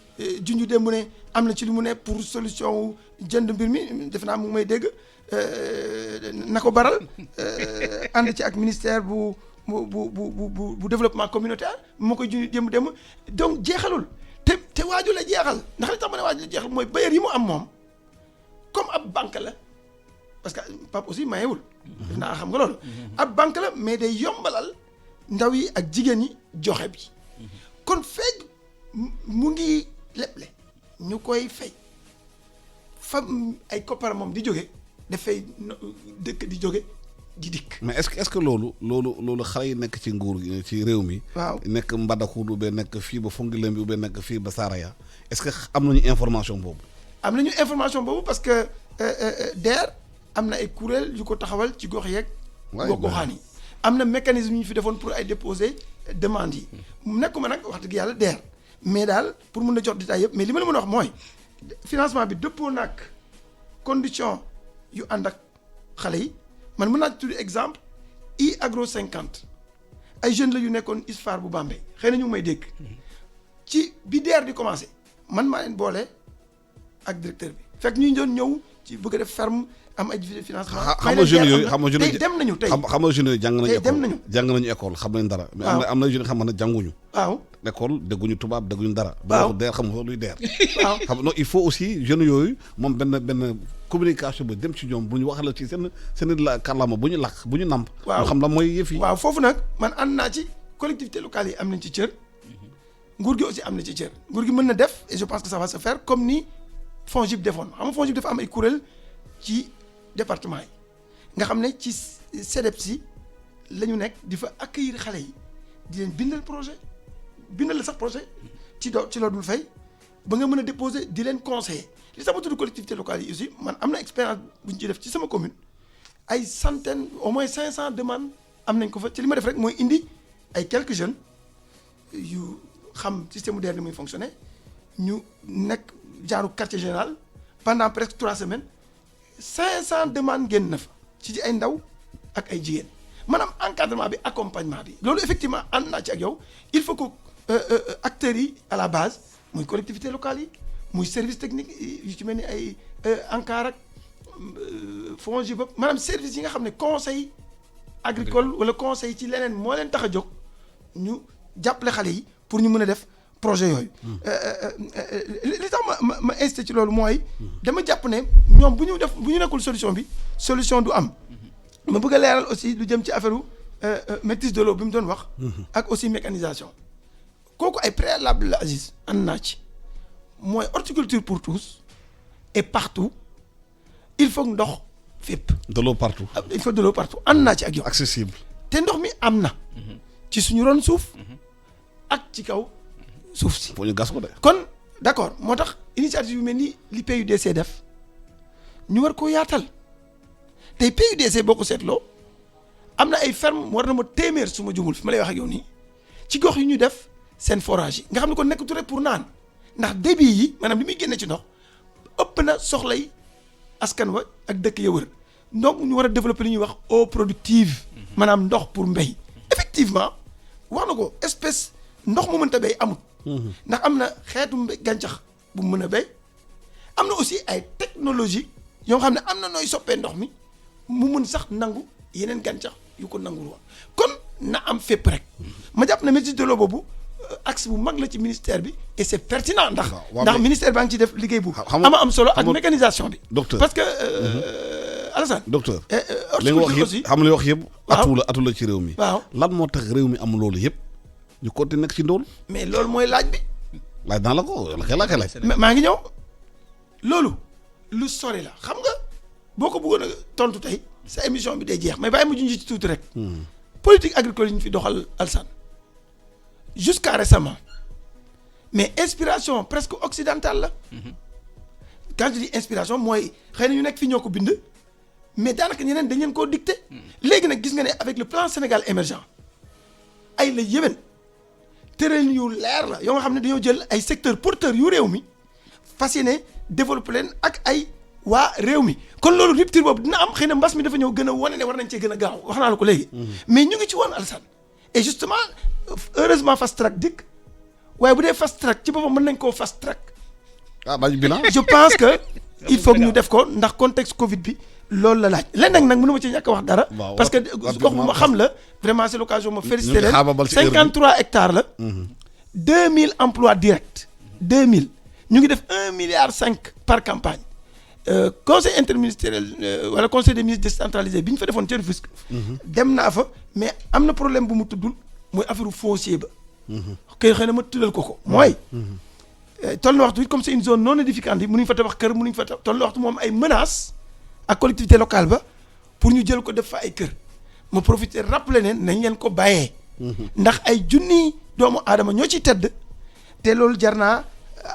S2: junj démb ne am na ci lu mu ne pour solution wu jënd mbir mi defe naa mu ngi may dégg na ko baral ànd ci ak ministère bu développement communautaire moo koy junj démb donc jeexalul te waaju la jeexal ndax li tax ma ne waaju la jeexal mooy bailleur yi mu am moom comme ab banque la parce que Pape aussi mayewul def naa xam nga loolu ab banque la mais day yombalal ndaw yi ak jigéen ñi joxe bi kon feeg mu ngi leble ñu koy fay fa ay koppar moom di jóge dafay dëkk di jóge di dikk.
S1: mais est-ce que loolu xale yi nekk ci nguur gi ci réew mi. waaw nekk Mbadakhoune ou bien nekk fii ba Fongolembi ou bien nekk fii ba Saraya est-ce que am nañu information boobu.
S2: am nañu information boobu parce que DER am na ay kuréel yu ko taxawal ci gox yeeg. gox-goxaan yi am na mécanisme yu ñu fi defoon pour ay déposer demande yi. nekkuma nag wax dëgg yàlla DER mais daal pour mun a jox détail yëpp mais li ma la mën a wax mooy financement bi dëppoo nag condition yu ànd ak xale yi. man mën naa tudd exemple Agro 50 ay jeunes la yu nekkoon ISFAR bu Bambey xëy na ñu may dégg ci bi DER di commencé man maa leen boole ak directeur bi fekk ñuy doon ñëw ci bëgg a def ferme am ay financement.
S1: xam nga jeunes yooyu
S2: tey dem nañu tey
S1: xam nga jeunes yooyu jàng nañu école xam nañ dara.
S2: waaw
S1: mais am na jeunes xam ne jànguñu.
S2: waaw
S1: école dégguñu tubaab dégguñu dara.
S2: waaw
S1: DER xam nga luy DER.
S2: waaw
S1: xam non il faut aussi jeunes yooyu moom benn communication ba dem ci ñoom bu ñu waxal ci seen la kàllaama bu ñu làkk bu ñu namp.
S2: waaw
S1: ñu xam la mooy yëf yi.
S2: waaw foofu nag man ànd naa ci collectivités locales yi am nañ ci cër nguur gi aussi am na ci cër nguur gi mën na def et je pense que ça va se faire comme ni FONGIP defoon xam nga FONGIP dafa am ay kuréel ci département yi nga xam ne ci CDEPS yi la ñu nekk di fa accueillir xale yi di leen bindal la sax projet ci loo dul fay ba nga mën a déposer di leen conseiller li tax ma tudd collectivités locales yi aussi man am na expérience bu ñu ci def ci sama commune ay centaines au moins 500 demandes am nañ ko fa ci li ma def rek mooy indi ay quelques jeunes yu xam système DER ni muy fonctionner ñu nekk genre quartier général pendant presque 3 semaines 500 demandes génn na fa ci ay ndaw ak ay jigéen maanaam encadrement bi accompagnement bi loolu effectivement ànd naa ci ak yow il faut que acteurs yi à la base muy collectivités locales yi muy service technique yu ci mel ni ay ANCAR ak FONGIP maanaam service yi nga xam ne conseil agricole wala conseil ci leneen moo leen tax a jóg ñu jàppale xale yi pour ñu mën a def projet yooyu. li tax ma insisté ci loolu mooy. dama jàpp ne ñoom bu ñu nekkul solution du am. ma bëgg a leeral aussi lu jëm ci affaire maîtrise de l'eau bi mu doon wax. ak aussi mécanisation. kooku ay préalable la Aziz ànd naa ci mooy horticulture pour tous et partout il faut ndox fépp.
S1: de l'eau partout.
S2: il faut de l'eau partout ànd naa ci ak yow.
S1: accessible.
S2: te ndox mi am na. ci suñu ron suuf. ak ci kaw suuf si.
S1: foo ñu gas ko de.
S2: kon d'accord moo tax initiative yu mel ni li PUDC def ñu war koo yaatal tey PUDC boo ko seetloo am na ay ferme war na ma téeméer su ma jumul fi ma lay wax ak yow nii ci gox yu ñu def seen forage yi nga xam ne kon nekkatu rek pour naan ndax débit yi maanaam li muy génne ci ndox ëpp na soxlay askan wa ak dëkk ya wër donc ñu war a développer li ñuy wax eau productive maanaam ndox pour mbéy effectivement wax na ko espèce ndox mu mënta béy amul. ndax am na xeetu gàncax bu mu mën a béy am na aussi ay technologie yoo xam ne am na nooy soppee ndox mi mu mën sax nangu yeneen gàncax yu ko nangul woon kon na am fépp rek ma jàpp na maîtrise de l'eau boobu axe bu mag la ci ministère bi et c'est pertinent ndax ministère baa ngi ciy def liggéey bu am solo ak mécanisation bi
S1: docteur
S2: parce que Alassane
S1: docteur li nga wax yëpp xam li wax yëpp atu la ci réew mi
S2: waaw
S1: lan moo tax réew mi am loolu yëpp ñu continué nekk ci ndóol
S2: mais loolu mooy laaj bi
S1: laaj naa la ko la koy laaj
S2: maa ngi ñëw loolu lu sori la xam nga boo ko bëggoon a tontu tey sa émission bi day jeex mais bàyyi ma junj ci tuuti rek politique agricole yi ñu fi doxal Alassane jusqu'à récemment mais inspiration presque occidentale la quand je dis inspiration mooy xëy na ñu nekk fi ñoo ko bind mais daanaka ñeneen dañ leen koo dicté léegi nag gis nga ne avec le plan Sénégal émergent ay la yéwén terrain yu leer la yoo nga xam ne dañoo jël ay secteurs porteurs yu réew mi fas yéene développé leen ak ay waa réew mi kon loolu rupture boobu dina am xëy na mbas mi dafa ñëw gën a wane ne war nañ cee gën a gaaw wax naa la ko léegi mais ñu ngi ci woon Alassane et justement heureusement fast track dikk waaye bu dee fast track ci boppam mën nañ koo fast track.
S1: bañu bilan.
S2: je pense que il faut que ñu def ko ndax contexte Covid bi loolu la laaj leneen nag mënu ma ci ñàkk a wax dara. parce que gox ma xam la vraiment c'est l'occasion ma féliciter leen 53 hectares la. 2000 emplois directs. 2000 ñu ngi def 1,5 milliard par campagne. Conseil interministériel wala conseil des ministres décentralisé bi ñu fa defoon ca Rufisque. dem naa fa mais am na problème bu mu tuddul mooy affaire foncier ba. xëy na ma tuddal ko mooy. toll na waxtu bi comme c'est une zone non édificante yi mënuñ fa tabax kër mënuñ fa toll na waxtu moom ay menaces ak collectivité locale ba pour ñu jël ko def fa ay kër ma profiter rappeler ne nañ leen ko bàyyee. ndax ay junni doomu aadama ñoo ciy tedd te loolu jar naa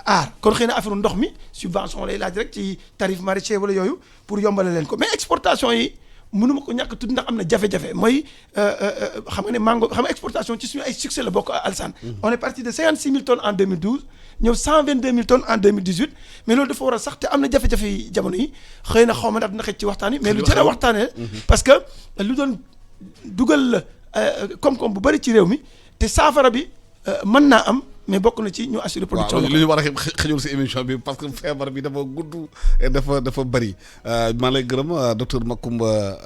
S2: aar kon xëy na affaire ndox mi subvention lay laaj rek ci tarif maraîcher wala yooyu pour yombale leen ko mais exportation yi mënuma ko ñàkk tudd ndax am na jafe-jafe mooy xam nga ne mango xam nga exportation ci suñu ay succès la bokk Alassane. On est parti de 56 000 tonnes en 2012 ñëw 122 000 tonnes en 2018 mais loolu dafa war a sax te am na jafe-jafe yi jamono yi xëy na xaw ma ndax dina xëj ci waxtaan yi mais lu jar a waxtaanee parce que lu doon dugal koom-koom bu bari ci réew mi te saafara bi mën naa am mais bokk na ci ñu assurer production
S1: li ñu war a xëjul si émission bi parce que feebar bi dafa gudd et dafa bëri maa lay gërëm docteur Macoumba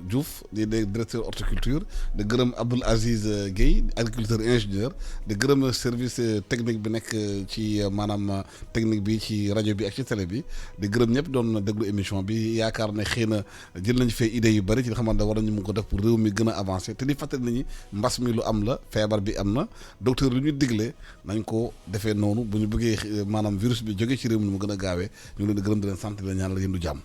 S1: Diouf di directeur horticulture di gërëm Abdoul Aziz Guèye agriculteur ingénieur di gërëm service technique bi nekk ci maanaam technique bi ci rajo bi ak ci télé bi di gërëm ñëpp doon déglu émission bi yaakaar ne xëy na jël nañu fee idées yu bëri ci nga xamante ne war nañu mun ko def pour réew mi gën a avancé te di fàttali nañu mbas mi lu am la feebar bi am na docteur lu ñu digle nañ ko defee noonu bu ñu bëggee maanaam virus bi jógee ci réew mi mu gën a gaawee ñu ngi leen di gërëm di leen sant di leen ñaanal yéen du jàmm